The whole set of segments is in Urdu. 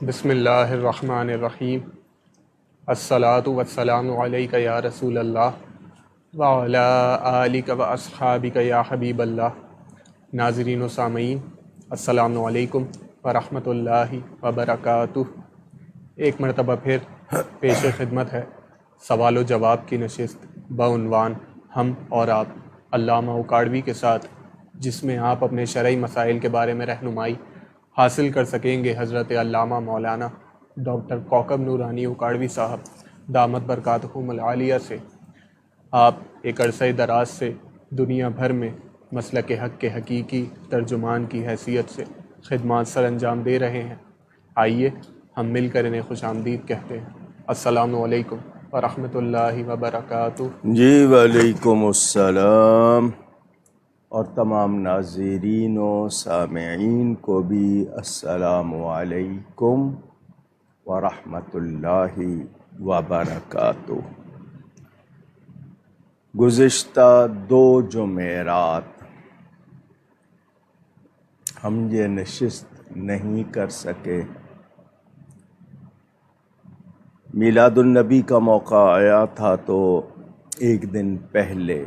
بسم اللہ الرحمن الرحیم۔ الصلاۃ والسلام علیک یا رسول اللہ وعلی آلک و اصحابک یا حبیب اللہ۔ ناظرین و سامعین، السلام علیکم ورحمۃ اللہ وبرکاتہ۔ ایک مرتبہ پھر پیش خدمت ہے سوال و جواب کی نشست بعنوان ہم اور آپ علامہ اکاڑوی کے ساتھ، جس میں آپ اپنے شرعی مسائل کے بارے میں رہنمائی حاصل کر سکیں گے حضرت علامہ مولانا ڈاکٹر کوکب نورانی اکاڑوی صاحب دامت برکاتہم العالیہ سے۔ آپ ایک عرصہ دراز سے دنیا بھر میں مسلک حق کے حقیقی ترجمان کی حیثیت سے خدمات سر انجام دے رہے ہیں۔ آئیے ہم مل کر انہیں خوش آمدید کہتے ہیں۔ السلام علیکم ورحمۃ اللہ وبرکاتہ۔ جی وعلیکم السلام، اور تمام ناظرین و سامعین کو بھی السلام علیکم ورحمۃ اللہ وبرکاتہ۔ گزشتہ 2 جمعرات ہم یہ نشست نہیں کر سکے۔ میلاد النبی کا موقع آیا تھا تو ایک دن پہلے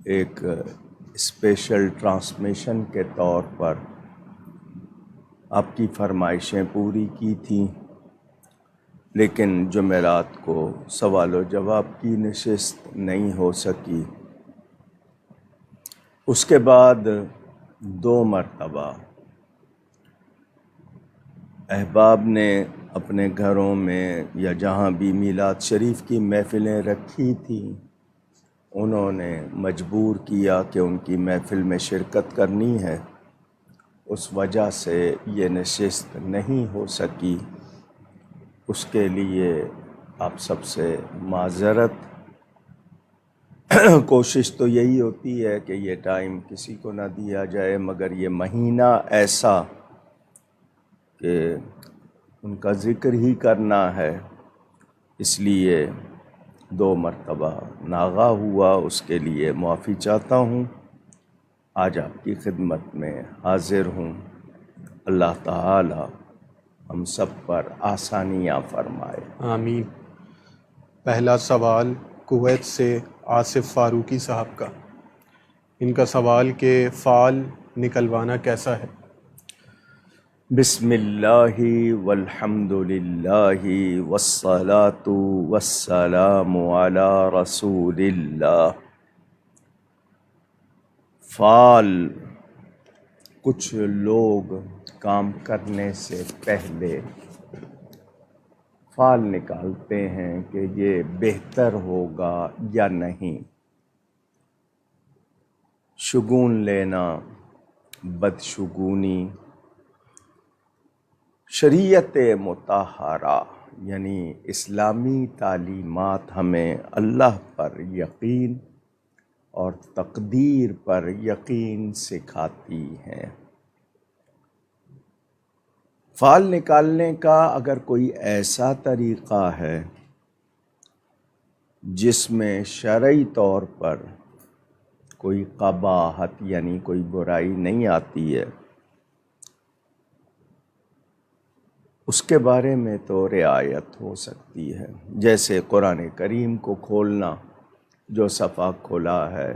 ایک اسپیشل ٹرانسمیشن کے طور پر آپ کی فرمائشیں پوری کی تھیں، لیکن جمعرات کو سوال و جواب کی نشست نہیں ہو سکی۔ اس کے بعد 2 مرتبہ احباب نے اپنے گھروں میں یا جہاں بھی میلاد شریف کی محفلیں رکھی تھیں، انہوں نے مجبور کیا کہ ان کی محفل میں شرکت کرنی ہے، اس وجہ سے یہ نشست نہیں ہو سکی۔ اس کے لیے آپ سب سے معذرت۔ کوشش تو یہی ہوتی ہے کہ یہ ٹائم کسی کو نہ دیا جائے، مگر یہ مہینہ ایسا کہ ان کا ذکر ہی کرنا ہے، اس لیے 2 مرتبہ ناغہ ہوا۔ اس کے لیے معافی چاہتا ہوں۔ آج آپ کی خدمت میں حاضر ہوں۔ اللہ تعالی ہم سب پر آسانیاں فرمائے، آمین۔ پہلا سوال کویت سے آصف فاروقی صاحب کا۔ ان کا سوال کہ فعل نکلوانا کیسا ہے؟ بسم اللہ والحمد للہ والصلاة والسلام علی رسول اللہ۔ فعل، کچھ لوگ کام کرنے سے پہلے فعل نکالتے ہیں کہ یہ بہتر ہوگا یا نہیں۔ شگون لینا، بدشگونی، شریعت مطہرہ یعنی اسلامی تعلیمات ہمیں اللہ پر یقین اور تقدیر پر یقین سکھاتی ہیں۔ فعل نکالنے کا اگر کوئی ایسا طریقہ ہے جس میں شرعی طور پر کوئی قباحت یعنی کوئی برائی نہیں آتی ہے، اس کے بارے میں تو رعایت ہو سکتی ہے۔ جیسے قرآن کریم کو کھولنا، جو صفحہ کھلا ہے،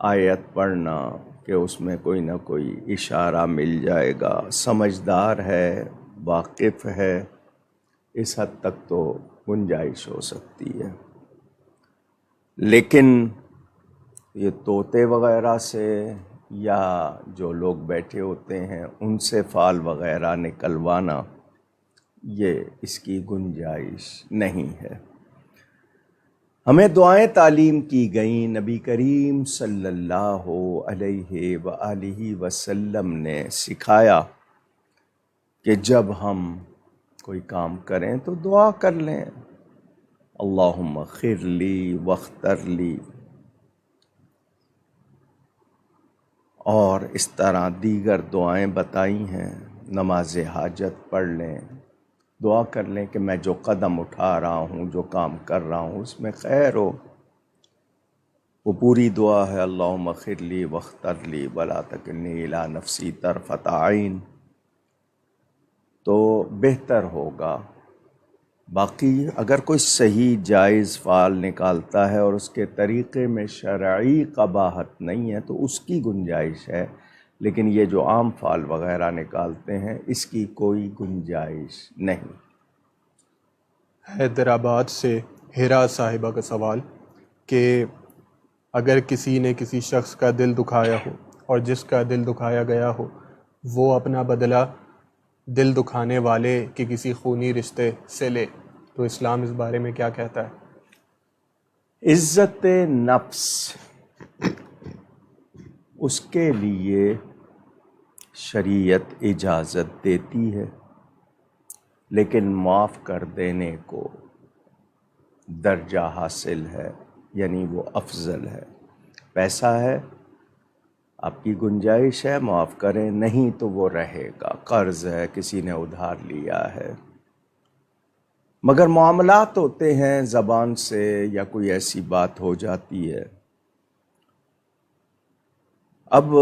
آیت پڑھنا کہ اس میں کوئی نہ کوئی اشارہ مل جائے گا، سمجھدار ہے، واقف ہے، اس حد تک تو گنجائش ہو سکتی ہے۔ لیکن یہ طوطے وغیرہ سے یا جو لوگ بیٹھے ہوتے ہیں ان سے فعل وغیرہ نکلوانا، یہ اس کی گنجائش نہیں ہے۔ ہمیں دعائیں تعلیم کی گئیں، نبی کریم صلی اللہ علیہ وآلہ وسلم نے سکھایا کہ جب ہم کوئی کام کریں تو دعا کر لیں، اللہم اغفر لی واختر لی، اور اس طرح دیگر دعائیں بتائی ہیں۔ نماز حاجت پڑھ لیں، دعا کر لیں کہ میں جو قدم اٹھا رہا ہوں، جو کام کر رہا ہوں، اس میں خیر ہو۔ وہ پوری دعا ہے، اللہم اغفر لی واختر لی ولا تکلنی الی نفسی طرفۃ عین۔ تو بہتر ہوگا۔ باقی اگر کوئی صحیح جائز فعل نکالتا ہے اور اس کے طریقے میں شرعی قباحت نہیں ہے تو اس کی گنجائش ہے، لیکن یہ جو عام فعل وغیرہ نکالتے ہیں اس کی کوئی گنجائش نہیں۔ حیدرآباد سے ہیرا صاحبہ کا سوال کہ اگر کسی نے کسی شخص کا دل دکھایا ہو اور جس کا دل دکھایا گیا ہو وہ اپنا بدلہ دل دکھانے والے کے کسی خونی رشتے سے لے تو اسلام اس بارے میں کیا کہتا ہے؟ عزت نفس اس کے لیے شریعت اجازت دیتی ہے، لیکن معاف کر دینے کو درجہ حاصل ہے، یعنی وہ افضل ہے۔ پیسہ ہے، آپ کی گنجائش ہے، معاف کریں، نہیں تو وہ رہے گا۔ قرض ہے، کسی نے ادھار لیا ہے، مگر معاملات ہوتے ہیں زبان سے یا کوئی ایسی بات ہو جاتی ہے۔ اب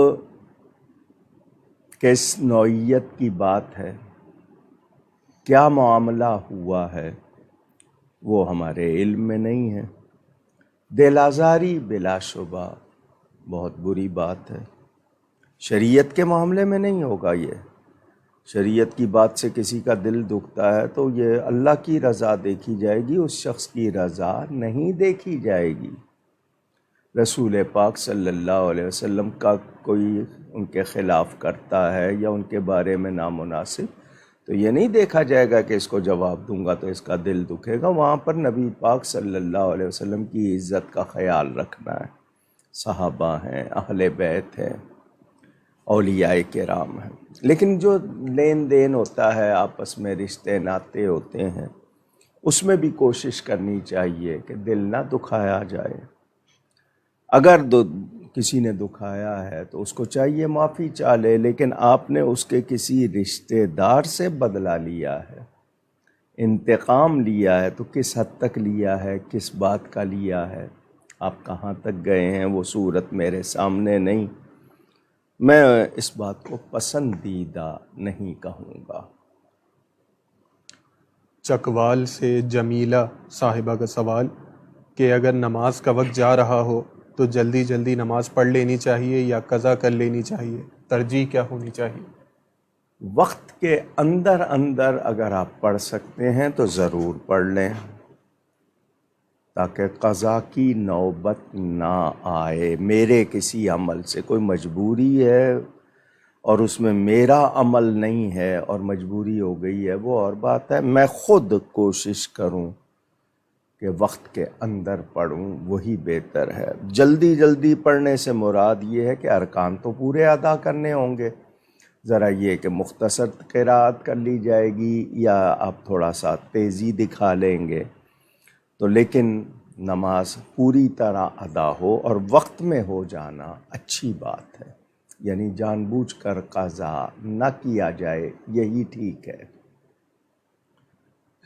کس نوعیت کی بات ہے، کیا معاملہ ہوا ہے، وہ ہمارے علم میں نہیں ہے۔ دل آزاری بلا شبہ بہت بری بات ہے، شریعت کے معاملے میں نہیں ہوگا۔ یہ شریعت کی بات سے کسی کا دل دکھتا ہے تو یہ اللہ کی رضا دیکھی جائے گی، اس شخص کی رضا نہیں دیکھی جائے گی۔ رسول پاک صلی اللہ علیہ وسلم کا کوئی ان کے خلاف کرتا ہے یا ان کے بارے میں نامناسب، تو یہ نہیں دیکھا جائے گا کہ اس کو جواب دوں گا تو اس کا دل دکھے گا۔ وہاں پر نبی پاک صلی اللہ علیہ وسلم کی عزت کا خیال رکھنا ہے۔ صحابہ ہیں، اہل بیت ہیں، اولیاء کرام ہیں، لیکن جو لین دین ہوتا ہے آپس میں، رشتے ناتے ہوتے ہیں، اس میں بھی کوشش کرنی چاہیے کہ دل نہ دکھایا جائے۔ اگر کسی نے دکھایا ہے تو اس کو چاہیے معافی چاہ لے، لیکن آپ نے اس کے کسی رشتے دار سے بدلہ لیا ہے، انتقام لیا ہے، تو کس حد تک لیا ہے، کس بات کا لیا ہے، آپ کہاں تک گئے ہیں، وہ صورت میرے سامنے نہیں۔ میں اس بات کو پسندیدہ نہیں کہوں گا۔ چکوال سے جمیلہ صاحبہ کا سوال کہ اگر نماز کا وقت جا رہا ہو تو جلدی جلدی نماز پڑھ لینی چاہیے یا قضا کر لینی چاہیے، ترجیح کیا ہونی چاہیے؟ وقت کے اندر اندر اگر آپ پڑھ سکتے ہیں تو ضرور پڑھ لیں، تاکہ قضا کی نوبت نہ آئے۔ میرے کسی عمل سے کوئی مجبوری ہے اور اس میں میرا عمل نہیں ہے اور مجبوری ہو گئی ہے، وہ اور بات ہے۔ میں خود کوشش کروں کہ وقت کے اندر پڑھوں، وہی بہتر ہے۔ جلدی جلدی پڑھنے سے مراد یہ ہے کہ ارکان تو پورے ادا کرنے ہوں گے، ذرا یہ کہ مختصر قرأت کر لی جائے گی یا آپ تھوڑا سا تیزی دکھا لیں گے تو، لیکن نماز پوری طرح ادا ہو اور وقت میں ہو جانا اچھی بات ہے، یعنی جان بوجھ کر قضا نہ کیا جائے، یہی ٹھیک ہے۔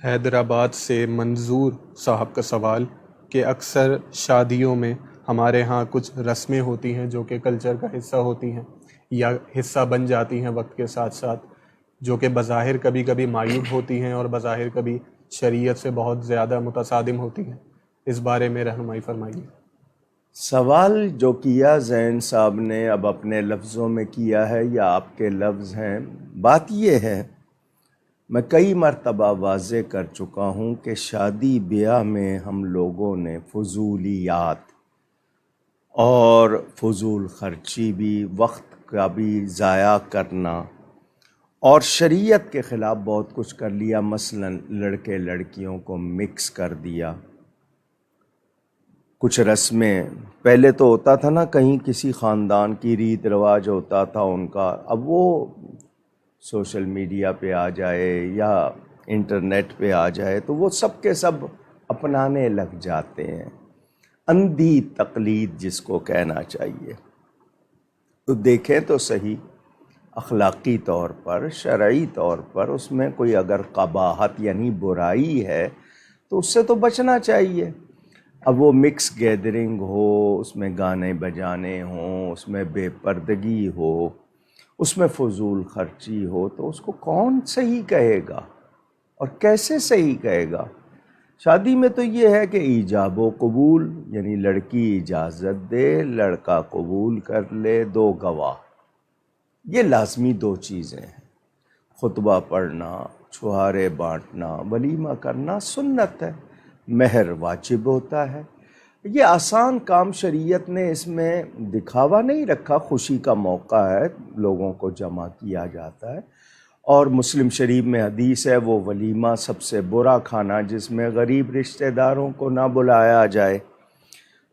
حیدرآباد سے منظور صاحب کا سوال کہ اکثر شادیوں میں ہمارے ہاں کچھ رسمیں ہوتی ہیں جو کہ کلچر کا حصہ ہوتی ہیں یا حصہ بن جاتی ہیں وقت کے ساتھ ساتھ، جو کہ بظاہر کبھی کبھی معیوب ہوتی ہیں اور بظاہر کبھی شریعت سے بہت زیادہ متصادم ہوتی ہیں، اس بارے میں رہنمائی فرمائیے۔ سوال جو کیا زین صاحب نے اب اپنے لفظوں میں کیا ہے یا آپ کے لفظ ہیں، بات یہ ہے، میں کئی مرتبہ واضح کر چکا ہوں کہ شادی بیاہ میں ہم لوگوں نے فضولیات اور فضول خرچی بھی، وقت کا بھی ضائع کرنا اور شریعت کے خلاف بہت کچھ کر لیا۔ مثلا لڑکے لڑکیوں کو مکس کر دیا۔ کچھ رسمیں پہلے تو ہوتا تھا نا، کہیں کسی خاندان کی ریت رواج ہوتا تھا ان کا، اب وہ سوشل میڈیا پہ آ جائے یا انٹرنیٹ پہ آ جائے تو وہ سب کے سب اپنانے لگ جاتے ہیں۔ اندھی تقلید جس کو کہنا چاہیے، تو دیکھیں تو صحیح، اخلاقی طور پر، شرعی طور پر اس میں کوئی اگر قباحت یعنی برائی ہے تو اس سے تو بچنا چاہیے۔ اب وہ مکس گیدرنگ ہو، اس میں گانے بجانے ہوں، اس میں بے پردگی ہو، اس میں فضول خرچی ہو تو اس کو کون صحیح کہے گا اور کیسے صحیح کہے گا؟ شادی میں تو یہ ہے کہ ایجاب و قبول، یعنی لڑکی اجازت دے، لڑکا قبول کر لے، 2 گواہ، یہ لازمی 2 چیزیں ہیں۔ خطبہ پڑھنا، چھہارے بانٹنا، ولیمہ کرنا سنت ہے، مہر واجب ہوتا ہے۔ یہ آسان کام، شریعت نے اس میں دکھاوا نہیں رکھا، خوشی کا موقع ہے، لوگوں کو جمع کیا جاتا ہے۔ اور مسلم شریف میں حدیث ہے، وہ ولیمہ سب سے برا کھانا جس میں غریب رشتہ داروں کو نہ بلایا جائے۔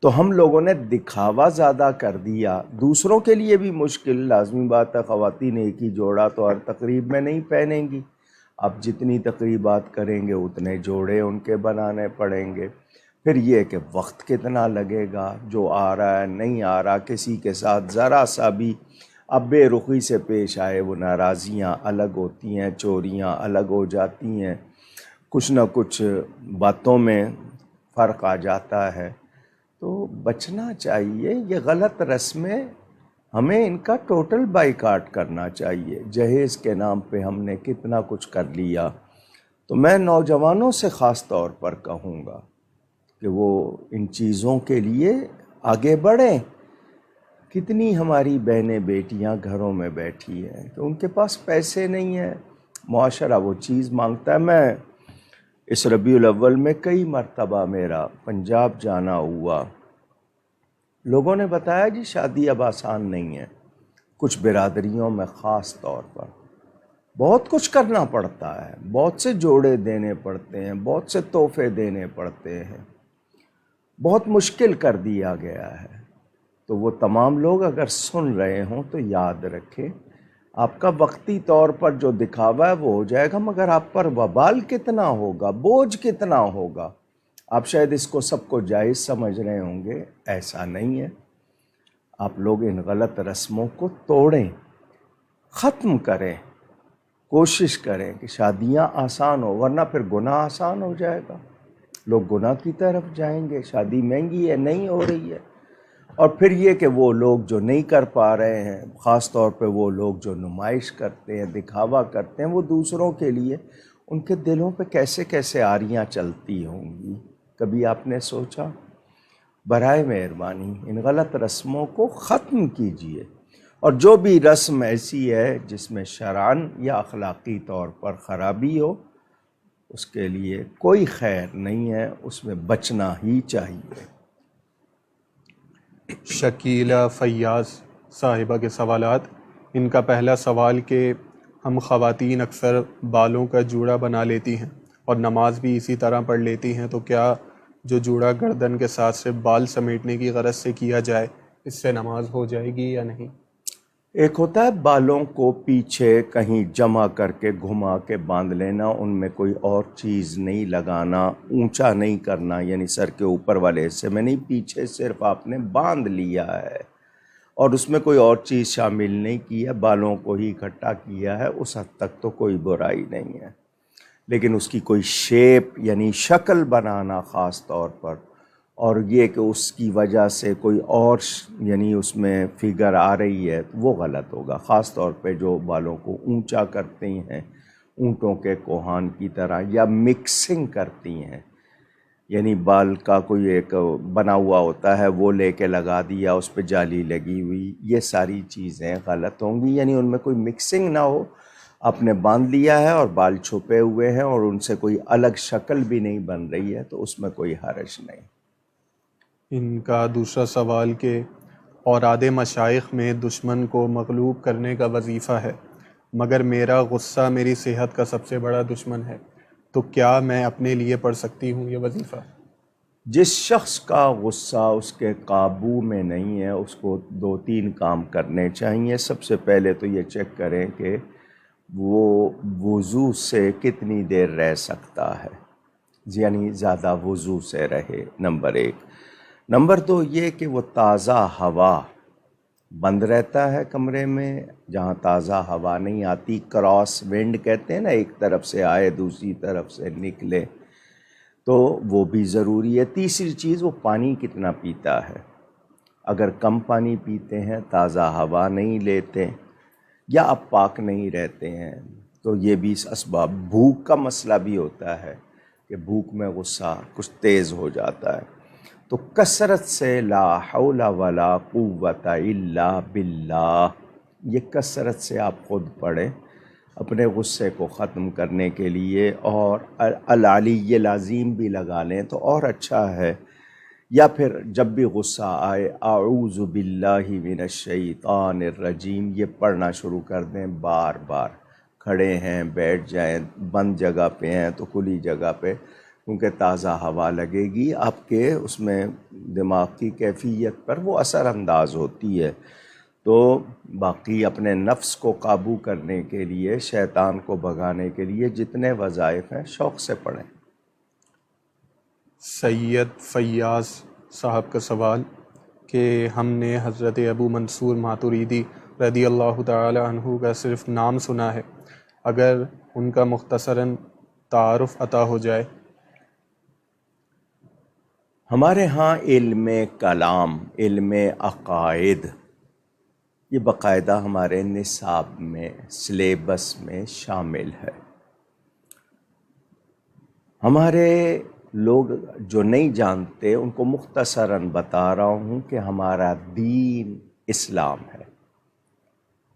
تو ہم لوگوں نے دکھاوا زیادہ کر دیا، دوسروں کے لیے بھی مشکل، لازمی بات ہے، خواتین ایک ہی جوڑا تو ہر تقریب میں نہیں پہنیں گی، آپ جتنی تقریبات کریں گے اتنے جوڑے ان کے بنانے پڑیں گے۔ پھر یہ کہ وقت کتنا لگے گا، جو آ رہا ہے نہیں آ رہا، کسی کے ساتھ ذرا سا بھی اب بے رخی سے پیش آئے، وہ ناراضیاں الگ ہوتی ہیں، چوریاں الگ ہو جاتی ہیں، کچھ نہ کچھ باتوں میں فرق آ جاتا ہے۔ تو بچنا چاہیے، یہ غلط رسمیں، ہمیں ان کا ٹوٹل بائیکاٹ کرنا چاہیے۔ جہیز کے نام پہ ہم نے کتنا کچھ کر لیا، تو میں نوجوانوں سے خاص طور پر کہوں گا کہ وہ ان چیزوں کے لیے آگے بڑھیں۔ کتنی ہماری بہنیں بیٹیاں گھروں میں بیٹھی ہیں کہ ان کے پاس پیسے نہیں ہیں، معاشرہ وہ چیز مانگتا ہے۔ میں اس ربیع الاول میں کئی مرتبہ میرا پنجاب جانا ہوا، لوگوں نے بتایا جی شادی اب آسان نہیں ہے، کچھ برادریوں میں خاص طور پر بہت کچھ کرنا پڑتا ہے، بہت سے جوڑے دینے پڑتے ہیں، بہت سے تحفے دینے پڑتے ہیں، بہت مشکل کر دیا گیا ہے۔ تو وہ تمام لوگ اگر سن رہے ہوں تو یاد رکھیں، آپ کا وقتی طور پر جو دکھاوا ہے وہ ہو جائے گا، مگر آپ پر وبال کتنا ہوگا، بوجھ کتنا ہوگا۔ آپ شاید اس کو سب کو جائز سمجھ رہے ہوں گے، ایسا نہیں ہے۔ آپ لوگ ان غلط رسموں کو توڑیں، ختم کریں، کوشش کریں کہ شادیاں آسان ہو، ورنہ پھر گناہ آسان ہو جائے گا، لوگ گناہ کی طرف جائیں گے۔ شادی مہنگی ہے، نہیں ہو رہی ہے۔ اور پھر یہ کہ وہ لوگ جو نہیں کر پا رہے ہیں، خاص طور پہ وہ لوگ جو نمائش کرتے ہیں، دکھاوا کرتے ہیں، وہ دوسروں کے لیے ان کے دلوں پہ کیسے کیسے آریاں چلتی ہوں گی، کبھی آپ نے سوچا؟ برائے مہربانی ان غلط رسموں کو ختم کیجیے، اور جو بھی رسم ایسی ہے جس میں شرعاً یا اخلاقی طور پر خرابی ہو، اس کے لیے کوئی خیر نہیں ہے، اس میں بچنا ہی چاہیے۔ شکیلہ فیاض صاحبہ کے سوالات۔ ان کا پہلا سوال کہ ہم خواتین اکثر بالوں کا جوڑا بنا لیتی ہیں اور نماز بھی اسی طرح پڑھ لیتی ہیں، تو کیا جو جوڑا گردن کے ساتھ سے بال سمیٹنے کی غرض سے کیا جائے، اس سے نماز ہو جائے گی یا نہیں؟ ایک ہوتا ہے بالوں کو پیچھے کہیں جمع کر کے گھما کے باندھ لینا، ان میں کوئی اور چیز نہیں لگانا، اونچا نہیں کرنا، یعنی سر کے اوپر والے حصے میں نہیں، پیچھے صرف آپ نے باندھ لیا ہے اور اس میں کوئی اور چیز شامل نہیں کی ہے، بالوں کو ہی اکٹھا کیا ہے، اس حد تک تو کوئی برائی نہیں ہے۔ لیکن اس کی کوئی شیپ یعنی شکل بنانا خاص طور پر، اور یہ کہ اس کی وجہ سے کوئی اور یعنی اس میں فگر آ رہی ہے، وہ غلط ہوگا، خاص طور پہ جو بالوں کو اونچا کرتی ہیں اونٹوں کے کوہان کی طرح، یا مکسنگ کرتی ہیں، یعنی بال کا کوئی ایک بنا ہوا ہوتا ہے وہ لے کے لگا دیا، اس پہ جالی لگی ہوئی، یہ ساری چیزیں غلط ہوں گی، یعنی ان میں کوئی مکسنگ نہ ہو، آپ نے باندھ لیا ہے اور بال چھپے ہوئے ہیں اور ان سے کوئی الگ شکل بھی نہیں بن رہی ہے، تو اس میں کوئی حرج نہیں۔ ان کا دوسرا سوال کہ اوراد مشائخ میں دشمن کو مغلوب کرنے کا وظیفہ ہے، مگر میرا غصہ میری صحت کا سب سے بڑا دشمن ہے، تو کیا میں اپنے لیے پڑھ سکتی ہوں یہ وظیفہ؟ جس شخص کا غصہ اس کے قابو میں نہیں ہے، اس کو 2-3 کام کرنے چاہیے۔ سب سے پہلے تو یہ چیک کریں کہ وہ وضو سے کتنی دیر رہ سکتا ہے، یعنی زیادہ وضو سے رہے، نمبر 1۔ نمبر 2 یہ کہ وہ تازہ ہوا بند رہتا ہے کمرے میں، جہاں تازہ ہوا نہیں آتی، کراس ونڈ کہتے ہیں نا، ایک طرف سے آئے دوسری طرف سے نکلے، تو وہ بھی ضروری ہے۔ تیسری چیز، وہ پانی کتنا پیتا ہے، اگر کم پانی پیتے ہیں، تازہ ہوا نہیں لیتے، یا آپ پاک نہیں رہتے ہیں تو یہ بھی اسباب. بھوک کا مسئلہ بھی ہوتا ہے کہ بھوک میں غصہ کچھ تیز ہو جاتا ہے. تو کثرت سے لا حول ولا قوت الا باللہ، یہ کثرت سے آپ خود پڑھیں اپنے غصے کو ختم کرنے کے لیے، اور العلی العظیم بھی لگا لیں تو اور اچھا ہے. یا پھر جب بھی غصہ آئے اعوذ باللہ من الشیطان الرجیم یہ پڑھنا شروع کر دیں. بار بار کھڑے ہیں، بیٹھ جائیں، بند جگہ پہ ہیں تو کھلی جگہ پہ، کیونکہ تازہ ہوا لگے گی آپ کے اس میں دماغ کی کیفیت پر، وہ اثر انداز ہوتی ہے. تو باقی اپنے نفس کو قابو کرنے کے لیے، شیطان کو بھگانے کے لیے جتنے وظائف ہیں شوق سے پڑھیں. سید فیاض صاحب کا سوال کہ ہم نے حضرت ابو منصور ماتوریدی رضی اللہ تعالی عنہ کا صرف نام سنا ہے، اگر ان کا مختصراً تعارف عطا ہو جائے. ہمارے ہاں علم کلام، علم عقائد، یہ باقاعدہ ہمارے نصاب میں، سلیبس میں شامل ہے. ہمارے لوگ جو نہیں جانتے ان کو مختصراً بتا رہا ہوں کہ ہمارا دین اسلام ہے.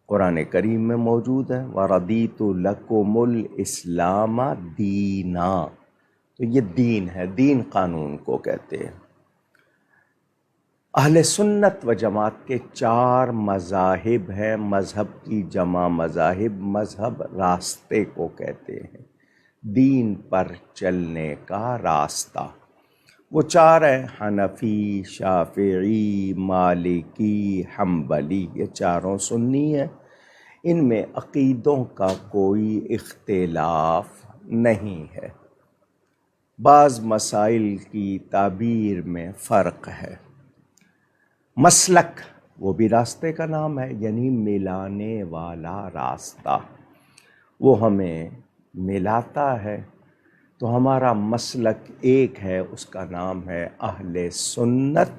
قرآن کریم میں موجود ہے وَرَضِيتُ لَكُمُ الْإِسْلَامَ دِينًا، تو یہ دین ہے، دین قانون کو کہتے ہیں. اہل سنت و جماعت کے 4 مذاہب ہیں، مذہب کی جمع مذاہب، مذہب راستے کو کہتے ہیں، دین پر چلنے کا راستہ. وہ 4 ہیں، حنفی، شافعی، مالکی، حنبلی، یہ 4 سنی ہیں. ان میں عقیدوں کا کوئی اختلاف نہیں ہے. بعض مسائل کی تعبیر میں فرق ہے. مسلک وہ بھی راستے کا نام ہے، یعنی ملانے والا راستہ، وہ ہمیں ملاتا ہے. تو ہمارا مسلک ایک ہے، اس کا نام ہے اہل سنت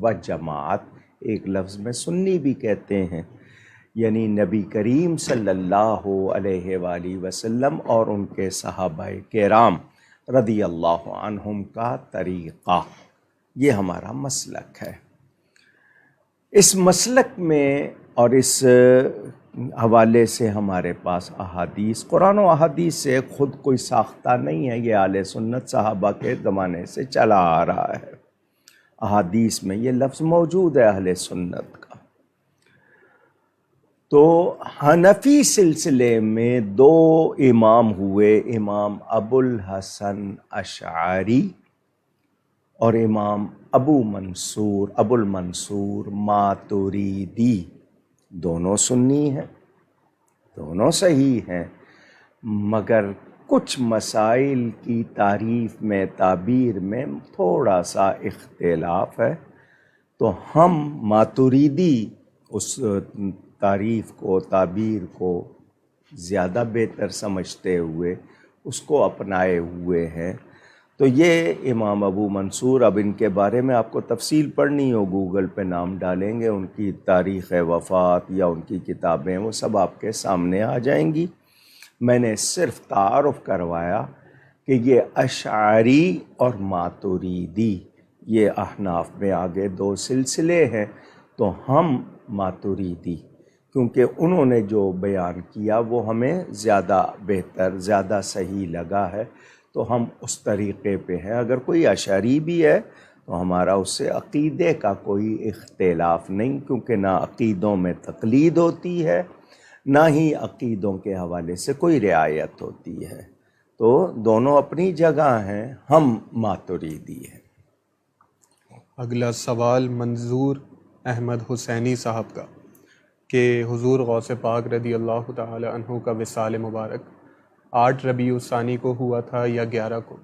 و جماعت. ایک لفظ میں سنی بھی کہتے ہیں، یعنی نبی کریم صلی اللہ علیہ وآلہ وسلم اور ان کے صحابہ کرام رضی اللہ عنہم کا طریقہ، یہ ہمارا مسلک ہے. اس مسلک میں اور اس حوالے سے ہمارے پاس احادیث، قرآن و احادیث سے خود کوئی ساختہ نہیں ہے، یہ اہل سنت صحابہ کے زمانے سے چلا آ رہا ہے. احادیث میں یہ لفظ موجود ہے اہل سنت کا. تو حنفی سلسلے میں 2 امام ہوئے، امام ابو الحسن اشعری اور امام ابو المنصور ماتوریدی. دونوں سنی ہیں، دونوں صحیح ہیں، مگر کچھ مسائل کی تعریف میں، تعبیر میں تھوڑا سا اختلاف ہے. تو ہم ماتوریدی اس تعریف کو، تعبیر کو زیادہ بہتر سمجھتے ہوئے اس کو اپنائے ہوئے ہیں. تو یہ امام ابو منصور، اب ان کے بارے میں آپ کو تفصیل پڑھنی ہو، گوگل پہ نام ڈالیں گے، ان کی تاریخ وفات یا ان کی کتابیں، وہ سب آپ کے سامنے آ جائیں گی. میں نے صرف تعارف کروایا کہ یہ اشعری اور ماتوریدی، یہ احناف میں آگے 2 سلسلے ہیں. تو ہم ماتوریدی، کیونکہ انہوں نے جو بیان کیا وہ ہمیں زیادہ بہتر، زیادہ صحیح لگا ہے، تو ہم اس طریقے پہ ہیں. اگر کوئی اشعری بھی ہے تو ہمارا اس سے عقیدے کا کوئی اختلاف نہیں، کیونکہ نہ عقیدوں میں تقلید ہوتی ہے، نہ ہی عقیدوں کے حوالے سے کوئی رعایت ہوتی ہے. تو دونوں اپنی جگہ ہیں، ہم ماتوریدی ہیں. اگلا سوال منظور احمد حسینی صاحب کا کہ حضور غوث پاک رضی اللہ تعالی عنہ کا وصال مبارک 8 ربیع الثانی کو ہوا تھا یا 11 کو؟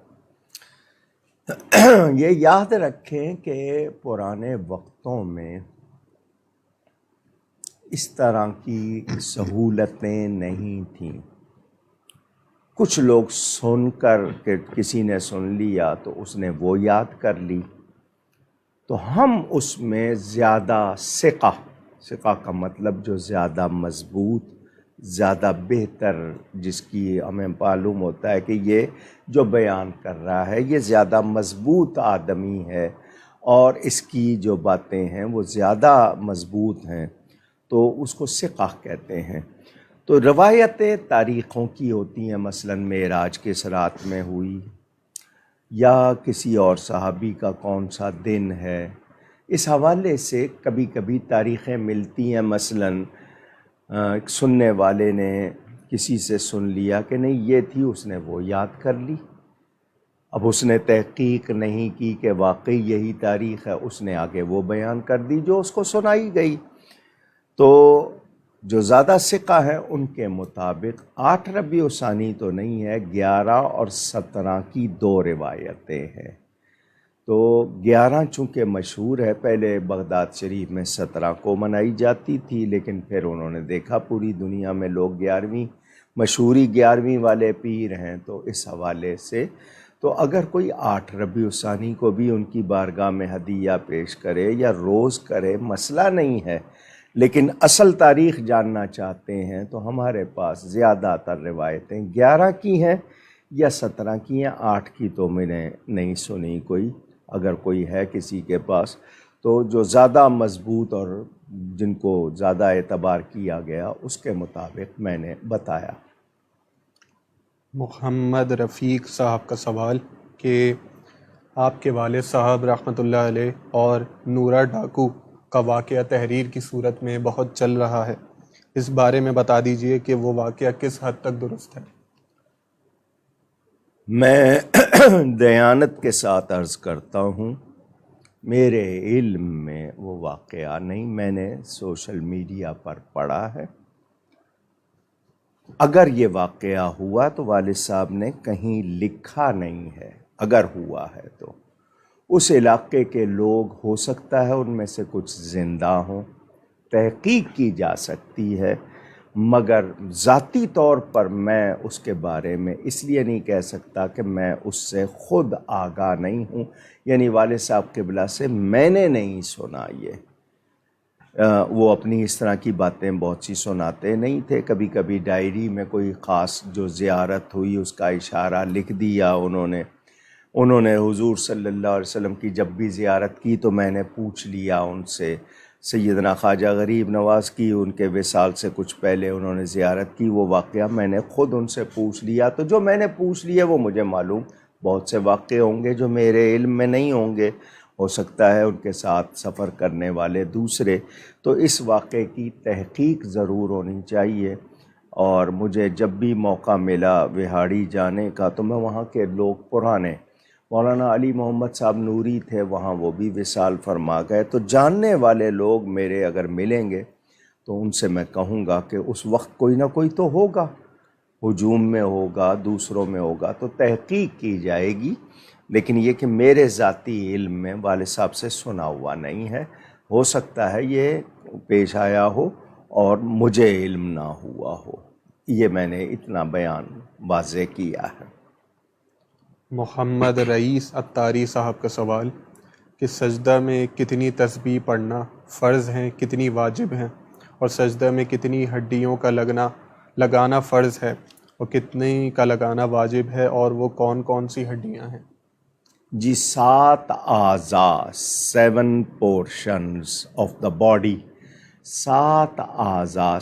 یہ یاد رکھیں کہ پرانے وقتوں میں اس طرح کی سہولتیں نہیں تھیں. کچھ لوگ سن کر کہ کسی نے سن لیا تو اس نے وہ یاد کر لی. تو ہم اس میں زیادہ ثقہ کا مطلب جو زیادہ مضبوط زیادہ بہتر، جس کی ہمیں معلوم ہوتا ہے کہ یہ جو بیان کر رہا ہے یہ زیادہ مضبوط آدمی ہے اور اس کی جو باتیں ہیں وہ زیادہ مضبوط ہیں، تو اس کو ثقہ کہتے ہیں۔ تو روایتیں تاریخوں کی ہوتی ہیں، مثلا معراج کس رات میں ہوئی، یا کسی اور صحابی کا کون سا دن ہے، اس حوالے سے کبھی کبھی تاریخیں ملتی ہیں۔ مثلا سننے والے نے کسی سے سن لیا کہ نہیں یہ تھی، اس نے وہ یاد کر لی، اب اس نے تحقیق نہیں کی کہ واقعی یہی تاریخ ہے، اس نے آگے وہ بیان کر دی جو اس کو سنائی گئی۔ تو جو زیادہ ثقہ ہیں ان کے مطابق 8 ربیع الثانی تو نہیں ہے، 11 اور 17 کی 2 روایتیں ہیں۔ تو 11 چونکہ مشہور ہے، پہلے بغداد شریف میں 17 کو منائی جاتی تھی، لیکن پھر انہوں نے دیکھا پوری دنیا میں لوگ 11ویں مشہوری 11ویں والے پیر ہیں، تو اس حوالے سے تو اگر کوئی 8 ربیع الثانی کو بھی ان کی بارگاہ میں ہدیہ پیش کرے یا روز کرے مسئلہ نہیں ہے، لیکن اصل تاریخ جاننا چاہتے ہیں تو ہمارے پاس زیادہ تر روایتیں 11 کی ہیں یا 17 کی ہیں، 8 کی تو میں نے نہیں سنی کوئی۔ اگر کوئی ہے کسی کے پاس تو جو زیادہ مضبوط اور جن کو زیادہ اعتبار کیا گیا اس کے مطابق میں نے بتایا۔ محمد رفیق صاحب کا سوال کہ آپ کے والد صاحب رحمۃ اللہ علیہ اور نورا ڈاکو کا واقعہ تحریر کی صورت میں بہت چل رہا ہے، اس بارے میں بتا دیجئے کہ وہ واقعہ کس حد تک درست ہے۔ میں دیانت کے ساتھ عرض کرتا ہوں، میرے علم میں وہ واقعہ نہیں، میں نے سوشل میڈیا پر پڑھا ہے۔ اگر یہ واقعہ ہوا تو والد صاحب نے کہیں لکھا نہیں ہے، اگر ہوا ہے تو اس علاقے کے لوگ ہو سکتا ہے ان میں سے کچھ زندہ ہوں، تحقیق کی جا سکتی ہے، مگر ذاتی طور پر میں اس کے بارے میں اس لیے نہیں کہہ سکتا کہ میں اس سے خود آگاہ نہیں ہوں، یعنی والد صاحب قبلہ سے میں نے نہیں سنا یہ۔ وہ اپنی اس طرح کی باتیں بہت سی سناتے نہیں تھے، کبھی کبھی ڈائری میں کوئی خاص جو زیارت ہوئی اس کا اشارہ لکھ دیا انہوں نے حضور صلی اللہ علیہ وسلم کی جب بھی زیارت کی تو میں نے پوچھ لیا ان سے، سیدنا خواجہ غریب نواز کی ان کے وصال سے کچھ پہلے انہوں نے زیارت کی، وہ واقعہ میں نے خود ان سے پوچھ لیا، تو جو میں نے پوچھ لیا وہ مجھے معلوم بہت سے واقعے ہوں گے جو میرے علم میں نہیں ہوں گے، ہو سکتا ہے ان کے ساتھ سفر کرنے والے دوسرے، تو اس واقعے کی تحقیق ضرور ہونی چاہیے۔ اور مجھے جب بھی موقع ملا وہاڑی جانے کا تو میں وہاں کے لوگ پرانے، مولانا علی محمد صاحب نوری تھے وہاں، وہ بھی وصال فرما گئے، تو جاننے والے لوگ میرے اگر ملیں گے تو ان سے میں کہوں گا کہ اس وقت کوئی نہ کوئی تو ہوگا، ہجوم میں ہوگا، دوسروں میں ہوگا، تو تحقیق کی جائے گی، لیکن یہ کہ میرے ذاتی علم میں والد صاحب سے سنا ہوا نہیں ہے، ہو سکتا ہے یہ پیش آیا ہو اور مجھے علم نہ ہوا ہو، یہ میں نے اتنا بیان واضح کیا ہے۔ محمد رئیس اتاری صاحب کا سوال کہ سجدہ میں کتنی تسبیح پڑھنا فرض ہیں، کتنی واجب ہیں، اور سجدہ میں کتنی ہڈیوں کا لگانا فرض ہے اور کتنی کا لگانا واجب ہے، اور وہ کون کون سی ہڈیاں ہیں؟ جی 7 اعضاء، 7 portions of the body، 7 اعضاء،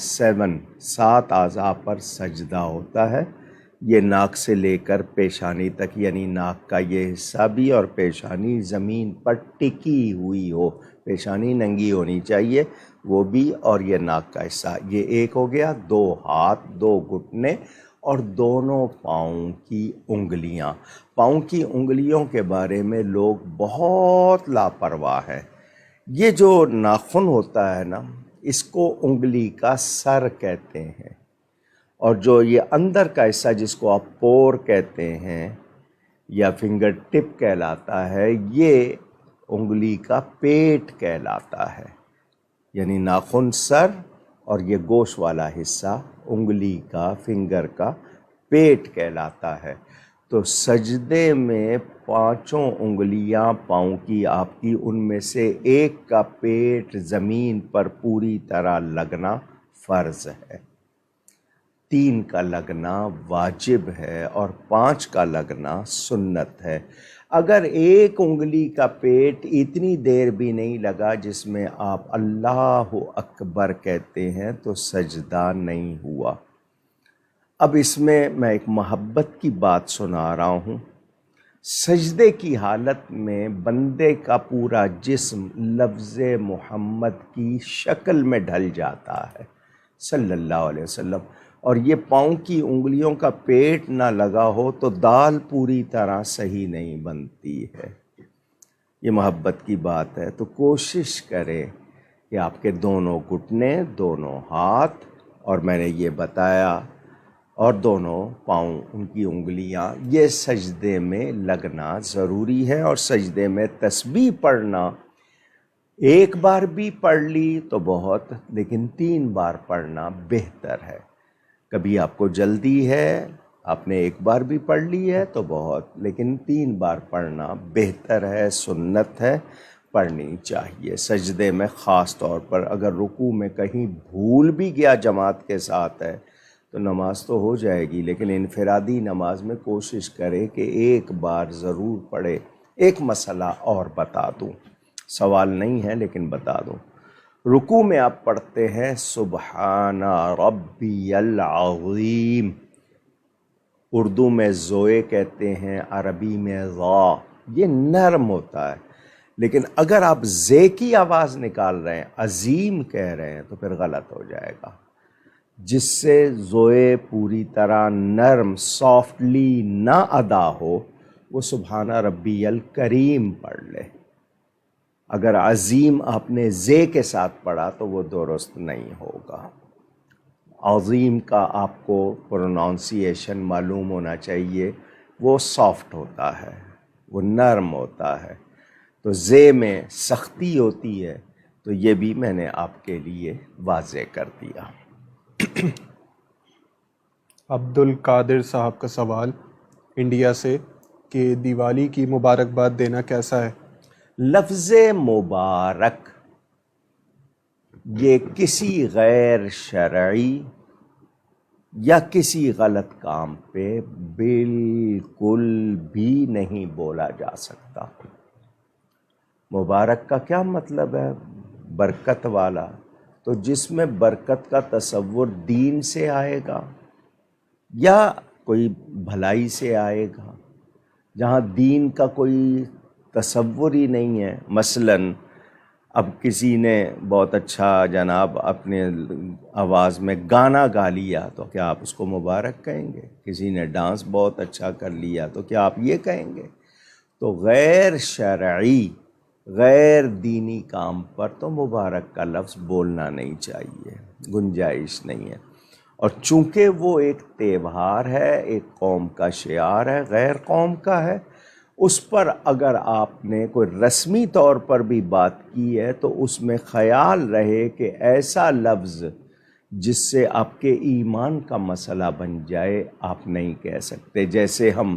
7 اعضاء پر سجدہ ہوتا ہے، یہ ناک سے لے کر پیشانی تک، یعنی ناک کا یہ حصہ بھی اور پیشانی زمین پر ٹکی ہوئی ہو، پیشانی ننگی ہونی چاہیے وہ بھی، اور یہ ناک کا حصہ، یہ ایک ہو گیا۔ 2 ہاتھ، 2 گھٹنے اور دونوں پاؤں کی انگلیاں۔ پاؤں کی انگلیوں کے بارے میں لوگ بہت لاپرواہ ہیں۔ یہ جو ناخن ہوتا ہے نا، اس کو انگلی کا سر کہتے ہیں، اور جو یہ اندر کا حصہ جس کو آپ پور کہتے ہیں یا فنگر ٹپ کہلاتا ہے، یہ انگلی کا پیٹ کہلاتا ہے، یعنی ناخن سر اور یہ گوش والا حصہ انگلی کا، فنگر کا پیٹ کہلاتا ہے۔ تو سجدے میں 5 انگلیاں پاؤں کی آپ کی، ان میں سے ایک کا پیٹ زمین پر پوری طرح لگنا فرض ہے۔ 3 کا لگنا واجب ہے اور 5 کا لگنا سنت ہے۔ اگر ایک انگلی کا پیٹ اتنی دیر بھی نہیں لگا جس میں آپ اللہ اکبر کہتے ہیں تو سجدہ نہیں ہوا۔ اب اس میں ایک محبت کی بات سنا رہا ہوں۔ سجدے کی حالت میں بندے کا پورا جسم لفظ محمد کی شکل میں ڈھل جاتا ہے صلی اللہ علیہ وسلم، اور یہ پاؤں کی انگلیوں کا پیٹ نہ لگا ہو تو دال پوری طرح صحیح نہیں بنتی ہے۔ یہ محبت کی بات ہے، تو کوشش کرے کہ آپ کے دونوں گھٹنے، دونوں ہاتھ، اور میں نے یہ بتایا، اور دونوں پاؤں، ان کی انگلیاں، یہ سجدے میں لگنا ضروری ہے۔ اور سجدے میں تسبیح پڑھنا، ایک بار بھی پڑھ لی تو بہت، لیکن 3 بار پڑھنا بہتر ہے۔ کبھی آپ کو جلدی ہے، آپ نے ایک بار بھی پڑھ لی ہے تو بہت، لیکن 3 بار پڑھنا بہتر ہے، سنت ہے، پڑھنی چاہیے۔ سجدے میں خاص طور پر اگر رکوع میں کہیں بھول بھی گیا جماعت کے ساتھ ہے تو نماز تو ہو جائے گی، لیکن انفرادی نماز میں کوشش کرے کہ ایک بار ضرور پڑھے۔ ایک مسئلہ اور بتا دوں، سوال نہیں ہے لیکن بتا دوں۔ رکوع میں آپ پڑھتے ہیں سبحان ربی العظیم، اردو میں زوئے کہتے ہیں، عربی میں ذا، یہ نرم ہوتا ہے، لیکن اگر آپ زے کی آواز نکال رہے ہیں، عظیم کہہ رہے ہیں، تو پھر غلط ہو جائے گا۔ جس سے زوئے پوری طرح نرم، سافٹلی نہ ادا ہو، وہ سبحان ربی الکریم پڑھ لے۔ اگر عظیم آپ نے زے کے ساتھ پڑھا تو وہ درست نہیں ہوگا۔ عظیم کا آپ کو پروناؤنسیشن معلوم ہونا چاہیے، وہ سافٹ ہوتا ہے، وہ نرم ہوتا ہے، تو زے میں سختی ہوتی ہے، تو یہ بھی میں نے آپ کے لیے واضح کر دیا۔ عبد القادر صاحب کا سوال انڈیا سے کہ دیوالی کی مبارکباد دینا کیسا ہے؟ لفظ مبارک یہ کسی غیر شرعی یا کسی غلط کام پہ بالکل بھی نہیں بولا جا سکتا۔ مبارک کا کیا مطلب ہے؟ برکت والا، تو جس میں برکت کا تصور دین سے آئے گا یا کوئی بھلائی سے آئے گا، جہاں دین کا کوئی تصور ہی نہیں ہے۔ مثلاً اب کسی نے بہت اچھا جناب اپنے آواز میں گانا گا لیا تو کیا آپ اس کو مبارک کہیں گے؟ کسی نے ڈانس بہت اچھا کر لیا تو کیا آپ یہ کہیں گے؟ تو غیر شرعی، غیر دینی کام پر تو مبارک کا لفظ بولنا نہیں چاہیے، گنجائش نہیں ہے۔ اور چونکہ وہ ایک تہوار ہے، ایک قوم کا شعار ہے، غیر قوم کا ہے، اس پر اگر آپ نے کوئی رسمی طور پر بھی بات کی ہے تو اس میں خیال رہے کہ ایسا لفظ جس سے آپ کے ایمان کا مسئلہ بن جائے آپ نہیں کہہ سکتے۔ جیسے ہم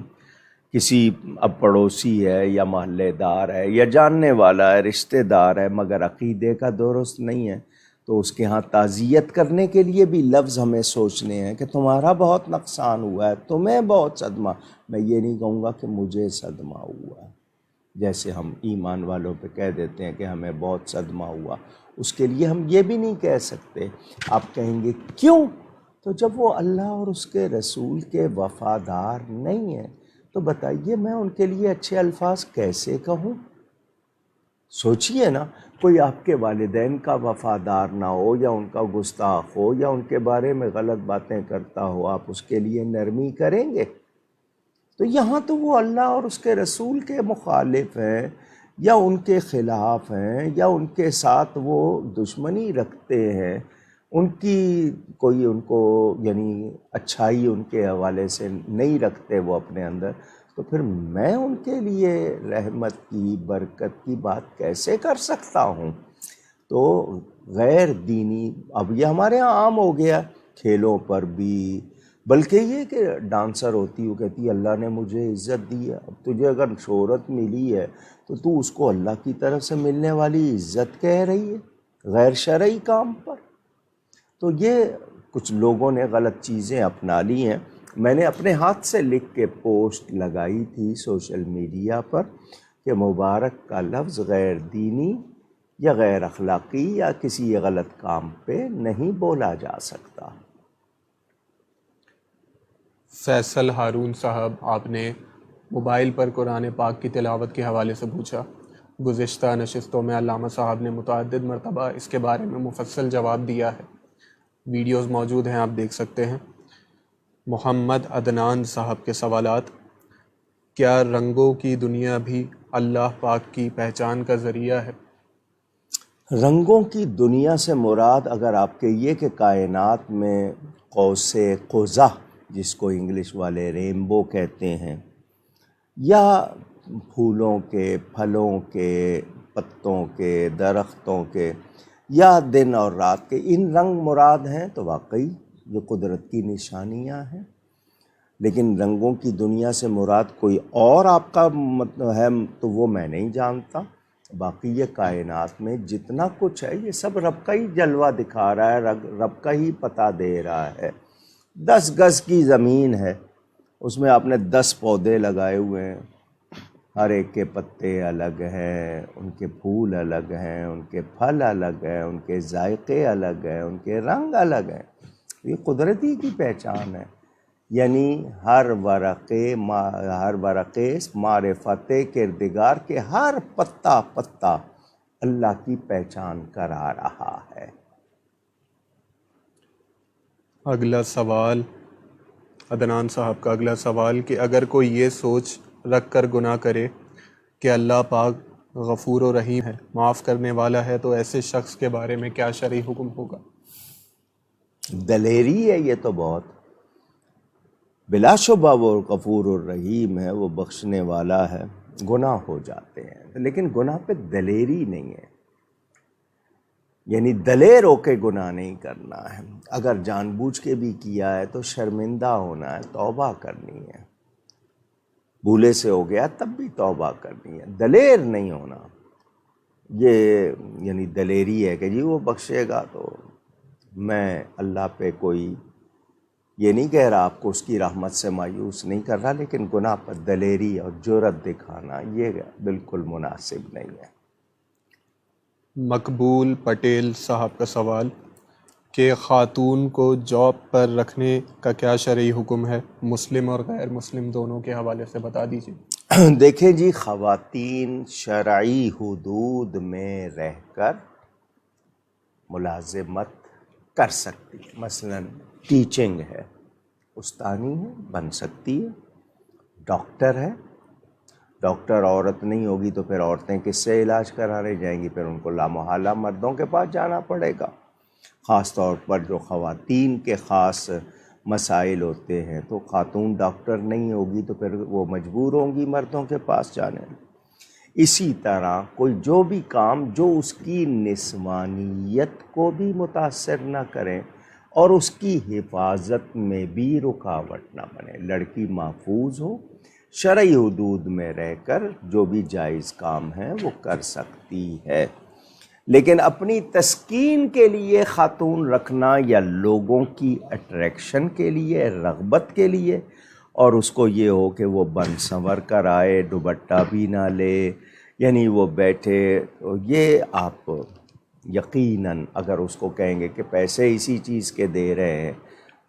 کسی اب پڑوسی ہے یا محلے دار ہے یا جاننے والا ہے، رشتہ دار ہے، مگر عقیدے کا درست نہیں ہے، تو اس کے ہاں تعزیت کرنے کے لیے بھی لفظ ہمیں سوچنے ہیں کہ تمہارا بہت نقصان ہوا ہے، تمہیں بہت صدمہ۔ میں یہ نہیں کہوں گا کہ مجھے صدمہ ہوا ہے، جیسے ہم ایمان والوں پہ کہہ دیتے ہیں کہ ہمیں بہت صدمہ ہوا، اس کے لیے ہم یہ بھی نہیں کہہ سکتے۔ آپ کہیں گے کیوں؟ تو جب وہ اللہ اور اس کے رسول کے وفادار نہیں ہیں تو بتائیے میں ان کے لیے اچھے الفاظ کیسے کہوں؟ سوچئے نا، کوئی آپ کے والدین کا وفادار نہ ہو یا ان کا گستاخ ہو یا ان کے بارے میں غلط باتیں کرتا ہو، آپ اس کے لیے نرمی کریں گے؟ تو یہاں تو وہ اللہ اور اس کے رسول کے مخالف ہیں یا ان کے خلاف ہیں یا ان کے ساتھ وہ دشمنی رکھتے ہیں، ان کی کوئی ان کو یعنی اچھائی ان کے حوالے سے نہیں رکھتے وہ اپنے اندر، تو پھر میں ان کے لیے رحمت کی، برکت کی بات کیسے کر سکتا ہوں؟ تو غیر دینی، اب یہ ہمارے ہاں عام ہو گیا کھیلوں پر بھی، بلکہ یہ کہ ڈانسر ہوتی وہ کہتی ہے اللہ نے مجھے عزت دی ہے۔ اب تجھے اگر شہرت ملی ہے تو اس کو اللہ کی طرف سے ملنے والی عزت کہہ رہی ہے غیر شرعی کام پر؟ تو یہ کچھ لوگوں نے غلط چیزیں اپنا لی ہیں. میں نے اپنے ہاتھ سے لکھ کے پوسٹ لگائی تھی سوشل میڈیا پر کہ مبارک کا لفظ غیر دینی یا غیر اخلاقی یا کسی غلط کام پہ نہیں بولا جا سکتا. فیصل ہارون صاحب، آپ نے موبائل پر قرآن پاک کی تلاوت کے حوالے سے پوچھا. گزشتہ نشستوں میں علامہ صاحب نے متعدد مرتبہ اس کے بارے میں مفصل جواب دیا ہے. ویڈیوز موجود ہیں، آپ دیکھ سکتے ہیں. محمد عدنان صاحب کے سوالات: کیا رنگوں کی دنیا بھی اللہ پاک کی پہچان کا ذریعہ ہے؟ رنگوں کی دنیا سے مراد اگر آپ کے یہ کہ کائنات میں قوس قزح جس کو انگلش والے رینبو کہتے ہیں، یا پھولوں کے، پھلوں کے، پتوں کے، درختوں کے، یا دن اور رات کے، ان رنگ مراد ہیں تو واقعی یہ قدرت کی نشانیاں ہیں. لیکن رنگوں کی دنیا سے مراد کوئی اور آپ کا مطلب ہے تو وہ میں نہیں جانتا. باقی یہ کائنات میں جتنا کچھ ہے یہ سب رب کا ہی جلوہ دکھا رہا ہے، رب کا ہی پتہ دے رہا ہے. 10 گز کی زمین ہے، اس میں آپ نے 10 پودے لگائے ہوئے ہیں، ہر ایک کے پتے الگ ہیں، ان کے پھول الگ ہیں، ان کے پھل الگ ہیں، ان کے ذائقے الگ ہیں، ان کے رنگ الگ ہیں. یہ قدرتی کی پہچان ہے. یعنی ہر ورقے معرفت کردگار کے ہر پتا پتا اللہ کی پہچان کرا رہا ہے. اگلا سوال عدنان صاحب کا اگلا سوال کہ اگر کوئی یہ سوچ رکھ کر گناہ کرے کہ اللہ پاک غفور و رحیم ہے، معاف کرنے والا ہے، تو ایسے شخص کے بارے میں کیا شرعی حکم ہوگا؟ دلیری ہے یہ تو بہت. بلا شبہ وہ غفور الرحیم ہے، وہ بخشنے والا ہے. گناہ ہو جاتے ہیں لیکن گناہ پہ دلیری نہیں ہے، یعنی دلیر ہو کے گناہ نہیں کرنا ہے. اگر جان بوجھ کے بھی کیا ہے تو شرمندہ ہونا ہے، توبہ کرنی ہے. بھولے سے ہو گیا تب بھی توبہ کرنی ہے، دلیر نہیں ہونا. یہ یعنی دلیری ہے کہ جی وہ بخشے گا تو میں اللہ پہ کوئی یہ نہیں کہہ رہا، آپ کو اس کی رحمت سے مایوس نہیں کر رہا، لیکن گناہ پر دلیری اور جرأت دکھانا یہ بالکل مناسب نہیں ہے. مقبول پٹیل صاحب کا سوال کہ خاتون کو جاب پر رکھنے کا کیا شرعی حکم ہے؟ مسلم اور غیر مسلم دونوں کے حوالے سے بتا دیجیے. دیکھیں جی، خواتین شرعی حدود میں رہ کر ملازمت کر سکتی ہے. مثلا ٹیچنگ ہے، استانی ہے، بن سکتی ہے. ڈاکٹر ہے، ڈاکٹر عورت نہیں ہوگی تو پھر عورتیں کس سے علاج کرانے جائیں گی؟ پھر ان کو لامحالہ مردوں کے پاس جانا پڑے گا. خاص طور پر جو خواتین کے خاص مسائل ہوتے ہیں تو خاتون ڈاکٹر نہیں ہوگی تو پھر وہ مجبور ہوں گی مردوں کے پاس جانے. اسی طرح کوئی جو بھی کام جو اس کی نسوانیت کو بھی متاثر نہ کریں اور اس کی حفاظت میں بھی رکاوٹ نہ بنے، لڑکی محفوظ ہو، شرعی حدود میں رہ کر جو بھی جائز کام ہے وہ کر سکتی ہے. لیکن اپنی تسکین کے لیے خاتون رکھنا یا لوگوں کی اٹریکشن کے لیے، رغبت کے لیے، اور اس کو یہ ہو کہ وہ بن سنور کر آئے، دوپٹہ بھی نہ لے، یعنی وہ بیٹھے، یہ آپ یقیناً اگر اس کو کہیں گے کہ پیسے اسی چیز کے دے رہے ہیں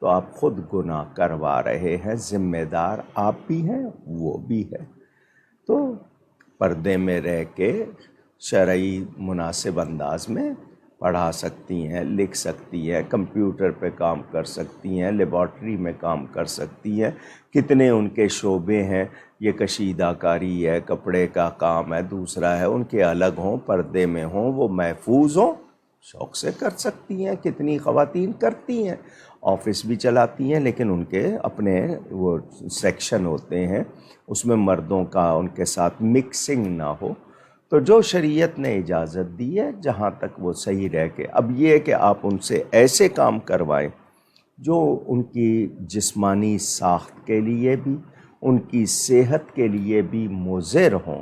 تو آپ خود گناہ کروا رہے ہیں. ذمہ دار آپ بھی ہیں، وہ بھی ہے. تو پردے میں رہ کے شرعی مناسب انداز میں پڑھا سکتی ہیں، لکھ سکتی ہیں، کمپیوٹر پہ کام کر سکتی ہیں، لیبارٹری میں کام کر سکتی ہیں. کتنے ان کے شعبے ہیں، یہ کشیدہ کاری ہے، کپڑے کا کام ہے، دوسرا ہے، ان کے الگ ہوں، پردے میں ہوں، وہ محفوظ ہوں، شوق سے کر سکتی ہیں. کتنی خواتین کرتی ہیں، آفس بھی چلاتی ہیں، لیکن ان کے اپنے وہ سیکشن ہوتے ہیں، اس میں مردوں کا ان کے ساتھ مکسنگ نہ ہو. تو جو شریعت نے اجازت دی ہے جہاں تک وہ صحیح رہ کے، اب یہ ہے کہ آپ ان سے ایسے کام کروائیں جو ان کی جسمانی ساخت کے لیے بھی، ان کی صحت کے لیے بھی مضر ہوں،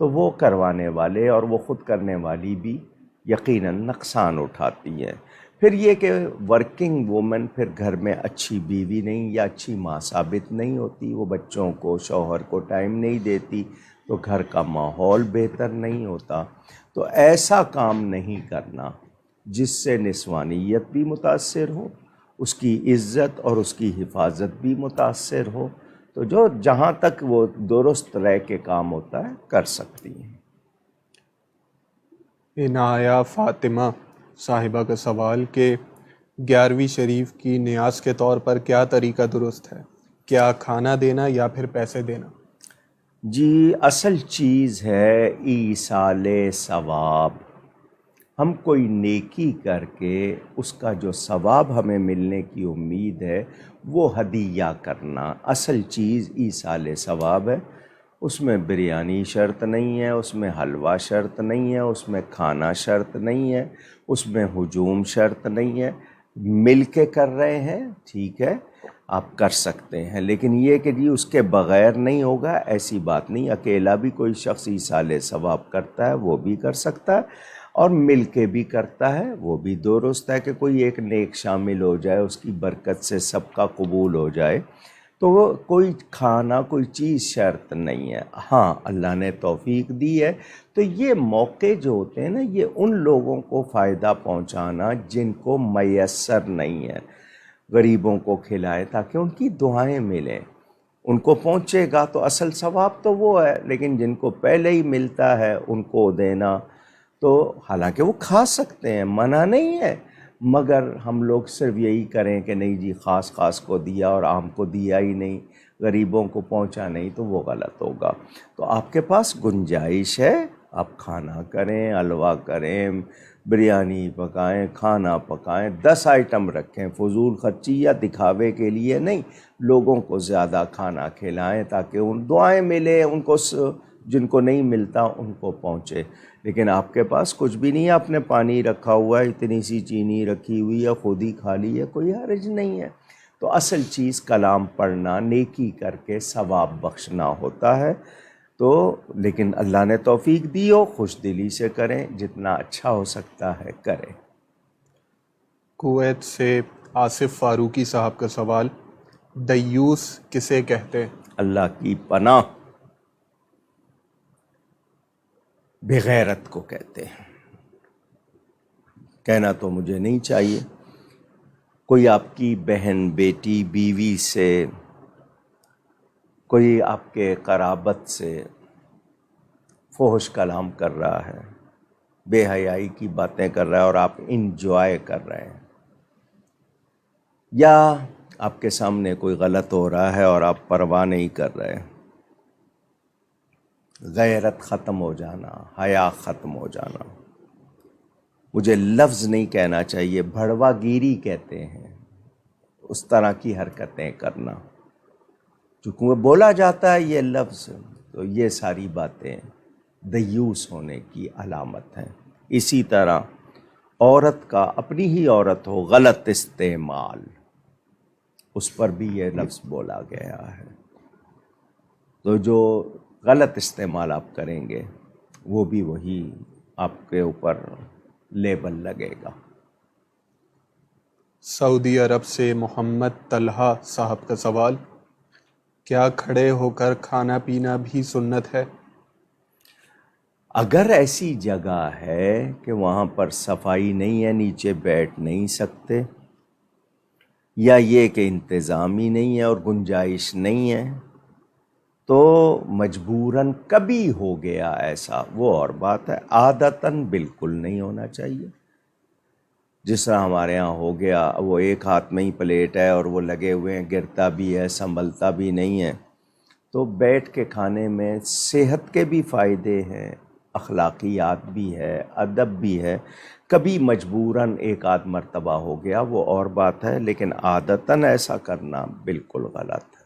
تو وہ کروانے والے اور وہ خود کرنے والی بھی یقیناً نقصان اٹھاتی ہیں. پھر یہ کہ ورکنگ وومن پھر گھر میں اچھی بیوی نہیں یا اچھی ماں ثابت نہیں ہوتی، وہ بچوں کو شوہر کو ٹائم نہیں دیتی، تو گھر کا ماحول بہتر نہیں ہوتا۔ تو ایسا کام نہیں کرنا جس سے نسوانیت بھی متاثر ہو، اس کی عزت اور اس کی حفاظت بھی متاثر ہو۔ تو جو جہاں تک وہ درست رہ کے کام ہوتا ہے کر سکتی ہیں۔ عنایہ فاطمہ صاحبہ کا سوال کہ 11ویں شریف کی نیاز کے طور پر کیا طریقہ درست ہے؟ کیا کھانا دینا یا پھر پیسے دینا؟ جی، اصل چیز ہے ایصال ثواب۔ ہم کوئی نیکی کر کے اس کا جو ثواب ہمیں ملنے کی امید ہے وہ ہدیہ کرنا، اصل چیز ایصال ثواب ہے۔ اس میں بریانی شرط نہیں ہے، اس میں حلوہ شرط نہیں ہے، اس میں کھانا شرط نہیں ہے، اس میں ہجوم شرط نہیں ہے۔ مل کے کر رہے ہیں ٹھیک ہے، آپ کر سکتے ہیں، لیکن یہ کہ جی اس کے بغیر نہیں ہوگا ایسی بات نہیں۔ اکیلا بھی کوئی شخص ایصال ثواب کرتا ہے وہ بھی کر سکتا ہے، اور مل کے بھی کرتا ہے وہ بھی درست ہے کہ کوئی ایک نیک شامل ہو جائے، اس کی برکت سے سب کا قبول ہو جائے۔ تو وہ کوئی کھانا کوئی چیز شرط نہیں ہے۔ ہاں اللہ نے توفیق دی ہے تو یہ موقع جو ہوتے ہیں نا، یہ ان لوگوں کو فائدہ پہنچانا جن کو میسر نہیں ہے، غریبوں کو کھلائے تاکہ ان کی دعائیں ملیں۔ ان کو پہنچے گا تو اصل ثواب تو وہ ہے، لیکن جن کو پہلے ہی ملتا ہے ان کو دینا، تو حالانکہ وہ کھا سکتے ہیں، منع نہیں ہے، مگر ہم لوگ صرف یہی کریں کہ نہیں جی خاص خاص کو دیا اور عام کو دیا ہی نہیں، غریبوں کو پہنچا نہیں، تو وہ غلط ہوگا۔ تو آپ کے پاس گنجائش ہے، آپ کھانا کریں، حلوہ کریں، بریانی پکائیں، کھانا پکائیں، 10 آئٹم رکھیں، فضول خرچی یا دکھاوے کے لیے نہیں، لوگوں کو زیادہ کھانا کھلائیں تاکہ ان دعائیں ملیں، ان کو جن کو نہیں ملتا ان کو پہنچے۔ لیکن آپ کے پاس کچھ بھی نہیں ہے، آپ نے پانی رکھا ہوا ہے، اتنی سی چینی رکھی ہوئی ہے، خود ہی کھا لی ہے، کوئی حرج نہیں ہے۔ تو اصل چیز کلام پڑھنا، نیکی کر کے ثواب بخشنا ہوتا ہے۔ تو لیکن اللہ نے توفیق دی ہو، خوش دلی سے کریں، جتنا اچھا ہو سکتا ہے کریں۔ کویت سے آصف فاروقی صاحب کا سوال، دیوس کسے کہتے ہیں؟ اللہ کی پناہ بغیرت کو کہتے ہیں۔ کہنا تو مجھے نہیں چاہیے، کوئی آپ کی بہن، بیٹی، بیوی سے، کوئی آپ کے قرابت سے فحش کلام کر رہا ہے، بے حیائی کی باتیں کر رہا ہے اور آپ انجوائے کر رہے ہیں، یا آپ کے سامنے کوئی غلط ہو رہا ہے اور آپ پرواہ نہیں کر رہے، غیرت ختم ہو جانا، حیا ختم ہو جانا، مجھے لفظ نہیں کہنا چاہیے، بھڑوا گیری کہتے ہیں اس طرح کی حرکتیں کرنا، چونکہ وہ بولا جاتا ہے یہ لفظ، تو یہ ساری باتیں دیوس ہونے کی علامت ہیں۔ اسی طرح عورت کا، اپنی ہی عورت ہو، غلط استعمال، اس پر بھی یہ لفظ بولا گیا ہے۔ تو جو غلط استعمال آپ کریں گے وہ بھی وہی آپ کے اوپر لیبل لگے گا۔ سعودی عرب سے محمد طلحہ صاحب کا سوال، کیا کھڑے ہو کر کھانا پینا بھی سنت ہے؟ اگر ایسی جگہ ہے کہ وہاں پر صفائی نہیں ہے، نیچے بیٹھ نہیں سکتے، یا یہ کہ انتظام ہی نہیں ہے اور گنجائش نہیں ہے، تو مجبوراً کبھی ہو گیا ایسا، وہ اور بات ہے، عادتاً بالکل نہیں ہونا چاہیے۔ جس طرح ہمارے ہاں ہو گیا، وہ ایک ہاتھ میں ہی پلیٹ ہے اور وہ لگے ہوئے ہیں، گرتا بھی ہے، سنبھلتا بھی نہیں ہے۔ تو بیٹھ کے کھانے میں صحت کے بھی فائدے ہیں، اخلاقیات بھی ہے، ادب بھی ہے۔ کبھی مجبوراً ایک آدھ مرتبہ ہو گیا وہ اور بات ہے، لیکن عادتاً ایسا کرنا بالکل غلط ہے۔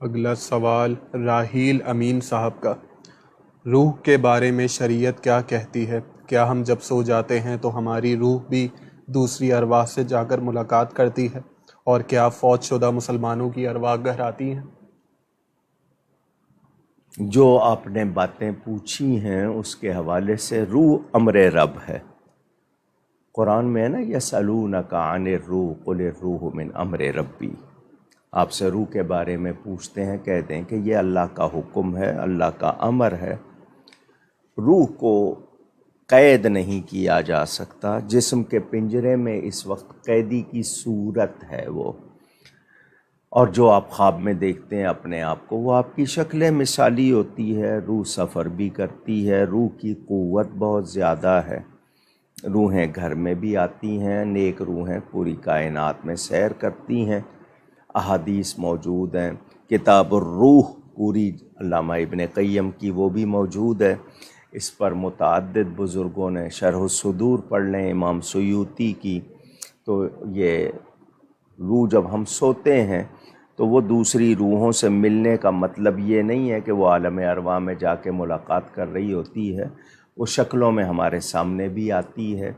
اگلا سوال راحیل امین صاحب کا، روح کے بارے میں شریعت کیا کہتی ہے؟ کیا ہم جب سو جاتے ہیں تو ہماری روح بھی دوسری ارواح سے جا کر ملاقات کرتی ہے؟ اور کیا فوت شدہ مسلمانوں کی ارواح گھر آتی ہیں؟ جو آپ نے باتیں پوچھی ہیں اس کے حوالے سے، روح امر رب ہے، قرآن میں ہے نا یسألونک عن الروح قل الروح من امر ربی، آپ سے روح کے بارے میں پوچھتے ہیں، کہہ دیں کہ یہ اللہ کا حکم ہے، اللہ کا امر ہے۔ روح کو قید نہیں کیا جا سکتا، جسم کے پنجرے میں اس وقت قیدی کی صورت ہے وہ، اور جو آپ خواب میں دیکھتے ہیں اپنے آپ کو وہ آپ کی شکل مثالی ہوتی ہے۔ روح سفر بھی کرتی ہے، روح کی قوت بہت زیادہ ہے، روحیں گھر میں بھی آتی ہیں، نیک روحیں پوری کائنات میں سیر کرتی ہیں، احادیث موجود ہیں، کتاب الروح پوری علامہ ابن قیم کی وہ بھی موجود ہے، اس پر متعدد بزرگوں نے شرح الصدور پڑھ لیں، امام سیوطی کی۔ تو یہ روح جب ہم سوتے ہیں تو وہ دوسری روحوں سے ملنے کا مطلب یہ نہیں ہے کہ وہ عالم ارواح میں جا کے ملاقات کر رہی ہوتی ہے، وہ شکلوں میں ہمارے سامنے بھی آتی ہے،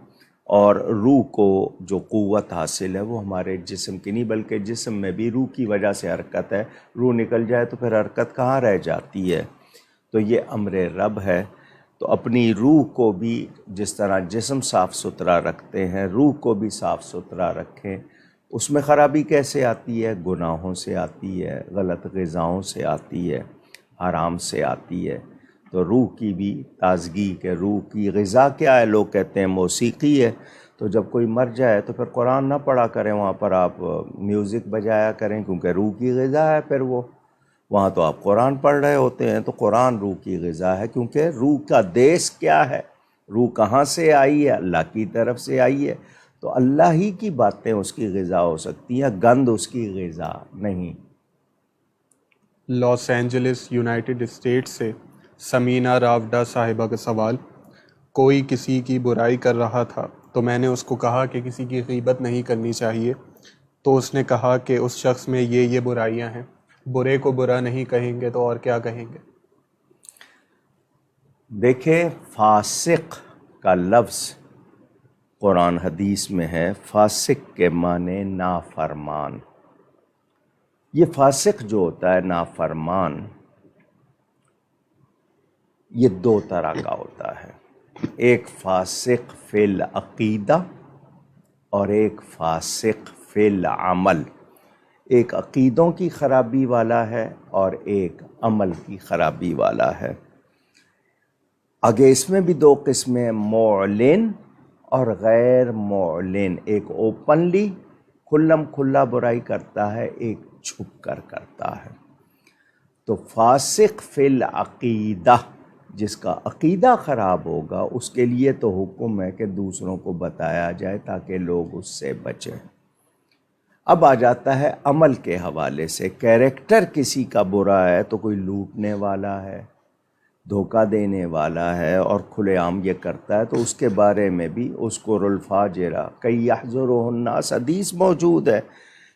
اور روح کو جو قوت حاصل ہے وہ ہمارے جسم کی نہیں بلکہ جسم میں بھی روح کی وجہ سے حرکت ہے، روح نکل جائے تو پھر حرکت کہاں رہ جاتی ہے؟ تو یہ امر رب ہے۔ تو اپنی روح کو بھی جس طرح جسم صاف ستھرا رکھتے ہیں، روح کو بھی صاف ستھرا رکھیں۔ اس میں خرابی کیسے آتی ہے؟ گناہوں سے آتی ہے، غلط غذاؤں سے آتی ہے، حرام سے آتی ہے۔ تو روح کی بھی تازگی، کہ روح کی غذا کیا ہے؟ لوگ کہتے ہیں موسیقی ہے، تو جب کوئی مر جائے تو پھر قرآن نہ پڑھا کریں، وہاں پر آپ میوزک بجایا کریں، کیونکہ روح کی غذا ہے پھر وہ، وہاں تو آپ قرآن پڑھ رہے ہوتے ہیں۔ تو قرآن روح کی غذا ہے، کیونکہ روح کا دیس کیا ہے؟ روح کہاں سے آئی ہے؟ اللہ کی طرف سے آئی ہے، تو اللہ ہی کی باتیں اس کی غذا ہو سکتی ہیں، گند اس کی غذا نہیں۔ لاس اینجلس یونائٹڈ اسٹیٹس سے سمینہ راوڈا صاحبہ کا سوال، کوئی کسی کی برائی کر رہا تھا تو میں نے اس کو کہا کہ کسی کی غیبت نہیں کرنی چاہیے، تو اس نے کہا کہ اس شخص میں یہ برائیاں ہیں، برے کو برا نہیں کہیں گے تو اور کیا کہیں گے؟ دیکھیں، فاسق کا لفظ قرآن حدیث میں ہے، فاسق کے معنی نافرمان۔ یہ فاسق جو ہوتا ہے نافرمان، یہ دو طرح کا ہوتا ہے، ایک فاسق فی العقیدہ اور ایک فاسق فی العمل۔ ایک عقیدوں کی خرابی والا ہے اور ایک عمل کی خرابی والا ہے۔ آگے اس میں بھی دو قسمیں، معلن اور غیر معلن۔ ایک اوپنلی کھلم کھلا برائی کرتا ہے، ایک چھپ کر کرتا ہے۔ تو فاسق فی العقیدہ، جس کا عقیدہ خراب ہوگا، اس کے لیے تو حکم ہے کہ دوسروں کو بتایا جائے تاکہ لوگ اس سے بچیں۔ اب آ جاتا ہے عمل کے حوالے سے، کیریکٹر کسی کا برا ہے تو کوئی لوٹنے والا ہے، دھوکہ دینے والا ہے اور کھلے عام یہ کرتا ہے، تو اس کے بارے میں بھی اذکر الفاجرہ کئی یحذرہ الناس حدیث موجود ہے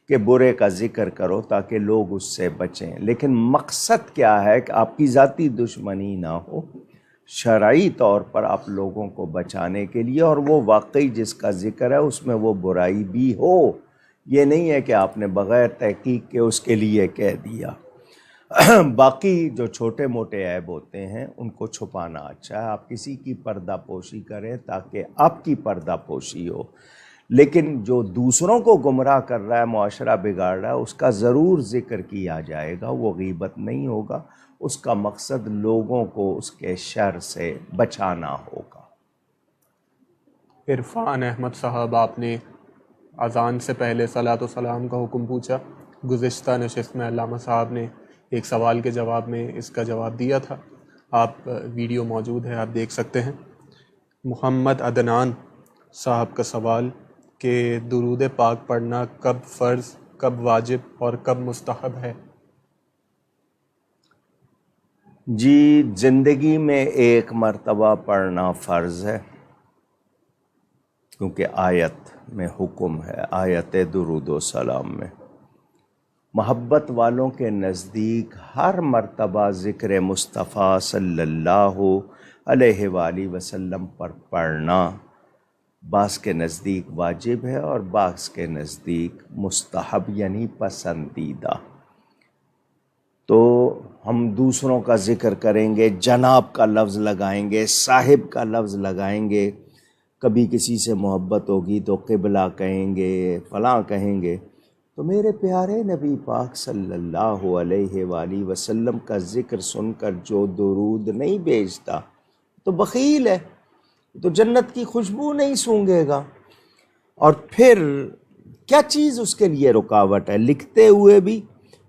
کہ برے کا ذکر کرو تاکہ لوگ اس سے بچیں۔ لیکن مقصد کیا ہے؟ کہ آپ کی ذاتی دشمنی نہ ہو، شرعی طور پر آپ لوگوں کو بچانے کے لیے، اور وہ واقعی جس کا ذکر ہے اس میں وہ برائی بھی ہو، یہ نہیں ہے کہ آپ نے بغیر تحقیق کے اس کے لیے کہہ دیا۔ باقی جو چھوٹے موٹے عیب ہوتے ہیں ان کو چھپانا اچھا ہے، آپ کسی کی پردہ پوشی کریں تاکہ آپ کی پردہ پوشی ہو، لیکن جو دوسروں کو گمراہ کر رہا ہے، معاشرہ بگاڑ رہا ہے، اس کا ضرور ذکر کیا جائے گا، وہ غیبت نہیں ہوگا، اس کا مقصد لوگوں کو اس کے شر سے بچانا ہوگا۔ عرفان احمد صاحب، آپ نے اذان سے پہلے صلاۃ و سلام کا حکم پوچھا۔ گزشتہ نشست میں علامہ صاحب نے ایک سوال کے جواب میں اس کا جواب دیا تھا، آپ ویڈیو موجود ہے، آپ دیکھ سکتے ہیں۔ محمد عدنان صاحب کا سوال کہ درود پاک پڑھنا کب فرض، کب واجب اور کب مستحب ہے؟ جی، زندگی میں ایک مرتبہ پڑھنا فرض ہے، کیونکہ آیت میں حکم ہے، آیت درود و سلام میں۔ محبت والوں کے نزدیک ہر مرتبہ ذکر مصطفیٰ صلی اللہ علیہ وآلہ وسلم پر پڑھنا بعض کے نزدیک واجب ہے اور بعض کے نزدیک مستحب یعنی پسندیدہ۔ تو ہم دوسروں کا ذکر کریں گے، جناب کا لفظ لگائیں گے، صاحب کا لفظ لگائیں گے، کبھی کسی سے محبت ہوگی تو قبلہ کہیں گے، فلاں کہیں گے، تو میرے پیارے نبی پاک صلی اللہ علیہ وآلہ وسلم کا ذکر سن کر جو درود نہیں بھیجتا تو بخیل ہے، تو جنت کی خوشبو نہیں سونگھے گا۔ اور پھر کیا چیز اس کے لیے رکاوٹ ہے؟ لکھتے ہوئے بھی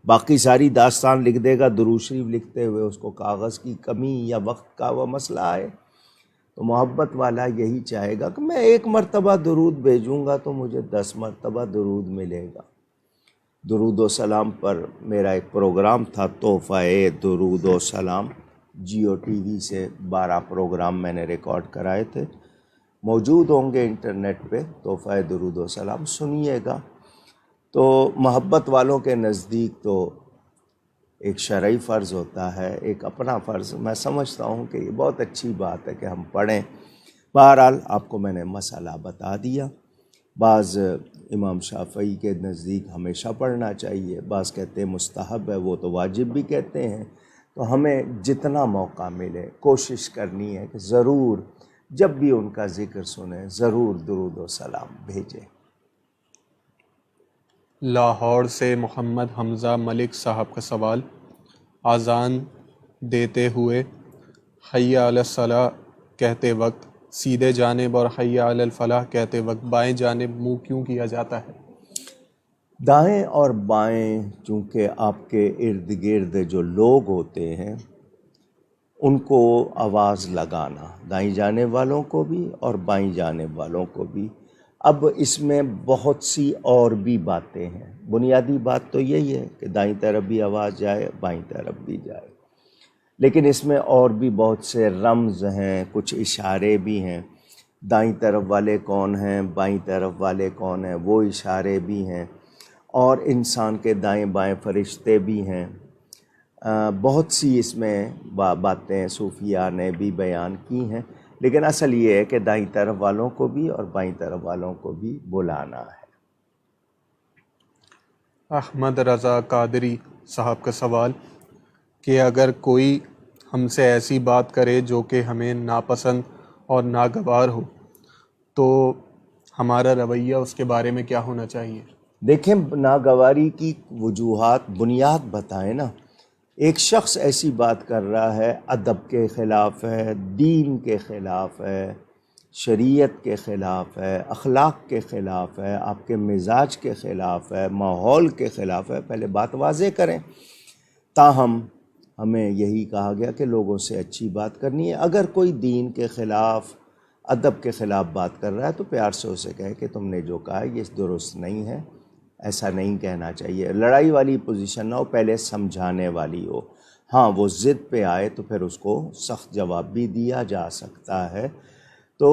باقی ساری داستان لکھ دے گا، درود شریف لکھتے ہوئے اس کو کاغذ کی کمی یا وقت کا وہ مسئلہ ہے، تو محبت والا یہی چاہے گا کہ میں 1 مرتبہ درود بھیجوں گا تو مجھے 10 مرتبہ درود ملے گا۔ درود و سلام پر میرا ایک پروگرام تھا، تحفہ درود و سلام، جیو ٹی وی سے 12 پروگرام میں نے ریکارڈ کرائے تھے، موجود ہوں گے انٹرنیٹ پہ، تحفہ درود و سلام سنیے گا۔ تو محبت والوں کے نزدیک تو ایک شرعی فرض ہوتا ہے، ایک اپنا فرض، میں سمجھتا ہوں کہ یہ بہت اچھی بات ہے کہ ہم پڑھیں۔ بہرحال آپ کو میں نے مسئلہ بتا دیا۔ بعض امام شافعی کے نزدیک ہمیشہ پڑھنا چاہیے، بعض کہتے ہیں مستحب ہے، وہ تو واجب بھی کہتے ہیں۔ تو ہمیں جتنا موقع ملے کوشش کرنی ہے کہ ضرور جب بھی ان کا ذکر سنیں ضرور درود و سلام بھیجیں۔ لاہور سے محمد حمزہ ملک صاحب کا سوال، اذان دیتے ہوئے حی علی الصلاح کہتے وقت سیدھے جانب اور حی علی الفلاح کہتے وقت بائیں جانب منہ کیوں کیا جاتا ہے؟ دائیں اور بائیں چونکہ آپ کے ارد گرد جو لوگ ہوتے ہیں ان کو آواز لگانا، دائیں جانب والوں کو بھی اور بائیں جانب والوں کو بھی۔ اب اس میں بہت سی اور بھی باتیں ہیں، بنیادی بات تو یہی ہے کہ دائیں طرف بھی آواز جائے، بائیں طرف بھی جائے، لیکن اس میں اور بھی بہت سے رمز ہیں، کچھ اشارے بھی ہیں۔ دائیں طرف والے کون ہیں، بائیں طرف والے کون ہیں، وہ اشارے بھی ہیں، اور انسان کے دائیں بائیں فرشتے بھی ہیں۔ بہت سی اس میں باتیں صوفیاء نے بھی بیان کی ہیں، لیکن اصل یہ ہے کہ دائیں طرف والوں کو بھی اور بائیں طرف والوں کو بھی بلانا ہے۔ احمد رضا قادری صاحب کا سوال کہ اگر کوئی ہم سے ایسی بات کرے جو کہ ہمیں ناپسند اور ناگوار ہو تو ہمارا رویہ اس کے بارے میں کیا ہونا چاہیے؟ دیکھیں، ناگواری کی وجوہات بنیاد بتائیں نا۔ ایک شخص ایسی بات کر رہا ہے، ادب کے خلاف ہے، دین کے خلاف ہے، شریعت کے خلاف ہے، اخلاق کے خلاف ہے، آپ کے مزاج کے خلاف ہے، ماحول کے خلاف ہے، پہلے بات واضح کریں۔ تاہم ہمیں یہی کہا گیا کہ لوگوں سے اچھی بات کرنی ہے۔ اگر کوئی دین کے خلاف، ادب کے خلاف بات کر رہا ہے تو پیار سے اسے کہے کہ تم نے جو کہا یہ درست نہیں ہے، ایسا نہیں کہنا چاہیے۔ لڑائی والی پوزیشن نہ ہو، پہلے سمجھانے والی ہو۔ ہاں وہ ضد پہ آئے تو پھر اس کو سخت جواب بھی دیا جا سکتا ہے۔ تو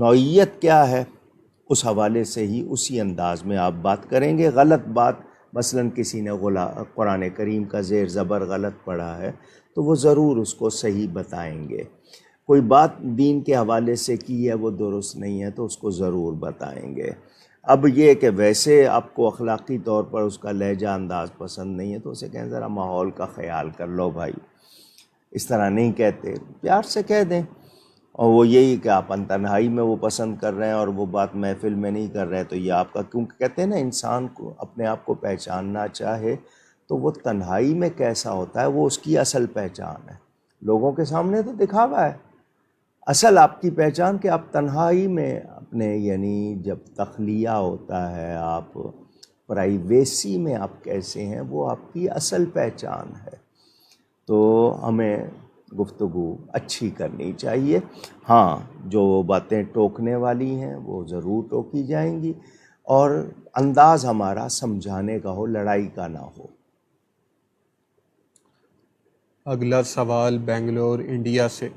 نوعیت کیا ہے اس حوالے سے ہی اسی انداز میں آپ بات کریں گے۔ غلط بات، مثلا کسی نے قرآن کریم کا زیر زبر غلط پڑھا ہے تو وہ ضرور اس کو صحیح بتائیں گے۔ کوئی بات دین کے حوالے سے کی ہے وہ درست نہیں ہے تو اس کو ضرور بتائیں گے۔ اب یہ کہ ویسے آپ کو اخلاقی طور پر اس کا لہجہ انداز پسند نہیں ہے تو اسے کہیں ذرا ماحول کا خیال کر لو بھائی، اس طرح نہیں کہتے، پیار سے کہہ دیں۔ اور وہ یہی کہ آپ تنہائی میں وہ پسند کر رہے ہیں اور وہ بات محفل میں نہیں کر رہے تو یہ آپ کا، کیونکہ کہتے ہیں نا انسان کو اپنے آپ کو پہچاننا چاہے تو وہ تنہائی میں کیسا ہوتا ہے وہ اس کی اصل پہچان ہے۔ لوگوں کے سامنے تو دکھاوا ہے، اصل آپ کی پہچان کہ آپ تنہائی میں اپنے، یعنی جب تخلیہ ہوتا ہے، آپ پرائیویسی میں آپ کیسے ہیں، وہ آپ کی اصل پہچان ہے۔ تو ہمیں گفتگو اچھی کرنی چاہیے۔ ہاں جو باتیں ٹوکنے والی ہیں وہ ضرور ٹوکی جائیں گی، اور انداز ہمارا سمجھانے کا ہو، لڑائی کا نہ ہو۔ اگلا سوال بنگلور انڈیا سے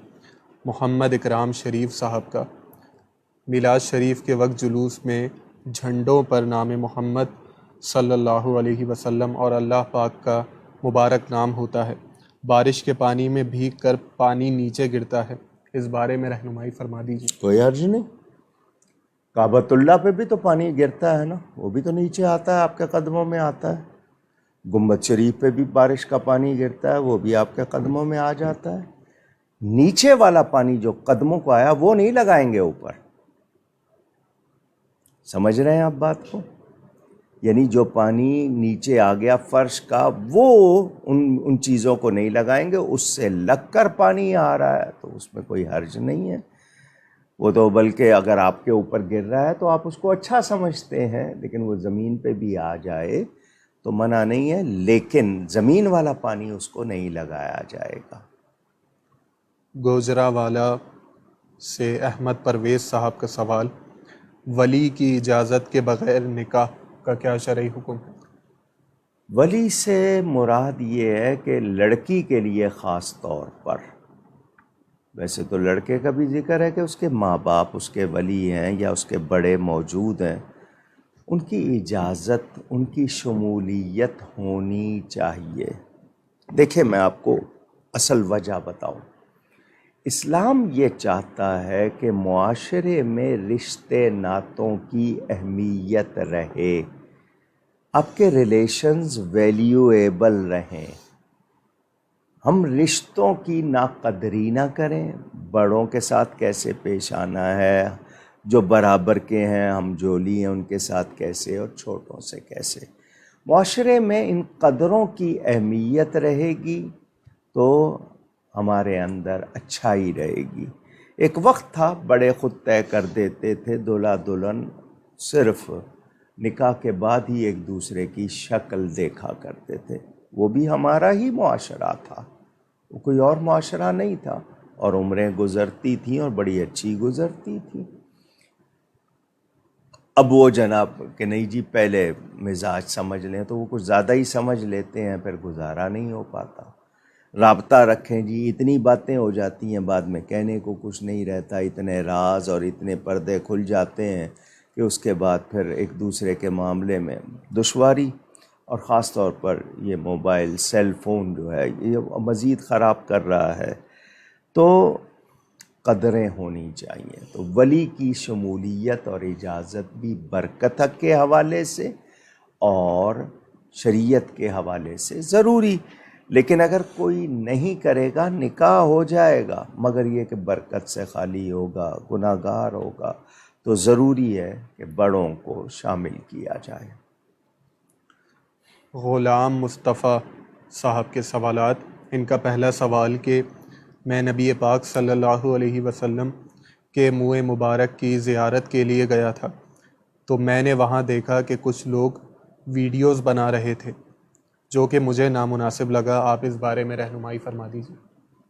محمد اکرام شریف صاحب کا، میلاد شریف کے وقت جلوس میں جھنڈوں پر نام محمد صلی اللہ علیہ وسلم اور اللہ پاک کا مبارک نام ہوتا ہے، بارش کے پانی میں بھیگ کر پانی نیچے گرتا ہے، اس بارے میں رہنمائی فرما دیجیے۔ کوئی حرج نہیں، کعبۃ اللہ پہ بھی تو پانی گرتا ہے نا، وہ بھی تو نیچے آتا ہے، آپ کے قدموں میں آتا ہے۔ گنبد شریف پہ بھی بارش کا پانی گرتا ہے، وہ بھی آپ کے قدموں میں آ جاتا ہے۔ نیچے والا پانی جو قدموں کو آیا وہ نہیں لگائیں گے اوپر، سمجھ رہے ہیں آپ بات کو؟ یعنی جو پانی نیچے آ گیا فرش کا، وہ ان چیزوں کو نہیں لگائیں گے، اس سے لگ کر پانی آ رہا ہے تو اس میں کوئی حرج نہیں ہے، وہ تو بلکہ اگر آپ کے اوپر گر رہا ہے تو آپ اس کو اچھا سمجھتے ہیں، لیکن وہ زمین پہ بھی آ جائے تو منع نہیں ہے، لیکن زمین والا پانی اس کو نہیں لگایا جائے گا۔ گوجرانوالہ سے احمد پرویز صاحب کا سوال، ولی کی اجازت کے بغیر نکاح کا کیا شرعی حکم ہے؟ ولی سے مراد یہ ہے کہ لڑکی کے لیے خاص طور پر، ویسے تو لڑکے کا بھی ذکر ہے کہ اس کے ماں باپ اس کے ولی ہیں یا اس کے بڑے موجود ہیں، ان کی اجازت، ان کی شمولیت ہونی چاہیے۔ دیکھیں میں آپ کو اصل وجہ بتاؤں، اسلام یہ چاہتا ہے کہ معاشرے میں رشتے ناتوں کی اہمیت رہے، آپ کے ریلیشنز ویلیویبل رہیں، ہم رشتوں کی ناقدری نہ کریں، بڑوں کے ساتھ کیسے پیش آنا ہے، جو برابر کے ہیں ہم جولی ہیں ان کے ساتھ کیسے، اور چھوٹوں سے کیسے، معاشرے میں ان قدروں کی اہمیت رہے گی تو ہمارے اندر اچھائی رہے گی۔ ایک وقت تھا بڑے خود طے کر دیتے تھے دولہا دلہن صرف نکاح کے بعد ہی ایک دوسرے کی شکل دیکھا کرتے تھے، وہ بھی ہمارا ہی معاشرہ تھا، وہ کوئی اور معاشرہ نہیں تھا، اور عمریں گزرتی تھیں اور بڑی اچھی گزرتی تھیں۔ اب وہ جناب کہ نہیں جی پہلے مزاج سمجھ لیں، تو وہ کچھ زیادہ ہی سمجھ لیتے ہیں، پھر گزارا نہیں ہو پاتا۔ رابطہ رکھیں جی، اتنی باتیں ہو جاتی ہیں، بعد میں کہنے کو کچھ نہیں رہتا، اتنے راز اور اتنے پردے کھل جاتے ہیں کہ اس کے بعد پھر ایک دوسرے کے معاملے میں دشواری، اور خاص طور پر یہ موبائل سیل فون جو ہے یہ مزید خراب کر رہا ہے۔ تو قدریں ہونی چاہیے، تو ولی کی شمولیت اور اجازت بھی برکت کے حوالے سے اور شریعت کے حوالے سے ضروری، لیکن اگر کوئی نہیں کرے گا نکاح ہو جائے گا، مگر یہ کہ برکت سے خالی ہوگا، گناہ گار ہوگا، تو ضروری ہے کہ بڑوں کو شامل کیا جائے۔ غلام مصطفیٰ صاحب کے سوالات، ان کا پہلا سوال کہ میں نبی پاک صلی اللہ علیہ وسلم کے منہ مبارک کی زیارت کے لیے گیا تھا، تو میں نے وہاں دیکھا کہ کچھ لوگ ویڈیوز بنا رہے تھے جو کہ مجھے نامناسب لگا، آپ اس بارے میں رہنمائی فرما دیجیے۔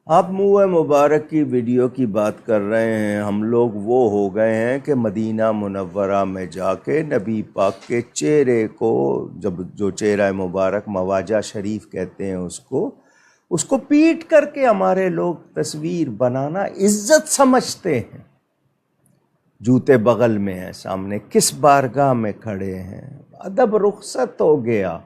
آپ منہ مبارک کی ویڈیو کی بات کر رہے ہیں، ہم لوگ وہ ہو گئے ہیں کہ مدینہ منورہ میں جا کے نبی پاک کے چہرے کو، جب جو چہرہ مبارک مواجہ شریف کہتے ہیں اس کو پیٹ کر کے ہمارے لوگ تصویر بنانا عزت سمجھتے ہیں۔ جوتے بغل میں ہیں، سامنے کس بارگاہ میں کھڑے ہیں، ادب رخصت ہو گیا۔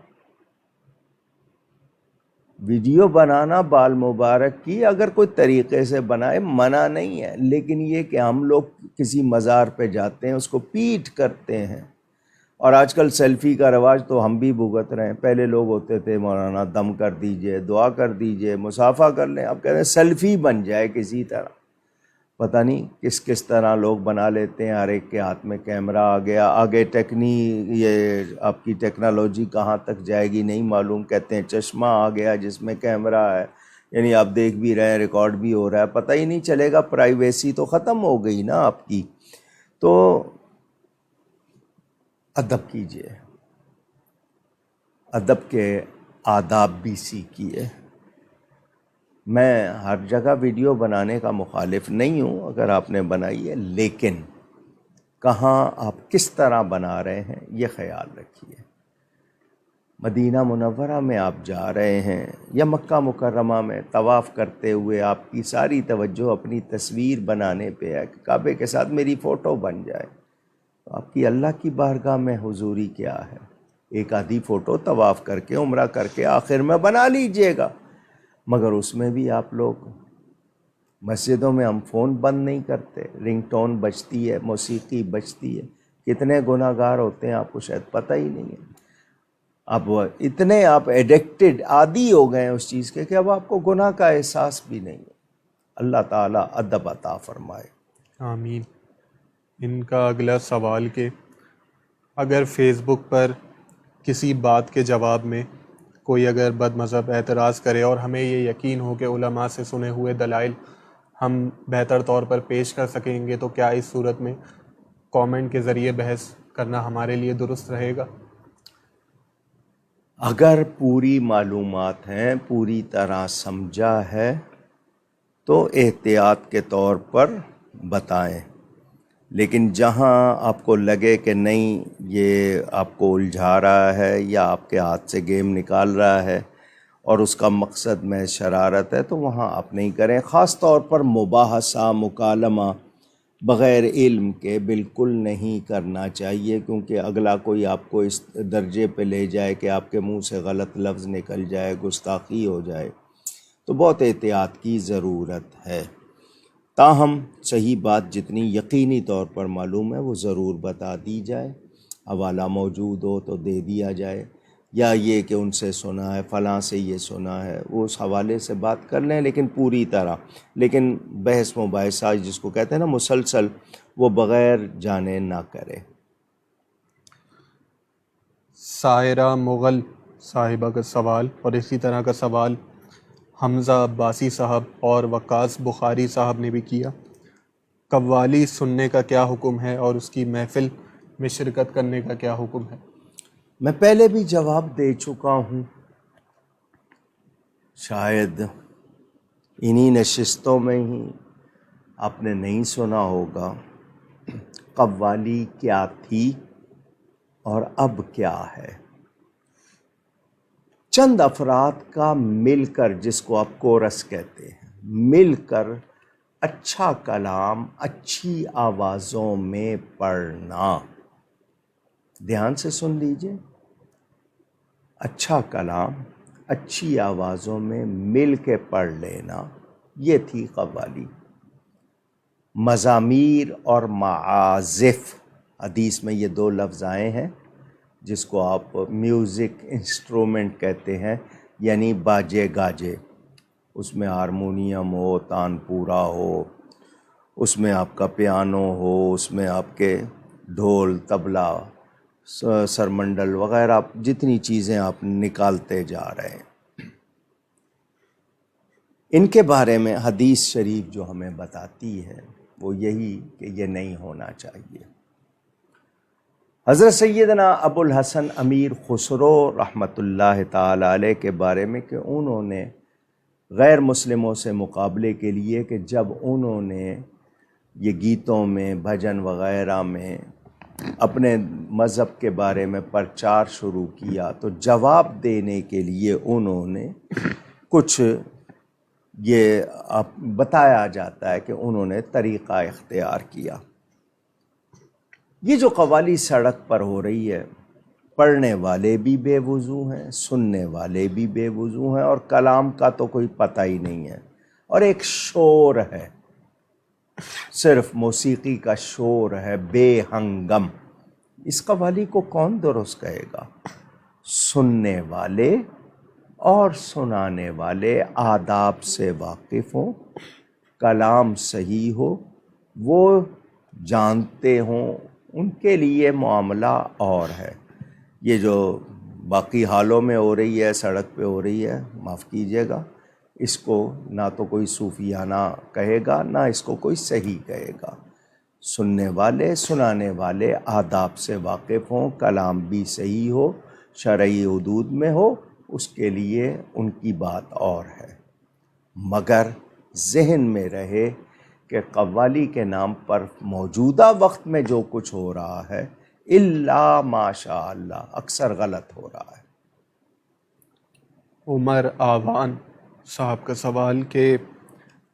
ویڈیو بنانا بال مبارک کی اگر کوئی طریقے سے بنائے منع نہیں ہے، لیکن یہ کہ ہم لوگ کسی مزار پہ جاتے ہیں اس کو پیٹ کرتے ہیں، اور آج کل سیلفی کا رواج تو ہم بھی بھگت رہے ہیں۔ پہلے لوگ ہوتے تھے مولانا دم کر دیجئے، دعا کر دیجئے، مصافحہ کر لیں، اب کہتے ہیں سیلفی بن جائے کسی طرح، پتہ نہیں کس طرح لوگ بنا لیتے ہیں، ہر ایک کے ہاتھ میں کیمرہ آ گیا، آگے یہ آپ کی ٹیکنالوجی کہاں تک جائے گی نہیں معلوم، کہتے ہیں چشمہ آ گیا جس میں کیمرہ ہے، یعنی آپ دیکھ بھی رہے ہیں، ریکارڈ بھی ہو رہا ہے، پتہ ہی نہیں چلے گا، پرائیویسی تو ختم ہو گئی نا آپ کی۔ تو ادب کیجئے، ادب کے آداب بھی سیکھیے۔ میں ہر جگہ ویڈیو بنانے کا مخالف نہیں ہوں، اگر آپ نے بنائی ہے، لیکن کہاں آپ کس طرح بنا رہے ہیں یہ خیال رکھیے۔ مدینہ منورہ میں آپ جا رہے ہیں یا مکہ مکرمہ میں طواف کرتے ہوئے آپ کی ساری توجہ اپنی تصویر بنانے پہ ہے کہ کعبے کے ساتھ میری فوٹو بن جائے، تو آپ کی اللہ کی بارگاہ میں حضوری کیا ہے؟ ایک آدھی فوٹو طواف کر کے عمرہ کر کے آخر میں بنا لیجئے گا، مگر اس میں بھی آپ لوگ، مسجدوں میں ہم فون بند نہیں کرتے، رنگ ٹون بجتی ہے، موسیقی بجتی ہے، کتنے گناہ گار ہوتے ہیں آپ کو شاید پتہ ہی نہیں ہے۔ اب اتنے آپ ایڈکٹڈ، عادی ہو گئے ہیں اس چیز کے کہ اب آپ کو گناہ کا احساس بھی نہیں ہے۔ اللہ تعالیٰ ادب عطا فرمائے۔ آمین۔ ان کا اگلا سوال کہ اگر فیس بک پر کسی بات کے جواب میں کوئی اگر بد مذہب اعتراض کرے اور ہمیں یہ یقین ہو کہ علماء سے سنے ہوئے دلائل ہم بہتر طور پر پیش کر سکیں گے، تو کیا اس صورت میں کامنٹ کے ذریعے بحث کرنا ہمارے لیے درست رہے گا؟ اگر پوری معلومات ہیں، پوری طرح سمجھا ہے تو احتیاط کے طور پر بتائیں، لیکن جہاں آپ کو لگے کہ نہیں یہ آپ کو الجھا رہا ہے یا آپ کے ہاتھ سے گیم نکال رہا ہے اور اس کا مقصد میں شرارت ہے، تو وہاں آپ نہیں کریں۔ خاص طور پر مباحثہ، مکالمہ بغیر علم کے بالکل نہیں کرنا چاہیے، کیونکہ اگلا کوئی آپ کو اس درجے پہ لے جائے کہ آپ کے منہ سے غلط لفظ نکل جائے، گستاخی ہو جائے، تو بہت احتیاط کی ضرورت ہے۔ تاہم صحیح بات جتنی یقینی طور پر معلوم ہے وہ ضرور بتا دی جائے، حوالہ موجود ہو تو دے دیا جائے، یا یہ کہ ان سے سنا ہے، فلاں سے یہ سنا ہے، وہ اس حوالے سے بات کر لیں، لیکن پوری طرح۔ لیکن بحث مباحثہ جس کو کہتے ہیں نا مسلسل، وہ بغیر جانے نہ کرے۔ سائرہ مغل صاحبہ کا سوال، اور اسی طرح کا سوال حمزہ عباسی صاحب اور وقاص بخاری صاحب نے بھی کیا۔ قوالی سننے کا کیا حکم ہے اور اس کی محفل میں شرکت کرنے کا کیا حکم ہے؟ میں پہلے بھی جواب دے چکا ہوں، شاید انہی نشستوں میں ہی آپ نے نہیں سنا ہوگا قوالی کیا تھی اور اب کیا ہے۔ چند افراد کا مل کر، جس کو آپ کورس کہتے ہیں، مل کر اچھا کلام اچھی آوازوں میں پڑھنا۔ دھیان سے سن لیجئے، اچھا کلام اچھی آوازوں میں مل کے پڑھ لینا، یہ تھی قوالی۔ مزامیر اور معازف، حدیث میں یہ دو لفظ آئے ہیں، جس کو آپ میوزک انسٹرومنٹ کہتے ہیں، یعنی باجے گاجے۔ اس میں ہارمونیم ہو، تان پورا ہو، اس میں آپ کا پیانو ہو، اس میں آپ کے ڈھول، طبلہ، سرمنڈل وغیرہ جتنی چیزیں آپ نکالتے جا رہے ہیں، ان کے بارے میں حدیث شریف جو ہمیں بتاتی ہے وہ یہی کہ یہ نہیں ہونا چاہیے۔ حضرت سیدنا ابو الحسن امیر خسرو رحمۃ اللہ تعالی علیہ کے بارے میں کہ انہوں نے غیر مسلموں سے مقابلے کے لیے کہ جب انہوں نے یہ گیتوں میں، بھجن وغیرہ میں اپنے مذہب کے بارے میں پرچار شروع کیا، تو جواب دینے کے لیے انہوں نے کچھ، یہ بتایا جاتا ہے کہ انہوں نے طریقہ اختیار کیا۔ یہ جو قوالی سڑک پر ہو رہی ہے، پڑھنے والے بھی بے وضو ہیں، سننے والے بھی بے وضو ہیں، اور کلام کا تو کوئی پتہ ہی نہیں ہے، اور ایک شور ہے، صرف موسیقی کا شور ہے بے ہنگم۔ اس قوالی کو کون درست کہے گا؟ سننے والے اور سنانے والے آداب سے واقف ہوں، کلام صحیح ہو، وہ جانتے ہوں، ان کے لیے معاملہ اور ہے۔ یہ جو باقی حالوں میں ہو رہی ہے، سڑک پہ ہو رہی ہے، معاف کیجیے گا، اس کو نہ تو کوئی صوفیانہ کہے گا، نہ اس کو کوئی صحیح کہے گا۔ سننے والے، سنانے والے آداب سے واقف ہوں، کلام بھی صحیح ہو، شرعی حدود میں ہو، اس کے لیے ان کی بات اور ہے، مگر ذہن میں رہے کہ قوالی کے نام پر موجودہ وقت میں جو کچھ ہو رہا ہے، الا ماشاء اللہ، اکثر غلط ہو رہا ہے۔ عمر آوان صاحب کا سوال کہ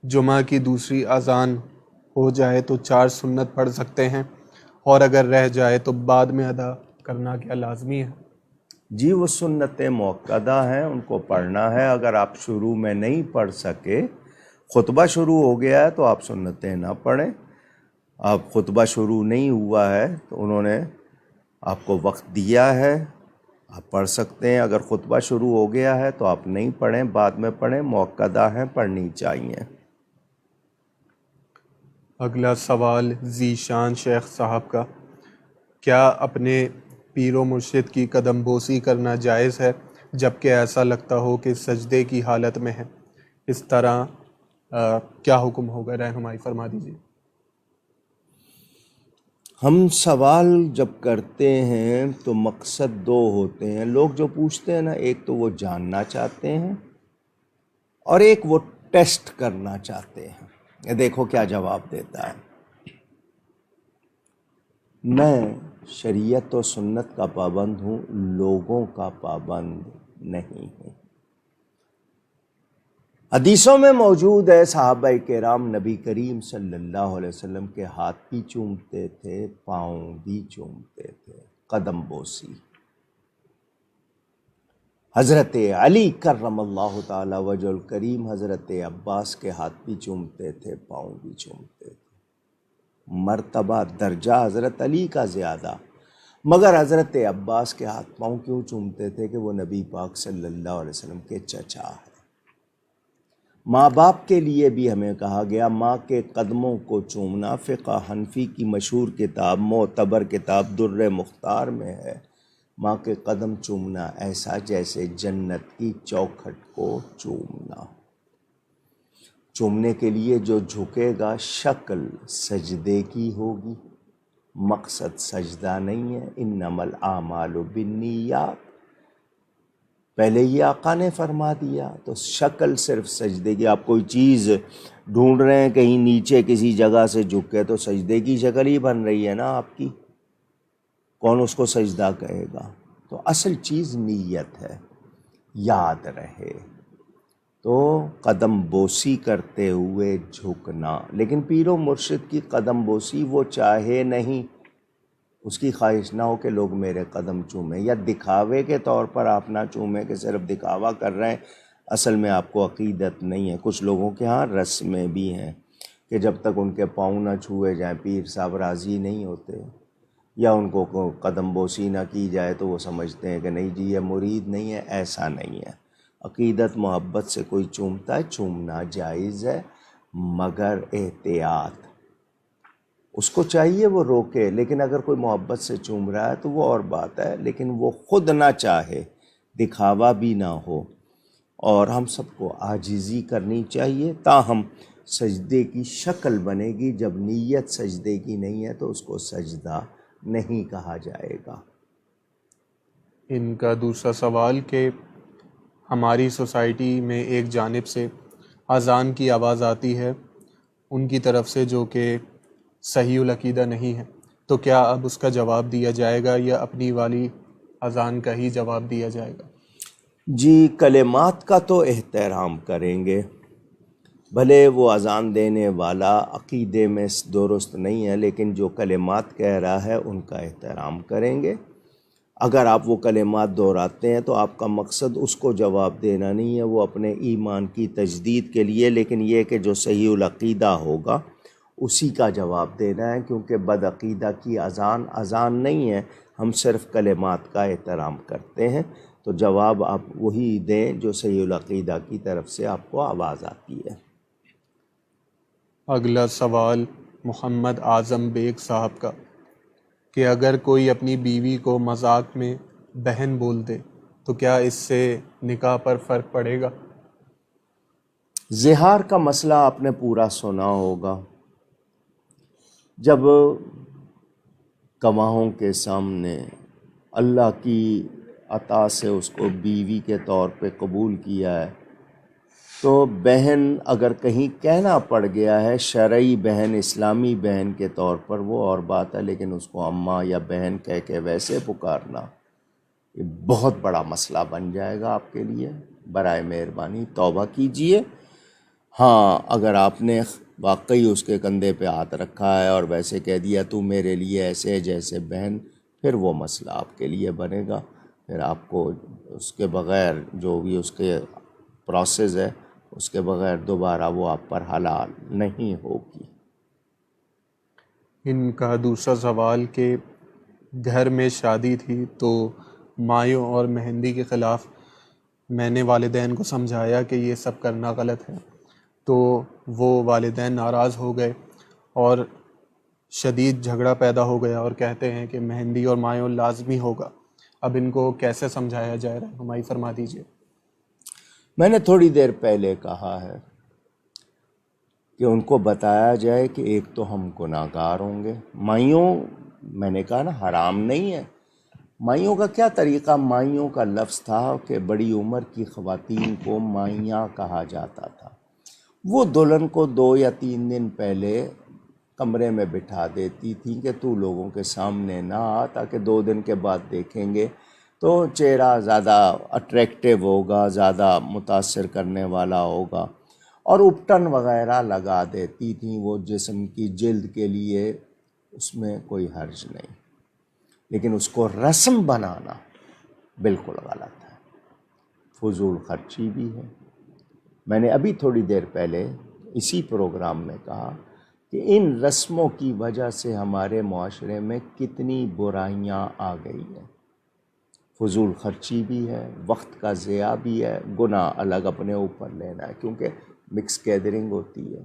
جمعہ کی دوسری اذان ہو جائے تو 4 سنت پڑھ سکتے ہیں، اور اگر رہ جائے تو بعد میں ادا کرنا کیا لازمی ہے؟ جی، وہ سنت مؤکدہ ہیں، ان کو پڑھنا ہے۔ اگر آپ شروع میں نہیں پڑھ سکے، خطبہ شروع ہو گیا ہے تو آپ سنتیں نہ پڑھیں۔ آپ خطبہ شروع نہیں ہوا ہے تو انہوں نے آپ کو وقت دیا ہے، آپ پڑھ سکتے ہیں۔ اگر خطبہ شروع ہو گیا ہے تو آپ نہیں پڑھیں، بعد میں پڑھیں، مؤکدہ ہیں، پڑھنی چاہیے۔ اگلا سوال ذیشان شیخ صاحب کا، کیا اپنے پیر و مرشد کی قدم بوسی کرنا جائز ہے جبکہ ایسا لگتا ہو کہ سجدے کی حالت میں ہے، اس طرح کیا حکم ہوگا؟ رہنمائی فرما دیجیے۔ ہم سوال جب کرتے ہیں تو مقصد دو ہوتے ہیں، لوگ جو پوچھتے ہیں نا، ایک تو وہ جاننا چاہتے ہیں اور ایک وہ ٹیسٹ کرنا چاہتے ہیں، یہ دیکھو کیا جواب دیتا ہے۔ میں شریعت و سنت کا پابند ہوں، لوگوں کا پابند نہیں ہوں۔ حدیثوں میں موجود ہے صحابہ کرام نبی کریم صلی اللہ علیہ وسلم کے ہاتھ بھی چومتے تھے، پاؤں بھی چومتے تھے، قدم بوسی۔ حضرت علی کرم اللہ تعالی وجہ الکریم حضرت عباس کے ہاتھ بھی چومتے تھے، پاؤں بھی چومتے تھے۔ مرتبہ درجہ حضرت علی کا زیادہ، مگر حضرت عباس کے ہاتھ پاؤں کیوں چومتے تھے کہ وہ نبی پاک صلی اللہ علیہ وسلم کے چچا ہیں۔ ماں باپ کے لیے بھی ہمیں کہا گیا ماں کے قدموں کو چومنا۔ فقہ حنفی کی مشہور کتاب، معتبر کتاب در مختار میں ہے، ماں کے قدم چومنا ایسا جیسے جنت کی چوکھٹ کو چومنا۔ چومنے کے لیے جو جھکے گا شکل سجدے کی ہوگی، مقصد سجدہ نہیں ہے۔ انما الاعمال بالنیات، پہلے ہی آقا نے فرما دیا، تو شکل صرف سجدے کی۔ آپ کوئی چیز ڈھونڈ رہے ہیں کہیں نیچے کسی جگہ سے جھکے تو سجدے کی شکل ہی بن رہی ہے نا آپ کی، کون اس کو سجدہ کہے گا؟ تو اصل چیز نیت ہے، یاد رہے۔ تو قدم بوسی کرتے ہوئے جھکنا، لیکن پیر و مرشد کی قدم بوسی وہ چاہے نہیں، اس کی خواہش نہ ہو کہ لوگ میرے قدم چومیں، یا دکھاوے کے طور پر آپ نہ چومیں کہ صرف دکھاوا کر رہے ہیں، اصل میں آپ کو عقیدت نہیں ہے۔ کچھ لوگوں کے ہاں رسمیں بھی ہیں کہ جب تک ان کے پاؤں نہ چھوئے جائیں پیر صاحب راضی نہیں ہوتے، یا ان کو قدم بوسی نہ کی جائے تو وہ سمجھتے ہیں کہ نہیں جی یہ مرید نہیں ہے۔ ایسا نہیں ہے، عقیدت محبت سے کوئی چومتا ہے، چومنا جائز ہے، مگر احتیاط۔ اس کو چاہیے وہ روکے، لیکن اگر کوئی محبت سے چوم رہا ہے تو وہ اور بات ہے، لیکن وہ خود نہ چاہے، دکھاوا بھی نہ ہو۔ اور ہم سب کو عاجزی کرنی چاہیے، تاہم سجدے کی شکل بنے گی۔ جب نیت سجدے کی نہیں ہے تو اس کو سجدہ نہیں کہا جائے گا۔ ان کا دوسرا سوال کہ ہماری سوسائٹی میں ایک جانب سے اذان کی آواز آتی ہے ان کی طرف سے جو کہ صحیح العقیدہ نہیں ہے، تو کیا اب اس کا جواب دیا جائے گا یا اپنی والی اذان کا ہی جواب دیا جائے گا؟ جی، کلمات کا تو احترام کریں گے، بھلے وہ اذان دینے والا عقیدے میں درست نہیں ہے، لیکن جو کلمات کہہ رہا ہے ان کا احترام کریں گے۔ اگر آپ وہ کلمات دہراتے ہیں تو آپ کا مقصد اس کو جواب دینا نہیں ہے، وہ اپنے ایمان کی تجدید کے لیے، لیکن یہ کہ جو صحیح العقیدہ ہوگا اسی کا جواب دینا ہے، کیونکہ بدعقیدہ کی اذان نہیں ہے، ہم صرف کلمات کا احترام کرتے ہیں۔ تو جواب آپ وہی دیں جو صحیح العقیدہ کی طرف سے آپ کو آواز آتی ہے۔ اگلا سوال محمد اعظم بیگ صاحب کا کہ اگر کوئی اپنی بیوی کو مذاق میں بہن بول دے تو کیا اس سے نکاح پر فرق پڑے گا؟ زہار کا مسئلہ آپ نے پورا سنا ہوگا۔ جب گواہوں کے سامنے اللہ کی عطا سے اس کو بیوی کے طور پہ قبول کیا ہے، تو بہن اگر کہیں کہنا پڑ گیا ہے، شرعی بہن، اسلامی بہن کے طور پر، وہ اور بات ہے، لیکن اس کو اماں یا بہن کہہ کے ویسے پکارنا یہ بہت بڑا مسئلہ بن جائے گا آپ کے لیے۔ برائے مہربانی توبہ کیجئے۔ ہاں، اگر آپ نے واقعی اس کے کندھے پہ ہاتھ رکھا ہے اور ویسے کہہ دیا تو میرے لیے ایسے ہے جیسے بہن، پھر وہ مسئلہ آپ کے لیے بنے گا، پھر آپ کو اس کے بغیر جو بھی اس کے پروسیس ہے اس کے بغیر دوبارہ وہ آپ پر حلال نہیں ہوگی۔ ان کا دوسرا سوال کہ گھر میں شادی تھی تو مایوں اور مہندی کے خلاف میں نے والدین کو سمجھایا کہ یہ سب کرنا غلط ہے، تو وہ والدین ناراض ہو گئے اور شدید جھگڑا پیدا ہو گیا اور کہتے ہیں کہ مہندی اور مایوں لازمی ہوگا. اب ان کو کیسے سمجھایا جائے؟ رہنمائی فرما دیجیے. میں نے تھوڑی دیر پہلے کہا ہے کہ ان کو بتایا جائے کہ ایک تو ہم گناہ گار ہوں گے. مائیوں میں نے کہا نا حرام نہیں ہے. مائیوں کا کیا طریقہ؟ مائیوں کا لفظ تھا کہ بڑی عمر کی خواتین کو مائیاں کہا جاتا تھا. وہ دلہن کو 2 یا 3 دن پہلے کمرے میں بٹھا دیتی تھی کہ تو لوگوں کے سامنے نہ آ، تاکہ 2 دن کے بعد دیکھیں گے تو چہرہ زیادہ اٹریکٹیو ہوگا، زیادہ متاثر کرنے والا ہوگا. اور اپٹن وغیرہ لگا دیتی تھیں وہ جسم کی جلد کے لیے، اس میں کوئی حرج نہیں. لیکن اس کو رسم بنانا بالکل غلط ہے، فضول خرچی بھی ہے. میں نے ابھی تھوڑی دیر پہلے اسی پروگرام میں کہا کہ ان رسموں کی وجہ سے ہمارے معاشرے میں کتنی برائیاں آ گئی ہیں. فضول خرچی بھی ہے، وقت کا ضیاع بھی ہے، گناہ الگ اپنے اوپر لینا ہے کیونکہ مکس گیدرنگ ہوتی ہے.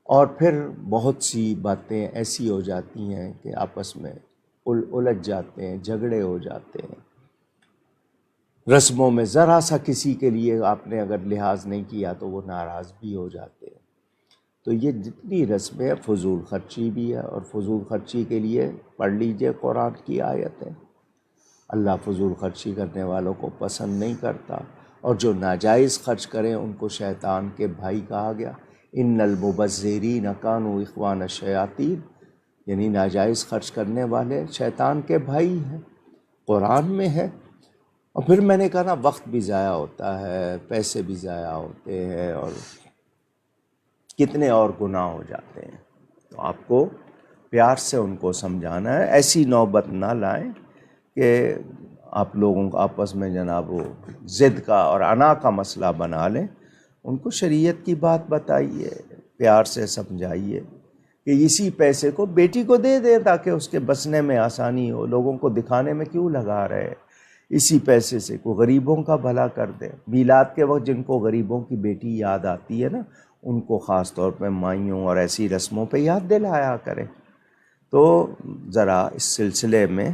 اور پھر بہت سی باتیں ایسی ہو جاتی ہیں کہ آپس میں الجھ جاتے ہیں، جھگڑے ہو جاتے ہیں. رسموں میں ذرا سا کسی کے لیے آپ نے اگر لحاظ نہیں کیا تو وہ ناراض بھی ہو جاتے ہیں. تو یہ جتنی رسمیں فضول خرچی بھی ہے، اور فضول خرچی کے لیے پڑھ لیجئے قرآن کی آیتیں. اللہ فضول خرچی کرنے والوں کو پسند نہیں کرتا، اور جو ناجائز خرچ کریں ان کو شیطان کے بھائی کہا گیا. ان المبذرین کانوا اخوان الشیاطین، یعنی ناجائز خرچ کرنے والے شیطان کے بھائی ہیں، قرآن میں ہے. اور پھر میں نے کہا نا وقت بھی ضائع ہوتا ہے، پیسے بھی ضائع ہوتے ہیں، اور کتنے اور گناہ ہو جاتے ہیں. تو آپ کو پیار سے ان کو سمجھانا ہے. ایسی نوبت نہ لائیں کہ آپ لوگوں کو آپس میں جناب وہ ضد کا اور انا کا مسئلہ بنا لیں. ان کو شریعت کی بات بتائیے، پیار سے سمجھائیے کہ اسی پیسے کو بیٹی کو دے دیں تاکہ اس کے بسنے میں آسانی ہو. لوگوں کو دکھانے میں کیوں لگا رہے؟ اسی پیسے سے کوئی غریبوں کا بھلا کر دیں. میلاد کے وقت جن کو غریبوں کی بیٹی یاد آتی ہے نا، ان کو خاص طور پہ مائیوں اور ایسی رسموں پہ یاد دلایا کریں. تو ذرا اس سلسلے میں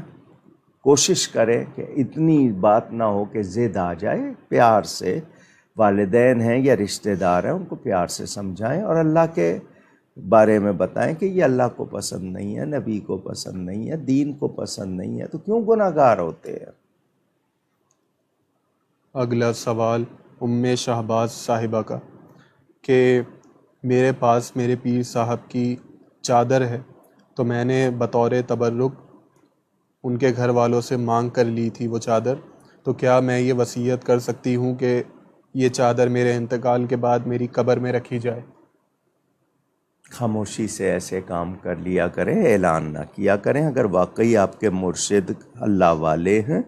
کوشش کریں کہ اتنی بات نہ ہو کہ ضد آ جائے. پیار سے والدین ہیں یا رشتہ دار ہیں ان کو پیار سے سمجھائیں اور اللہ کے بارے میں بتائیں کہ یہ اللہ کو پسند نہیں ہے، نبی کو پسند نہیں ہے، دین کو پسند نہیں ہے، تو کیوں گناہ گار ہوتے ہیں. اگلا سوال شہباز صاحبہ کا کہ میرے پاس میرے پیر صاحب کی چادر ہے، تو میں نے بطور تبرک ان کے گھر والوں سے مانگ کر لی تھی وہ چادر. تو کیا میں یہ وصیت کر سکتی ہوں کہ یہ چادر میرے انتقال کے بعد میری قبر میں رکھی جائے؟ خاموشی سے ایسے کام کر لیا کریں، اعلان نہ کیا کریں. اگر واقعی آپ کے مرشد اللہ والے ہیں،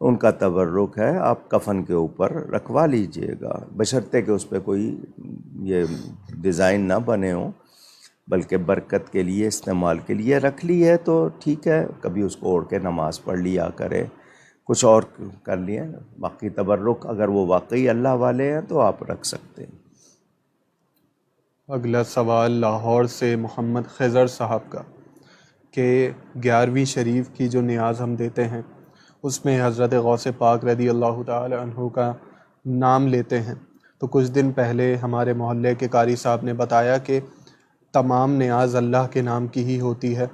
ان کا تبرک ہے، آپ کفن کے اوپر رکھوا لیجئے گا، بشرطے کہ اس پہ کوئی یہ ڈیزائن نہ بنے ہوں، بلکہ برکت کے لیے استعمال کے لیے رکھ لی ہے تو ٹھیک ہے. کبھی اس کو اوڑھ کے نماز پڑھ لیا کرے، کچھ اور کر لیا. باقی تبرک اگر وہ واقعی اللہ والے ہیں تو آپ رکھ سکتے ہیں. اگلا سوال لاہور سے محمد خضر صاحب کا کہ 11ویں شریف کی جو نیاز ہم دیتے ہیں اس میں حضرت غوث پاک رضی اللہ تعالی عنہ کا نام لیتے ہیں. تو کچھ دن پہلے ہمارے محلے کے قاری صاحب نے بتایا کہ تمام نیاز اللہ کے نام کی ہی ہوتی ہے.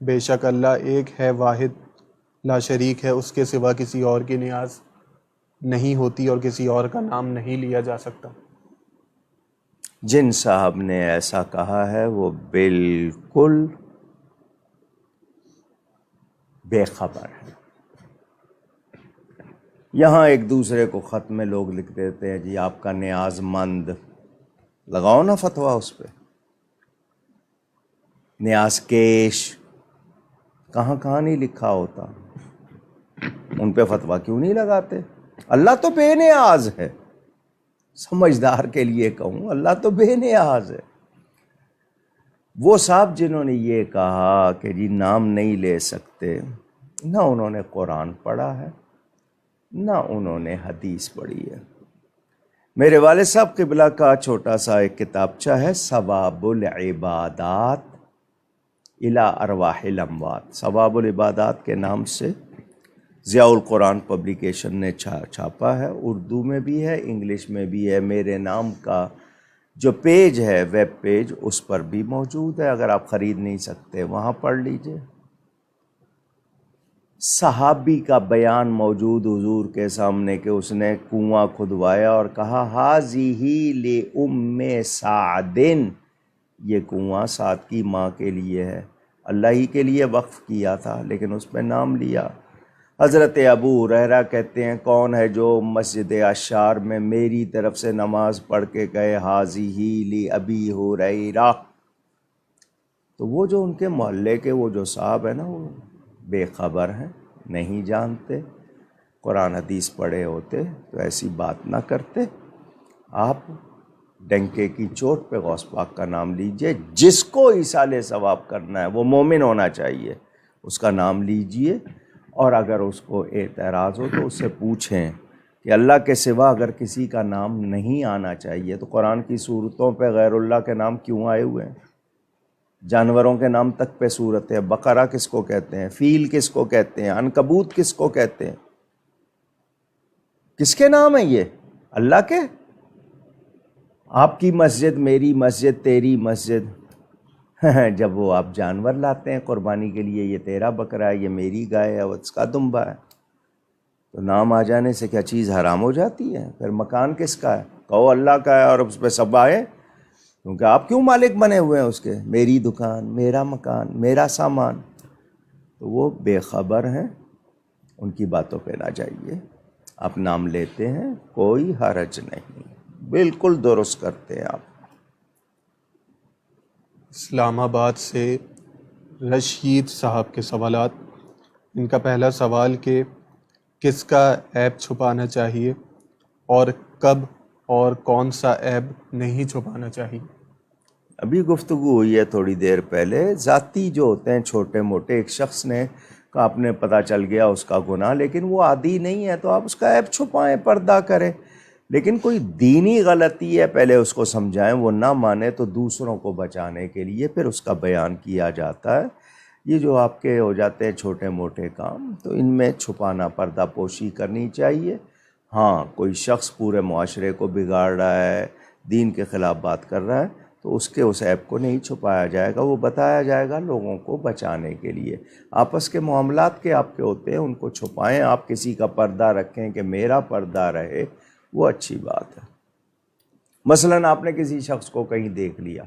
بے شک اللہ ایک ہے، واحد لا شریک ہے، اس کے سوا کسی اور کی نیاز نہیں ہوتی اور کسی اور کا نام نہیں لیا جا سکتا. جن صاحب نے ایسا کہا ہے وہ بالکل بے خبر ہے. یہاں ایک دوسرے کو خط میں لوگ لکھ دیتے ہیں جی آپ کا نیاز مند، لگاؤ نا فتویٰ اس پہ. نیاز کیش کہاں کہاں نہیں لکھا ہوتا، ان پہ فتویٰ کیوں نہیں لگاتے؟ اللہ تو بے نیاز ہے. سمجھدار کے لیے کہوں، اللہ تو بے نیاز ہے. وہ صاحب جنہوں نے یہ کہا کہ جی نام نہیں لے سکتے، نہ انہوں نے قرآن پڑھا ہے نہ انہوں نے حدیث پڑھی ہے. میرے والد صاحب قبلہ کا چھوٹا سا ایک کتابچہ ہے ثواب العبادات، الی ارواح الاموات، ثواب العبادات کے نام سے ضیاء القرآن پبلیکیشن نے چھاپا ہے، اردو میں بھی ہے، انگلش میں بھی ہے۔ میرے نام کا جو پیج ہے، ویب پیج، اس پر بھی موجود ہے، اگر آپ خرید نہیں سکتے وہاں پڑھ لیجئے۔ صحابی کا بیان موجود حضور کے سامنے کہ اس نے کنواں کھدوایا اور کہا ھذہ لأم سعد، یہ کنواں سعد کی ماں کے لیے ہے، اللہ ہی کے لیے وقف کیا تھا لیکن اس پہ نام لیا۔ حضرت ابو ہریرہ کہتے ہیں کون ہے جو مسجد عشار میں میری طرف سے نماز پڑھ کے کہے ھذہ لأبی ہریرہ، تو وہ جو ان کے محلے کے وہ جو صاحب ہیں نا، وہ بے خبر ہیں، نہیں جانتے، قرآن حدیث پڑھے ہوتے تو ایسی بات نہ کرتے۔ آپ ڈنکے کی چوٹ پہ غوث پاک کا نام لیجئے، جس کو ایصال ثواب کرنا ہے وہ مومن ہونا چاہیے، اس کا نام لیجئے، اور اگر اس کو اعتراض ہو تو اس سے پوچھیں کہ اللہ کے سوا اگر کسی کا نام نہیں آنا چاہیے تو قرآن کی صورتوں پہ غیر اللہ کے نام کیوں آئے ہوئے ہیں؟ جانوروں کے نام تک پہ صورت ہے، بقرہ کس کو کہتے ہیں، فیل کس کو کہتے ہیں، عنکبوت کس کو کہتے ہیں، کس کے نام ہیں یہ؟ اللہ کے؟ آپ کی مسجد، میری مسجد، تیری مسجد، جب وہ آپ جانور لاتے ہیں قربانی کے لیے، یہ تیرا بکرا ہے، یہ میری گائے ہے، وہ اس کا دمبا ہے، تو نام آ جانے سے کیا چیز حرام ہو جاتی ہے؟ پھر مکان کس کا ہے؟ کہو اللہ کا ہے اور اس پہ سب آئے، کیونکہ آپ کیوں مالک بنے ہوئے ہیں اس کے؟ میری دکان، میرا مکان، میرا سامان۔ تو وہ بے خبر ہیں، ان کی باتوں پہ نہ جائیے۔ آپ نام لیتے ہیں، کوئی حرج نہیں، بالکل درست کرتے ہیں آپ۔ اسلام آباد سے رشید صاحب کے سوالات۔ ان کا پہلا سوال کہ کس کا عیب چھپانا چاہیے اور کب اور کون عیب نہیں چھپانا چاہیے؟ ابھی گفتگو ہوئی ہے تھوڑی دیر پہلے، ذاتی جو ہوتے ہیں چھوٹے موٹے، ایک شخص نے کا آپ نے پتہ چل گیا اس کا گناہ، لیکن وہ عادی نہیں ہے تو آپ اس کا عیب چھپائیں، پردہ کریں۔ لیکن کوئی دینی غلطی ہے، پہلے اس کو سمجھائیں، وہ نہ مانے تو دوسروں کو بچانے کے لیے پھر اس کا بیان کیا جاتا ہے۔ یہ جو آپ کے ہو جاتے ہیں چھوٹے موٹے کام، تو ان میں چھپانا، پردہ پوشی کرنی چاہیے۔ ہاں، کوئی شخص پورے معاشرے کو بگاڑ رہا ہے، دین کے خلاف بات کر رہا ہے، تو اس عیب کو نہیں چھپایا جائے گا، وہ بتایا جائے گا لوگوں کو بچانے کے لیے۔ آپس کے معاملات کے آپ کے ہوتے ہیں، ان کو چھپائیں۔ آپ کسی کا پردہ رکھیں کہ میرا پردہ رہے، وہ اچھی بات ہے۔ مثلاً آپ نے کسی شخص کو کہیں دیکھ لیا،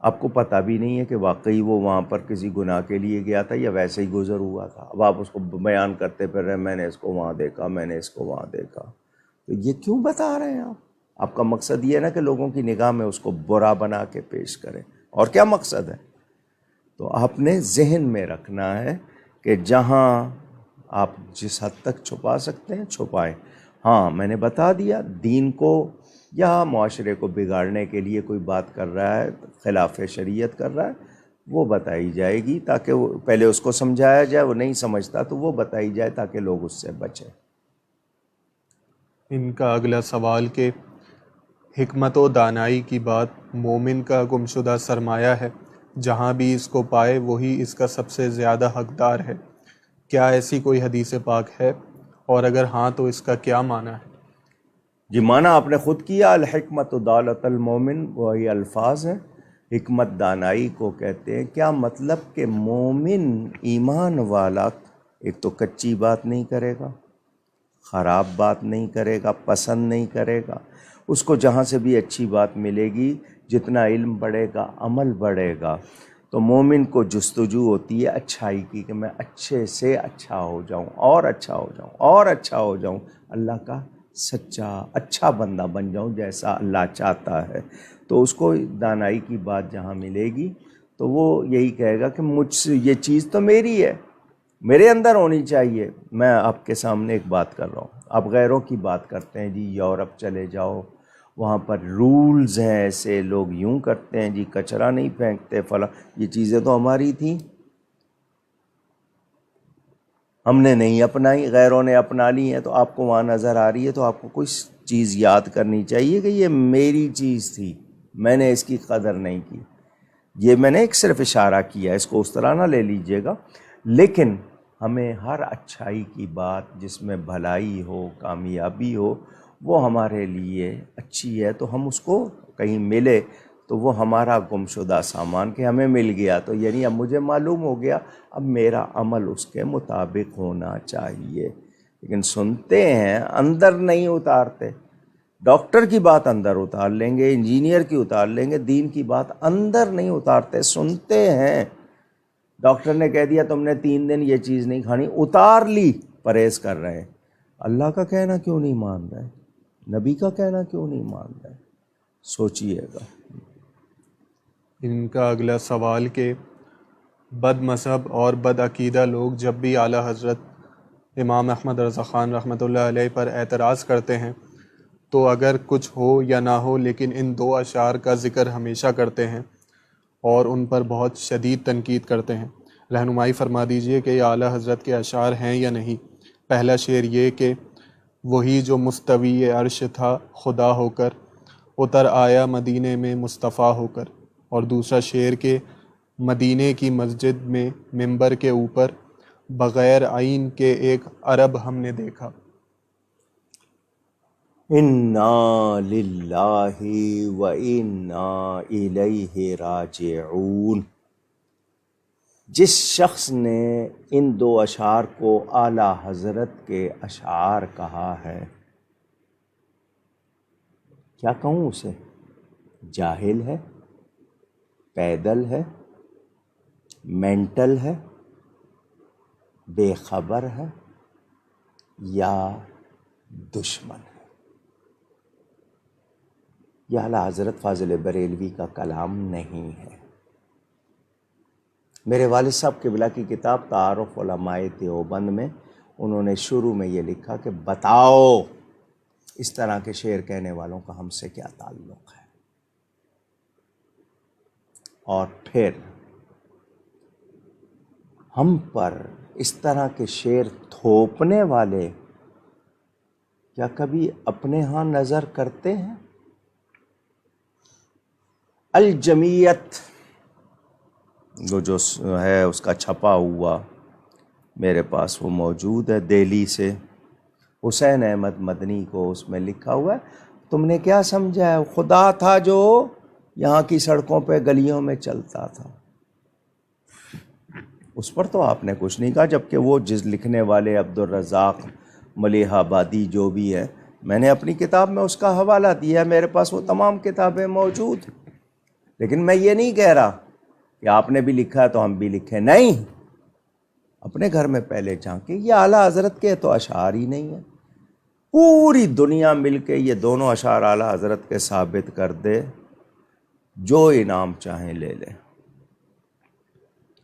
آپ کو پتہ بھی نہیں ہے کہ واقعی وہ وہاں پر کسی گناہ کے لیے گیا تھا یا ویسے ہی گزر ہوا تھا، اب آپ اس کو بیان کرتے پھر رہے میں نے اس کو وہاں دیکھا، میں نے اس کو وہاں دیکھا، تو یہ کیوں بتا رہے ہیں آپ کا مقصد یہ ہے نا کہ لوگوں کی نگاہ میں اس کو برا بنا کے پیش کریں، اور کیا مقصد ہے؟ تو آپ نے ذہن میں رکھنا ہے کہ جہاں آپ جس حد تک چھپا سکتے ہیں چھپائیں۔ ہاں، میں نے بتا دیا، دین کو یا معاشرے کو بگاڑنے کے لیے کوئی بات کر رہا ہے، خلاف شریعت کر رہا ہے، وہ بتائی جائے گی تاکہ وہ پہلے اس کو سمجھایا جائے، وہ نہیں سمجھتا تو وہ بتائی جائے تاکہ لوگ اس سے بچیں۔ ان کا اگلا سوال کہ حکمت و دانائی کی بات مومن کا گمشدہ سرمایہ ہے، جہاں بھی اس کو پائے وہی اس کا سب سے زیادہ حقدار ہے، کیا ایسی کوئی حدیث پاک ہے، اور اگر ہاں تو اس کا کیا معنی ہے؟ جی، معنی آپ نے خود کیا، الحکمت دولت المومن، وہی الفاظ ہیں۔ حکمت دانائی کو کہتے ہیں، کیا مطلب کہ مومن ایمان والا ایک تو کچی بات نہیں کرے گا، خراب بات نہیں کرے گا، پسند نہیں کرے گا، اس کو جہاں سے بھی اچھی بات ملے گی، جتنا علم بڑھے گا عمل بڑھے گا، تو مومن کو جستجو ہوتی ہے اچھائی کی کہ میں اچھے سے اچھا ہو جاؤں، اور اچھا ہو جاؤں، اور اچھا ہو جاؤں، اللہ کا سچا اچھا بندہ بن جاؤں جیسا اللہ چاہتا ہے۔ تو اس کو دانائی کی بات جہاں ملے گی تو وہ یہی کہے گا کہ مجھ سے یہ چیز تو میری ہے، میرے اندر ہونی چاہیے۔ میں آپ کے سامنے ایک بات کر رہا ہوں، آپ غیروں کی بات کرتے ہیں، جی یورپ چلے جاؤ، وہاں پر رولز ہیں ایسے، لوگ یوں کرتے ہیں، جی کچرا نہیں پھینکتے، فلاں، یہ چیزیں تو ہماری تھیں، ہم نے نہیں اپنائی، غیروں نے اپنا لی ہیں، تو آپ کو وہاں نظر آ رہی ہے تو آپ کو کچھ چیز یاد کرنی چاہیے کہ یہ میری چیز تھی، میں نے اس کی قدر نہیں کی۔ یہ میں نے ایک صرف اشارہ کیا ہے، اس کو اس طرح نہ لے لیجئے گا، لیکن ہمیں ہر اچھائی کی بات جس میں بھلائی ہو، کامیابی ہو، وہ ہمارے لیے اچھی ہے، تو ہم اس کو کہیں ملے تو وہ ہمارا گمشدہ سامان کہ ہمیں مل گیا، تو یعنی اب مجھے معلوم ہو گیا، اب میرا عمل اس کے مطابق ہونا چاہیے۔ لیکن سنتے ہیں، اندر نہیں اتارتے۔ ڈاکٹر کی بات اندر اتار لیں گے، انجینئر کی اتار لیں گے، دین کی بات اندر نہیں اتارتے، سنتے ہیں۔ ڈاکٹر نے کہہ دیا تم نے 3 دن یہ چیز نہیں کھانی، اتار لی، پرہیز کر رہے ہیں۔ اللہ کا کہنا کیوں نہیں مان رہے؟ نبی کا کہنا کیوں نہیں مان رہے؟ سوچئے گا۔ ان کا اگلا سوال کہ بد مذہب اور بد عقیدہ لوگ جب بھی اعلیٰ حضرت امام احمد رضا خان رحمۃ اللہ علیہ پر اعتراض کرتے ہیں تو اگر کچھ ہو یا نہ ہو لیکن ان 2 اشعار کا ذکر ہمیشہ کرتے ہیں اور ان پر بہت شدید تنقید کرتے ہیں۔ رہنمائی فرما دیجئے کہ یہ اعلیٰ حضرت کے اشعار ہیں یا نہیں۔ پہلا شعر یہ کہ وہی جو مستوی عرش تھا خدا ہو کر، اتر آیا مدینے میں مصطفیٰ ہو کر، اور دوسرا شعر کہ مدینے کی مسجد میں منبر کے اوپر بغیر عین کے ایک عرب ہم نے دیکھا۔ انا للہ و انا الیہ راجعون۔ جس شخص نے ان 2 اشعار کو اعلیٰ حضرت کے اشعار کہا ہے، کیا کہوں اسے؟ جاہل ہے، پیدل ہے، مینٹل ہے، بے خبر ہے، یا دشمن ہے۔ یہ اعلیٰ حضرت فاضل بریلوی کا کلام نہیں ہے۔ میرے والد صاحب قبلہ کی کتاب تعارف علماء دیوبند میں انہوں نے شروع میں یہ لکھا کہ بتاؤ اس طرح کے شعر کہنے والوں کا ہم سے کیا تعلق ہے، اور پھر ہم پر اس طرح کے شعر تھوپنے والے کیا کبھی اپنے ہاں نظر کرتے ہیں؟ الجمیت وہ جو ہے اس کا چھپا ہوا میرے پاس وہ موجود ہے، دہلی سے، حسین احمد مدنی کو اس میں لکھا ہوا ہے۔ تم نے کیا سمجھا ہے؟ خدا تھا جو یہاں کی سڑکوں پہ گلیوں میں چلتا تھا۔ اس پر تو آپ نے کچھ نہیں کہا، جبکہ وہ جس لکھنے والے عبدالرزاق ملیح آبادی جو بھی ہے، میں نے اپنی کتاب میں اس کا حوالہ دیا ہے، میرے پاس وہ تمام کتابیں موجود۔ لیکن میں یہ نہیں کہہ رہا کہ آپ نے بھی لکھا ہے تو ہم بھی لکھیں، نہیں، اپنے گھر میں پہلے جھانکے۔ یہ اعلیٰ حضرت کے تو اشعار ہی نہیں ہیں۔ پوری دنیا مل کے یہ دونوں اشعار اعلیٰ حضرت کے ثابت کر دے، جو انعام چاہیں لے لیں،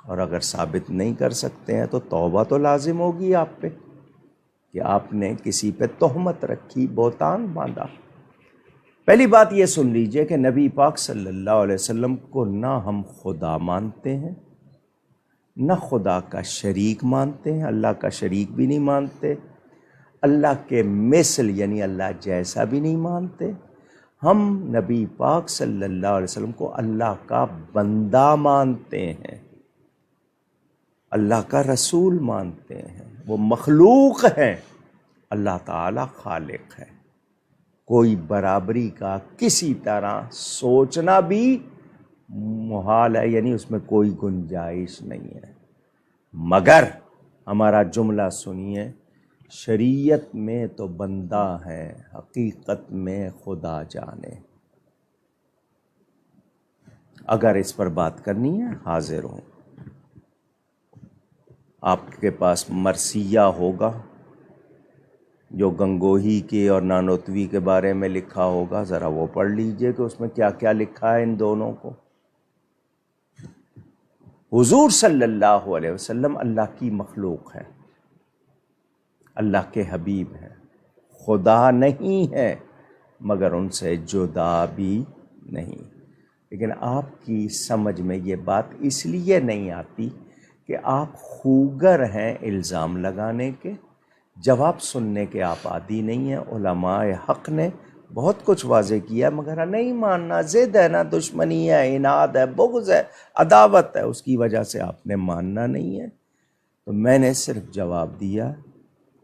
اور اگر ثابت نہیں کر سکتے ہیں تو توبہ تو لازم ہوگی آپ پہ کہ آپ نے کسی پہ تہمت رکھی، بہتان باندھا۔ پہلی بات یہ سن لیجئے کہ نبی پاک صلی اللہ علیہ وسلم کو نہ ہم خدا مانتے ہیں، نہ خدا کا شریک مانتے ہیں، اللہ کا شریک بھی نہیں مانتے، اللہ کے مثل یعنی اللہ جیسا بھی نہیں مانتے۔ ہم نبی پاک صلی اللہ علیہ وسلم کو اللہ کا بندہ مانتے ہیں، اللہ کا رسول مانتے ہیں، وہ مخلوق ہیں، اللہ تعالی خالق ہے۔ کوئی برابری کا کسی طرح سوچنا بھی محال ہے، یعنی اس میں کوئی گنجائش نہیں ہے۔ مگر ہمارا جملہ سنیے، شریعت میں تو بندہ ہے، حقیقت میں خدا جانے۔ اگر اس پر بات کرنی ہے حاضر ہوں۔ آپ کے پاس مرثیہ ہوگا جو گنگوہی کی اور نانوتوی کے بارے میں لکھا ہوگا، ذرا وہ پڑھ لیجئے کہ اس میں کیا کیا لکھا ہے ان دونوں کو۔ حضور صلی اللہ علیہ وسلم اللہ کی مخلوق ہے، اللہ کے حبیب ہیں، خدا نہیں ہے مگر ان سے جدا بھی نہیں۔ لیکن آپ کی سمجھ میں یہ بات اس لیے نہیں آتی کہ آپ خوگر ہیں الزام لگانے کے، جواب سننے کے آپ عادی نہیں ہیں۔ علماء حق نے بہت کچھ واضح کیا مگر نہیں ماننا، ضد ہے نا، دشمنی ہے، اناد ہے، بغض ہے، عداوت ہے، اس کی وجہ سے آپ نے ماننا نہیں ہے۔ تو میں نے صرف جواب دیا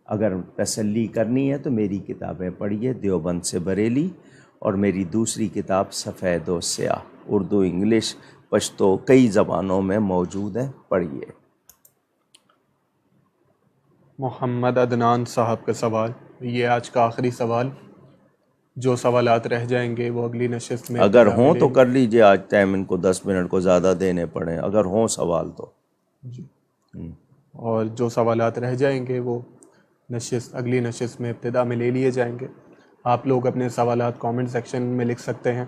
اگر تسلی کرنی ہے تو میری کتابیں پڑھیے، دیوبند سے بریلی، اور میری دوسری کتاب سفید و سیاہ، اردو، انگلش، پشتو، کئی زبانوں میں موجود ہے، پڑھیے۔ محمد عدنان صاحب کا سوال، یہ آج کا آخری سوال، جو سوالات رہ جائیں گے وہ اگلی نشست میں اگر ابتدا میں ہوں لیں تو گے۔ کر لیجئے، آج ٹائم ان کو 10 منٹ کو زیادہ دینے پڑیں، اگر ہوں سوال تو۔ جی، اور جو سوالات رہ جائیں گے وہ اگلی نشست میں ابتدا میں لے لیے جائیں گے۔ آپ لوگ اپنے سوالات کامنٹ سیکشن میں لکھ سکتے ہیں۔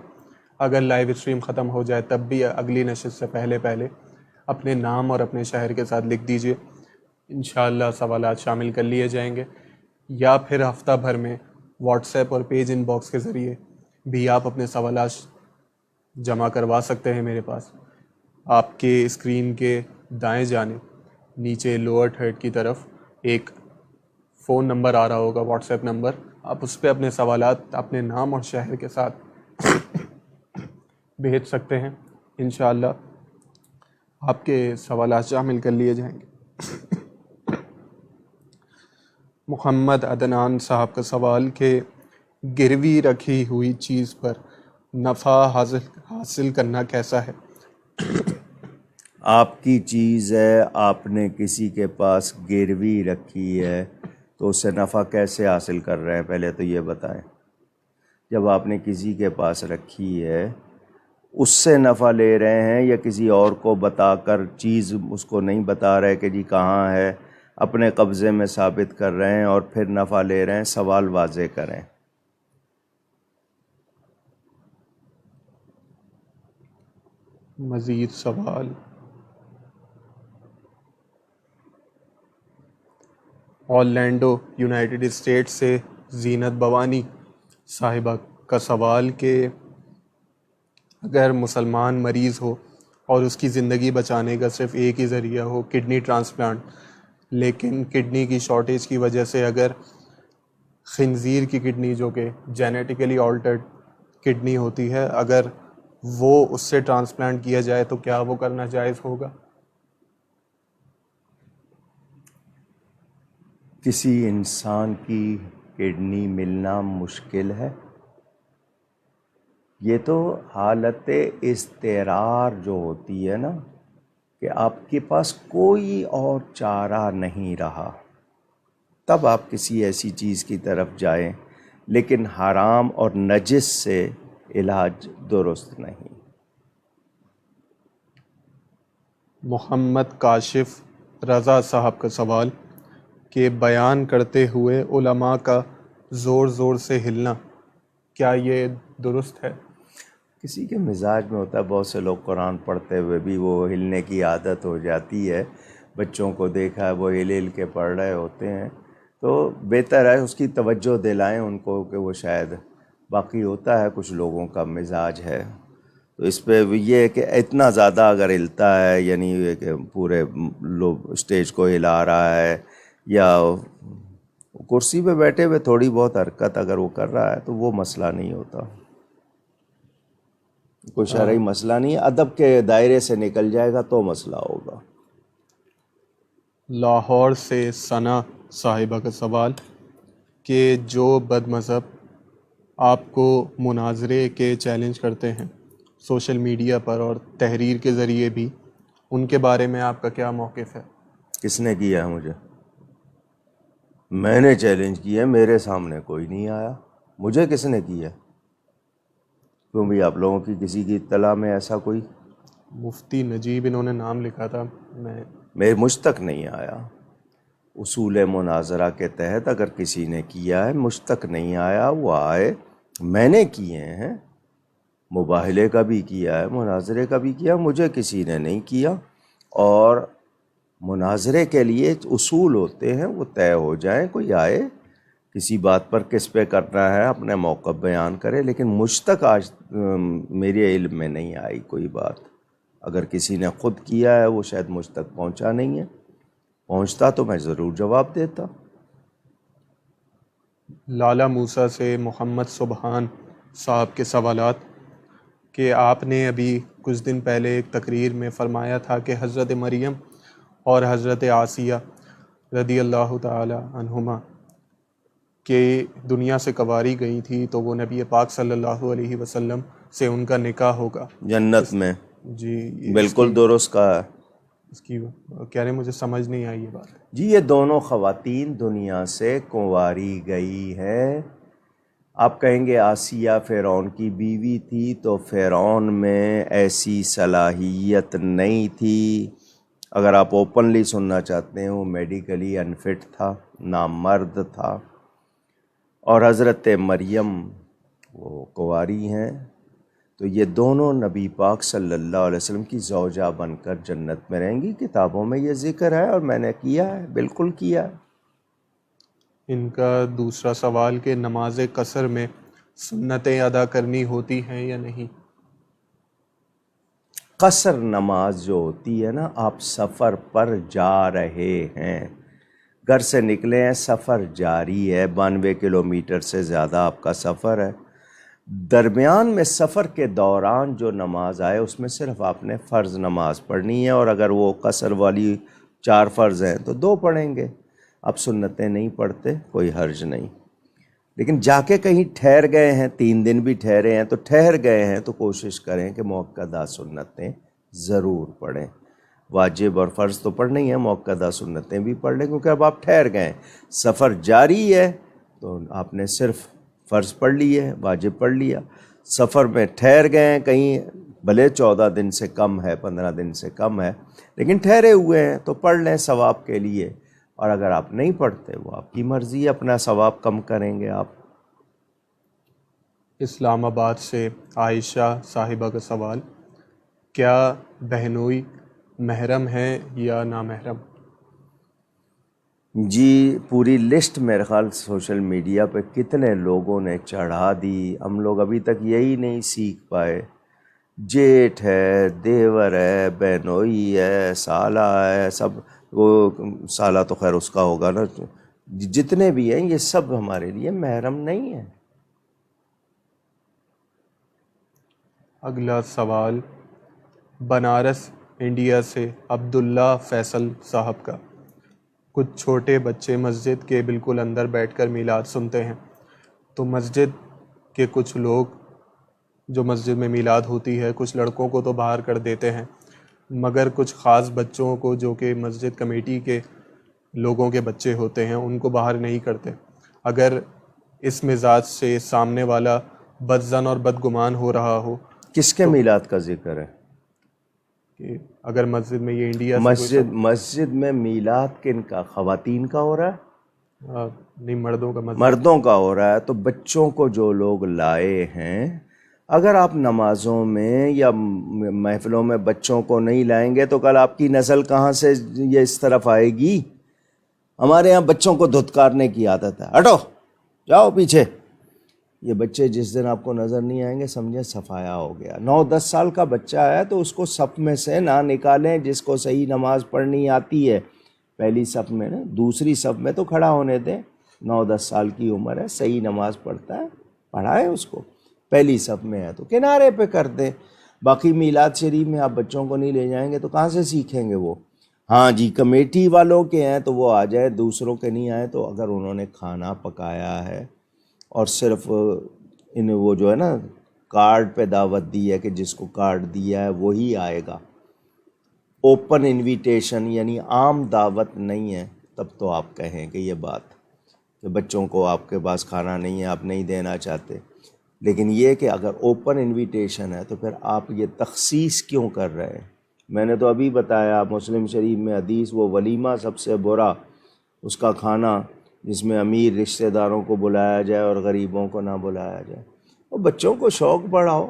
اگر لائیو اسٹریم ختم ہو جائے تب بھی اگلی نشست سے پہلے اپنے نام اور اپنے شہر کے ساتھ لکھ دیجئے، انشاءاللہ سوالات شامل کر لیے جائیں گے۔ یا پھر ہفتہ بھر میں واٹس ایپ اور پیج ان باکس کے ذریعے بھی آپ اپنے سوالات جمع کروا سکتے ہیں میرے پاس۔ آپ کے اسکرین کے دائیں جانب نیچے لوور تھرڈ کی طرف ایک فون نمبر آ رہا ہوگا، واٹس ایپ نمبر، آپ اس پہ اپنے سوالات اپنے نام اور شہر کے ساتھ بھیج سکتے ہیں، انشاءاللہ آپ کے سوالات شامل کر لیے جائیں گے۔ محمد عدنان صاحب کا سوال کہ گروی رکھی ہوئی چیز پر نفع حاصل کرنا کیسا ہے؟ آپ کی چیز ہے، آپ نے کسی کے پاس گروی رکھی ہے تو اس سے نفع کیسے حاصل کر رہے ہیں، پہلے تو یہ بتائیں۔ جب آپ نے کسی کے پاس رکھی ہے اس سے نفع لے رہے ہیں یا کسی اور کو بتا کر، چیز اس کو نہیں بتا رہے کہ جی کہاں ہے، اپنے قبضے میں ثابت کر رہے ہیں اور پھر نفع لے رہے ہیں؟ سوال واضح کریں۔ مزید سوال، اورلینڈو یونائٹڈ اسٹیٹ سے زینت بوانی صاحبہ کا سوال کہ اگر مسلمان مریض ہو اور اس کی زندگی بچانے کا صرف ایک ہی ذریعہ ہو کڈنی ٹرانسپلانٹ، لیکن کڈنی کی شارٹیج کی وجہ سے اگر خنزیر کی کڈنی، جو کہ جینیٹیکلی آلٹرڈ کڈنی ہوتی ہے، اگر وہ اس سے ٹرانسپلانٹ کیا جائے تو کیا وہ کرنا جائز ہوگا؟ کسی انسان کی کڈنی ملنا مشکل ہے؟ یہ تو حالت اضطرار جو ہوتی ہے نا، کہ آپ کے پاس کوئی اور چارہ نہیں رہا، تب آپ کسی ایسی چیز کی طرف جائیں، لیکن حرام اور نجس سے علاج درست نہیں۔ محمد کاشف رضا صاحب کا سوال کہ بیان کرتے ہوئے علماء کا زور زور سے ہلنا، کیا یہ درست ہے؟ کسی کے مزاج میں ہوتا ہے، بہت سے لوگ قرآن پڑھتے ہوئے بھی وہ ہلنے کی عادت ہو جاتی ہے، بچوں کو دیکھا ہے وہ ہل ہل کے پڑھ رہے ہوتے ہیں، تو بہتر ہے اس کی توجہ دلائیں ان کو کہ وہ شاید، باقی ہوتا ہے کچھ لوگوں کا مزاج ہے، تو اس پہ یہ ہے کہ اتنا زیادہ اگر ہلتا ہے، یعنی یہ کہ پورے لوگ اسٹیج کو ہلا رہا ہے، یا کرسی پہ بیٹھے ہوئے تھوڑی بہت حرکت اگر وہ کر رہا ہے تو وہ مسئلہ نہیں ہوتا، کوئی شرعی مسئلہ نہیں ہے، ادب کے دائرے سے نکل جائے گا تو مسئلہ ہوگا۔ لاہور سے ثنا صاحبہ کا سوال کہ جو بد مذہب آپ کو مناظرے کے چیلنج کرتے ہیں سوشل میڈیا پر اور تحریر کے ذریعے بھی، ان کے بارے میں آپ کا کیا موقف ہے؟ کس نے کیا ہے مجھے؟ میں نے چیلنج کیا، میرے سامنے کوئی نہیں آیا، مجھے کس نے کیا؟ کیوں بھی آپ لوگوں کی کسی کی اطلاع میں ایسا کوئی؟ مفتی نجیب انہوں نے نام لکھا تھا، مجھ تک نہیں آیا۔ اصول مناظرہ کے تحت اگر کسی نے کیا ہے، مجھ تک نہیں آیا، وہ آئے، میں نے کیے ہیں، مباہلے کا بھی کیا ہے، مناظرے کا بھی کیا، مجھے کسی نے نہیں کیا، اور مناظرے کے لیے اصول ہوتے ہیں، وہ طے ہو جائیں، کوئی آئے کسی بات پر کس پہ کرنا ہے اپنے موقف بیان کرے، لیکن مجھ تک آج میرے علم میں نہیں آئی کوئی بات۔ اگر کسی نے خود کیا ہے وہ شاید مجھ تک پہنچا نہیں ہے، پہنچتا تو میں ضرور جواب دیتا۔ لالا موسیٰ سے محمد سبحان صاحب کے سوالات کہ آپ نے ابھی کچھ دن پہلے ایک تقریر میں فرمایا تھا کہ حضرت مریم اور حضرت آسیہ رضی اللہ تعالی عنہما کہ دنیا سے کواری گئی تھی تو وہ نبی پاک صلی اللہ علیہ وسلم سے ان کا نکاح ہوگا جنت میں. جی بالکل درست کہا ہے. اس کی کہہ رہے مجھے سمجھ نہیں آئی یہ بات. جی یہ دونوں خواتین دنیا سے کنواری گئی ہے. آپ کہیں گے آسیہ فرعون کی بیوی تھی تو فرعون میں ایسی صلاحیت نہیں تھی. اگر آپ اوپنلی سننا چاہتے ہیں وہ میڈیکلی انفٹ تھا، نامرد تھا. اور حضرت مریم وہ کنواری ہیں، تو یہ دونوں نبی پاک صلی اللہ علیہ وسلم کی زوجہ بن کر جنت میں رہیں گی. کتابوں میں یہ ذکر ہے اور میں نے کیا ہے، بالکل کیا ہے. ان کا دوسرا سوال کہ نماز قصر میں سنتیں ادا کرنی ہوتی ہیں یا نہیں؟ قصر نماز جو ہوتی ہے نا، آپ سفر پر جا رہے ہیں، گھر سے نکلے ہیں، سفر جاری ہے، 92 کلومیٹر سے زیادہ آپ کا سفر ہے. درمیان میں سفر کے دوران جو نماز آئے اس میں صرف آپ نے فرض نماز پڑھنی ہے، اور اگر وہ قصر والی 4 فرض ہیں تو 2 پڑھیں گے. آپ سنتیں نہیں پڑھتے کوئی حرج نہیں. لیکن جا کے کہیں ٹھہر گئے ہیں، 3 دن بھی ٹھہرے ہیں تو ٹھہر گئے ہیں تو کوشش کریں کہ مؤکدہ سنتیں ضرور پڑھیں. واجب اور فرض تو پڑھنا ہی ہے، مؤکدہ سنتیں بھی پڑھ لیں، کیونکہ اب آپ ٹھہر گئے ہیں، سفر جاری ہے تو آپ نے صرف فرض پڑھ لی ہے، واجب پڑھ لیا. سفر میں ٹھہر گئے ہیں کہیں، بھلے 14 دن سے کم ہے، 15 دن سے کم ہے، لیکن ٹھہرے ہوئے ہیں تو پڑھ لیں ثواب کے لیے. اور اگر آپ نہیں پڑھتے وہ آپ کی مرضی ہے، اپنا ثواب کم کریں گے آپ. اسلام آباد سے عائشہ صاحبہ کا سوال، کیا بہنوئی محرم ہے یا نامحرم؟ جی پوری لسٹ میرے خیال سوشل میڈیا پہ کتنے لوگوں نے چڑھا دی، ہم لوگ ابھی تک یہی نہیں سیکھ پائے. جیٹھ ہے، دیور ہے، بہنوئی ہے، سالہ ہے، سب. وہ سالہ تو خیر اس کا ہوگا نا. جتنے بھی ہیں یہ سب ہمارے لیے محرم نہیں ہیں. اگلا سوال بنارس انڈیا سے عبداللہ فیصل صاحب کا، کچھ چھوٹے بچے مسجد کے بالکل اندر بیٹھ کر میلاد سنتے ہیں، تو مسجد کے کچھ لوگ جو مسجد میں میلاد ہوتی ہے کچھ لڑکوں کو تو باہر کر دیتے ہیں، مگر کچھ خاص بچوں کو جو کہ مسجد کمیٹی کے لوگوں کے بچے ہوتے ہیں ان کو باہر نہیں کرتے. اگر اس مزاج سے سامنے والا بدظن اور بدگمان ہو رہا ہو، کس کے میلاد کا ذکر ہے؟ کہ اگر مسجد میں یہ انڈیا سے مسجد میں میلاد کن کا؟ خواتین کا ہو رہا ہے؟ نہیں، مردوں کا مسجد. مردوں کا ہو رہا ہے. تو بچوں کو جو لوگ لائے ہیں، اگر آپ نمازوں میں یا محفلوں میں بچوں کو نہیں لائیں گے تو کل آپ کی نسل کہاں سے یہ اس طرف آئے گی؟ ہمارے ہاں بچوں کو دھتکارنے کی عادت ہے، ہٹو جاؤ پیچھے. یہ بچے جس دن آپ کو نظر نہیں آئیں گے سمجھیں صفایا ہو گیا. 9-10 سال کا بچہ ہے تو اس کو صف میں سے نہ نکالیں. جس کو صحیح نماز پڑھنی آتی ہے پہلی صف میں نا، دوسری صف میں تو کھڑا ہونے دیں. 9-10 سال کی عمر ہے، صحیح نماز پڑھتا ہے، پڑھائیں اس کو. پہلی صف میں ہے تو کنارے پہ کر دیں. باقی میلاد شریف میں آپ بچوں کو نہیں لے جائیں گے تو کہاں سے سیکھیں گے وہ؟ ہاں جی کمیٹی والوں کے ہیں تو وہ آ جائے، دوسروں کے نہیں آئے. تو اگر انہوں نے کھانا پکایا ہے اور صرف وہ جو ہے نا کارڈ پہ دعوت دی ہے کہ جس کو کارڈ دیا ہے وہی آئے گا، اوپن انویٹیشن یعنی عام دعوت نہیں ہے، تب تو آپ کہیں کہ یہ بات کہ بچوں کو آپ کے پاس کھانا نہیں ہے، آپ نہیں دینا چاہتے. لیکن یہ کہ اگر اوپن انویٹیشن ہے تو پھر آپ یہ تخصیص کیوں کر رہے ہیں؟ میں نے تو ابھی بتایا مسلم شریف میں حدیث، وہ ولیمہ سب سے برا اس کا کھانا جس میں امیر رشتہ داروں کو بلایا جائے اور غریبوں کو نہ بلایا جائے. اور بچوں کو شوق بڑھاؤ.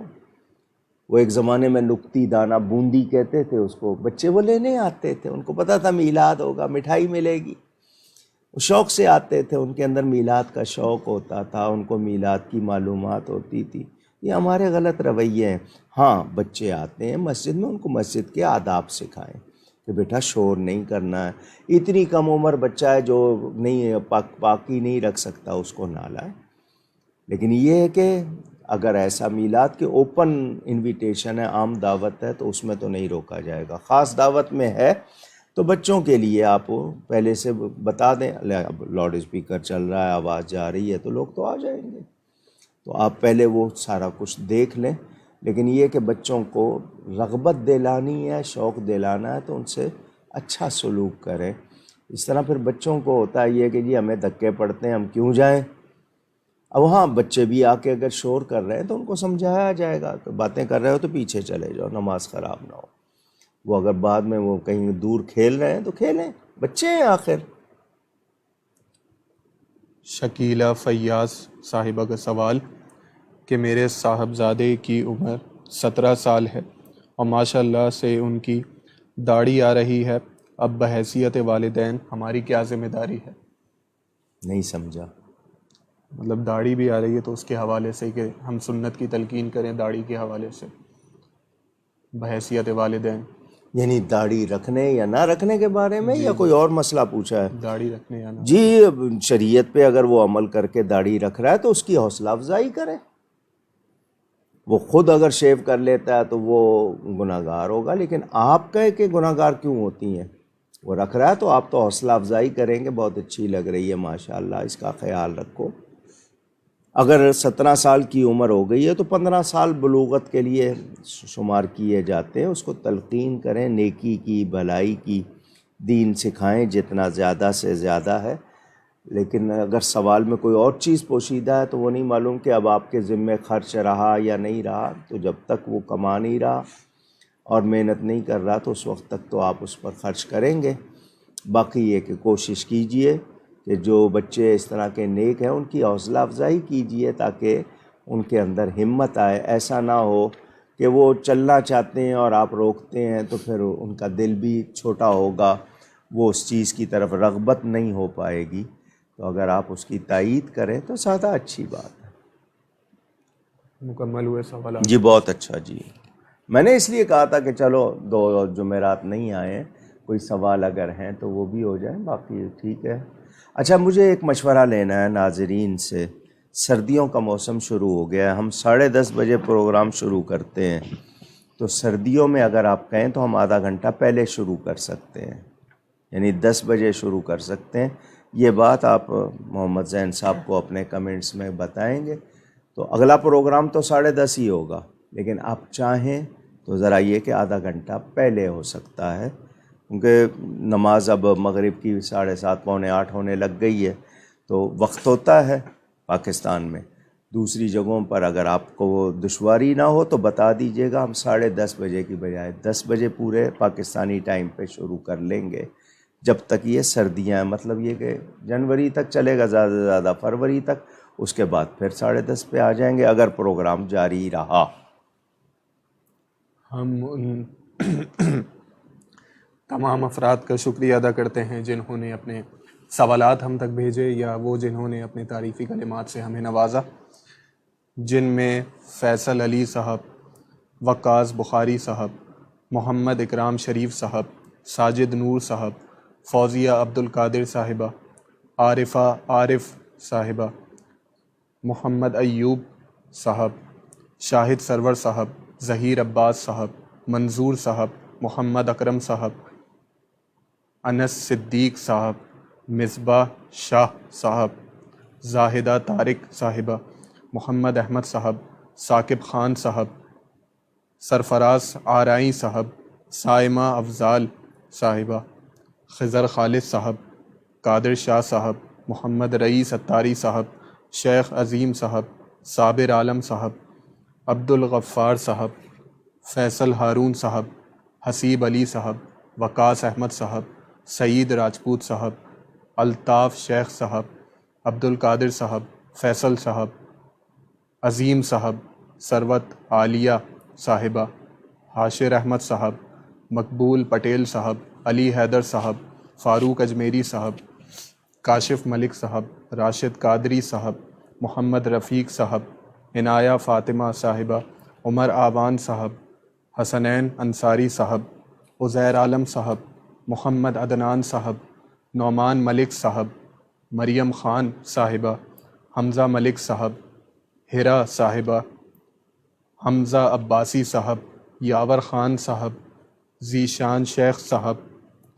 وہ ایک زمانے میں نکتی دانہ بوندی کہتے تھے اس کو، بچے وہ لینے آتے تھے، ان کو پتہ تھا میلاد ہوگا، مٹھائی ملے گی، وہ شوق سے آتے تھے. ان کے اندر میلاد کا شوق ہوتا تھا، ان کو میلاد کی معلومات ہوتی تھی. یہ ہمارے غلط رویے ہیں. ہاں بچے آتے ہیں مسجد میں، ان کو مسجد کے آداب سکھائیں. کہ بیٹا شور نہیں کرنا ہے. اتنی کم عمر بچہ ہے جو نہیں پاکی نہیں رکھ سکتا اس کو نہ لائے. لیکن یہ ہے کہ اگر ایسا میلاد کے اوپن انویٹیشن ہے، عام دعوت ہے، تو اس میں تو نہیں روکا جائے گا. خاص دعوت میں ہے تو بچوں کے لیے آپ پہلے سے بتا دیں، اب لاؤڈ اسپیکر چل رہا ہے، آواز جا رہی ہے، تو لوگ تو آ جائیں گے. تو آپ پہلے وہ سارا کچھ دیکھ لیں. لیکن یہ کہ بچوں کو رغبت دلانی ہے، شوق دلانا ہے، تو ان سے اچھا سلوک کریں. اس طرح پھر بچوں کو ہوتا ہے یہ کہ جی ہمیں دھکے پڑتے ہیں، ہم کیوں جائیں. اب ہاں بچے بھی آ کے اگر شور کر رہے ہیں تو ان کو سمجھایا جائے گا کہ باتیں کر رہے ہو تو پیچھے چلے جاؤ، نماز خراب نہ ہو. وہ اگر بعد میں وہ کہیں دور کھیل رہے ہیں تو کھیلیں، بچے ہیں آخر. شکیلہ فیاض صاحبہ کا سوال کہ میرے صاحبزادے کی عمر 17 سال ہے اور ماشاء اللہ سے ان کی داڑھی آ رہی ہے. اب بحیثیت والدین ہماری کیا ذمہ داری ہے؟ نہیں سمجھا. مطلب داڑھی بھی آ رہی ہے تو اس کے حوالے سے کہ ہم سنت کی تلقین کریں داڑھی کے حوالے سے، بحیثیت والدین. یعنی داڑھی رکھنے یا نہ رکھنے کے بارے میں یا کوئی اور مسئلہ پوچھا ہے؟ داڑھی رکھنے یا نہ؟ جی شریعت پہ اگر وہ عمل کر کے داڑھی رکھ رہا ہے تو اس کی حوصلہ افزائی کرے. وہ خود اگر شیو کر لیتا ہے تو وہ گناہ گار ہوگا، لیکن آپ کہے کہ گناہ گار کیوں ہوتی ہیں؟ وہ رکھ رہا ہے تو آپ تو حوصلہ افزائی کریں گے، بہت اچھی لگ رہی ہے ماشاءاللہ، اس کا خیال رکھو. اگر 17 سال کی عمر ہو گئی ہے تو 15 سال بلوغت کے لیے شمار کیے جاتے ہیں. اس کو تلقین کریں نیکی کی، بھلائی کی، دین سکھائیں جتنا زیادہ سے زیادہ ہے. لیکن اگر سوال میں کوئی اور چیز پوشیدہ ہے تو وہ نہیں معلوم کہ اب آپ کے ذمے خرچ رہا یا نہیں رہا، تو جب تک وہ کما نہیں رہا اور محنت نہیں کر رہا تو اس وقت تک تو آپ اس پر خرچ کریں گے. باقی یہ کہ کوشش کیجئے کہ جو بچے اس طرح کے نیک ہیں ان کی حوصلہ افزائی کیجئے تاکہ ان کے اندر ہمت آئے. ایسا نہ ہو کہ وہ چلنا چاہتے ہیں اور آپ روکتے ہیں تو پھر ان کا دل بھی چھوٹا ہوگا، وہ اس چیز کی طرف رغبت نہیں ہو پائے گی. تو اگر آپ اس کی تائید کریں تو زیادہ اچھی بات ہے. مکمل ہوئے سوالات؟ جی بہت اچھا. جی میں نے اس لیے کہا تھا کہ چلو 2 جمعرات نہیں آئے ہیں، کوئی سوال اگر ہیں تو وہ بھی ہو جائیں، باقی ٹھیک ہے. اچھا مجھے ایک مشورہ لینا ہے ناظرین سے. سردیوں کا موسم شروع ہو گیا ہے، ہم 10:30 بجے پروگرام شروع کرتے ہیں، تو سردیوں میں اگر آپ کہیں تو ہم آدھا گھنٹہ پہلے شروع کر سکتے ہیں، یعنی 10 بجے شروع کر سکتے ہیں. یہ بات آپ محمد زین صاحب کو اپنے کمنٹس میں بتائیں گے. تو اگلا پروگرام تو 10:30 ہی ہوگا، لیکن آپ چاہیں تو ذرا یہ کہ آدھا گھنٹہ پہلے ہو سکتا ہے، کیونکہ نماز اب مغرب کی 7:30 پونے 8 ہونے لگ گئی ہے، تو وقت ہوتا ہے پاکستان میں. دوسری جگہوں پر اگر آپ کو وہ دشواری نہ ہو تو بتا دیجئے گا، ہم 10:30 بجے کی بجائے 10 بجے پورے پاکستانی ٹائم پہ شروع کر لیں گے. جب تک یہ سردیاں ہیں، مطلب یہ کہ جنوری تک چلے گا، زیادہ سے زیادہ فروری تک، اس کے بعد پھر 10:30 پہ آ جائیں گے اگر پروگرام جاری رہا. ہم ان تمام افراد کا شکریہ ادا کرتے ہیں جنہوں نے اپنے سوالات ہم تک بھیجے یا وہ جنہوں نے اپنے تعریفی کلمات سے ہمیں نوازا، جن میں فیصل علی صاحب، وقاص بخاری صاحب، محمد اکرام شریف صاحب، ساجد نور صاحب، فوزیہ عبد القادر صاحبہ، عارفہ عارف صاحبہ، محمد ایوب صاحب، شاہد سرور صاحب، ظہیر عباس صاحب، منظور صاحب، محمد اکرم صاحب، انس صدیق صاحب، مصباح شاہ صاحب، زاہدہ طارق صاحبہ، محمد احمد صاحب، ثاقب خان صاحب، سرفراز آرائی صاحب، سائمہ افضال صاحبہ، خضر خالد صاحب، قادر شاہ صاحب، محمد رئیس اتاری صاحب، شیخ عظیم صاحب، صابر عالم صاحب، عبد الغفار صاحب، فیصل ہارون صاحب، حسیب علی صاحب، وقاص احمد صاحب، سعید راجپوت صاحب، الطاف شیخ صاحب، عبد القادر صاحب، فیصل صاحب، عظیم صاحب، ثروت عالیہ صاحبہ، حاشر احمد صاحب، مقبول پٹیل صاحب، علی حیدر صاحب، فاروق اجمیری صاحب، کاشف ملک صاحب، راشد قادری صاحب، محمد رفیق صاحب، عنایہ فاطمہ صاحبہ، عمر آوان صاحب، حسنین انصاری صاحب، عزیر عالم صاحب، محمد عدنان صاحب، نعمان ملک صاحب، مریم خان صاحبہ، حمزہ ملک صاحب، ہیرا صاحبہ، حمزہ عباسی صاحب، یاور خان صاحب، ذیشان شیخ صاحب،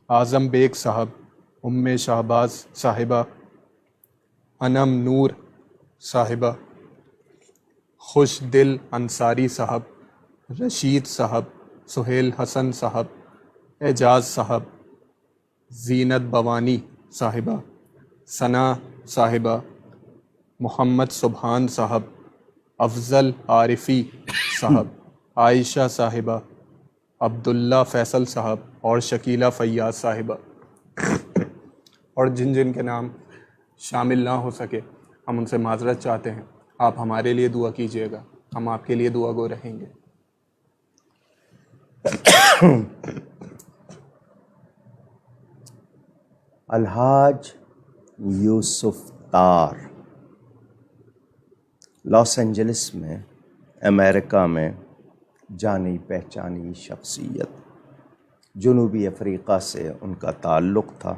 اعظم بیگ صاحب، ام شہباز صاحبہ، انم نور صاحبہ، خوش دل انصاری صاحب، رشید صاحب، سہیل حسن صاحب، اعجاز صاحب، زینت بوانی صاحبہ، ثنا صاحبہ، محمد سبحان صاحب، افضل عارفی صاحب، عائشہ صاحبہ، عبداللہ فیصل صاحب اور شکیلہ فیاض صاحبہ، اور جن جن کے نام شامل نہ ہو سکے ہم ان سے معذرت چاہتے ہیں. آپ ہمارے لیے دعا کیجیے گا، ہم آپ کے لیے دعا گو رہیں گے. الحاج یوسف تار، لاس اینجلس میں امریکہ میں جانی پہچانی شخصیت. جنوبی افریقہ سے ان کا تعلق تھا.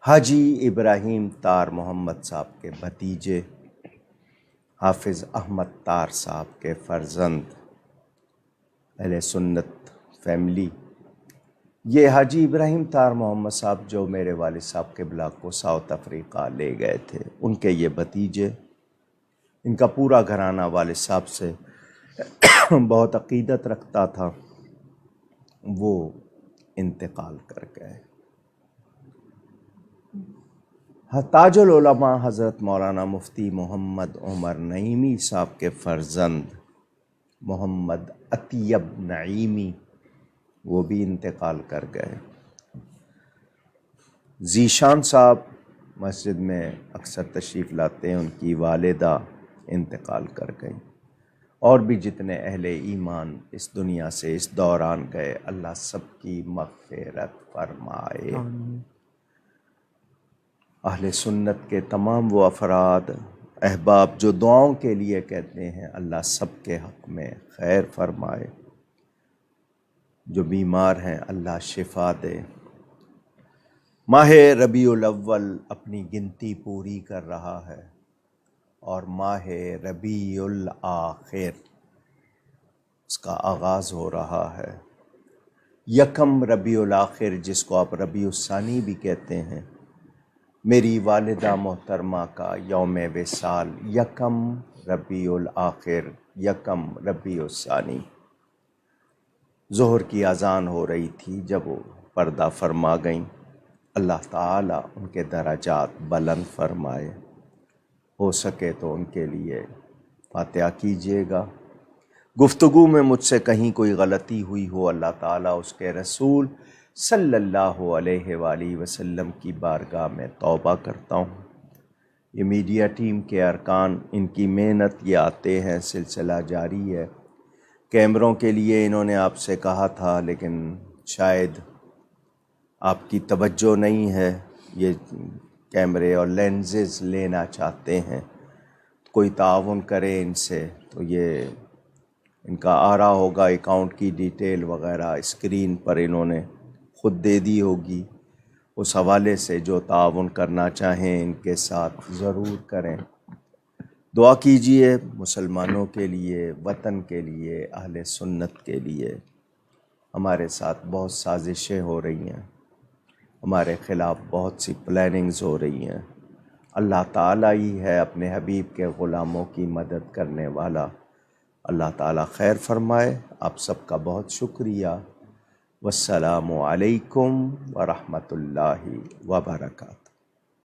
حاجی ابراہیم تار محمد صاحب کے بھتیجے، حافظ احمد تار صاحب کے فرزند، اہل سنت فیملی. یہ حاجی ابراہیم تار محمد صاحب جو میرے والد صاحب کے بلاک کو ساؤتھ افریقہ لے گئے تھے، ان کے یہ بھتیجے، ان کا پورا گھرانہ والد صاحب سے بہت عقیدت رکھتا تھا، وہ انتقال کر گئے. تاج العلماء حضرت مولانا مفتی محمد عمر نعیمی صاحب کے فرزند محمد اطیب نعیمی، وہ بھی انتقال کر گئے. ذیشان صاحب مسجد میں اکثر تشریف لاتے ہیں، ان کی والدہ انتقال کر گئیں. اور بھی جتنے اہل ایمان اس دنیا سے اس دوران گئے، اللہ سب کی مغفرت فرمائے. اہل سنت کے تمام وہ افراد احباب جو دعاؤں کے لیے کہتے ہیں، اللہ سب کے حق میں خیر فرمائے. جو بیمار ہیں اللہ شفا دے. ماہ ربیع الاول اپنی گنتی پوری کر رہا ہے اور ماہ ربیع الاخر اس کا آغاز ہو رہا ہے. یکم ربیع الاخر، جس کو آپ ربیع الثانی بھی کہتے ہیں، میری والدہ محترمہ کا یوم وصال یکم ربیع الاخر، یکم ربیع الثانی. ظہر کی اذان ہو رہی تھی جب وہ پردہ فرما گئیں. اللہ تعالیٰ ان کے درجات بلند فرمائے. ہو سکے تو ان کے لیے فاتحہ کیجیے گا. گفتگو میں مجھ سے کہیں کوئی غلطی ہوئی ہو، اللہ تعالیٰ اس کے رسول صلی اللہ علیہ وآلہ وسلم کی بارگاہ میں توبہ کرتا ہوں. یہ میڈیا ٹیم کے ارکان، ان کی محنت، یہ آتے ہیں، سلسلہ جاری ہے. کیمروں کے لیے انہوں نے آپ سے کہا تھا، لیکن شاید آپ کی توجہ نہیں ہے. یہ کیمرے اور لینزز لینا چاہتے ہیں، کوئی تعاون کرے ان سے. تو یہ ان کا آ رہا ہوگا، اکاؤنٹ کی ڈیٹیل وغیرہ اسکرین پر انہوں نے خود دے دی ہوگی. اس حوالے سے جو تعاون کرنا چاہیں ان کے ساتھ ضرور کریں. دعا کیجئے مسلمانوں کے لیے، وطن کے لیے، اہل سنت کے لیے. ہمارے ساتھ بہت سازشیں ہو رہی ہیں، ہمارے خلاف بہت سی پلاننگز ہو رہی ہیں. اللہ تعالیٰ ہی ہے اپنے حبیب کے غلاموں کی مدد کرنے والا. اللہ تعالیٰ خیر فرمائے. آپ سب کا بہت شکریہ. والسلام علیکم ورحمۃ اللہ وبرکاتہ.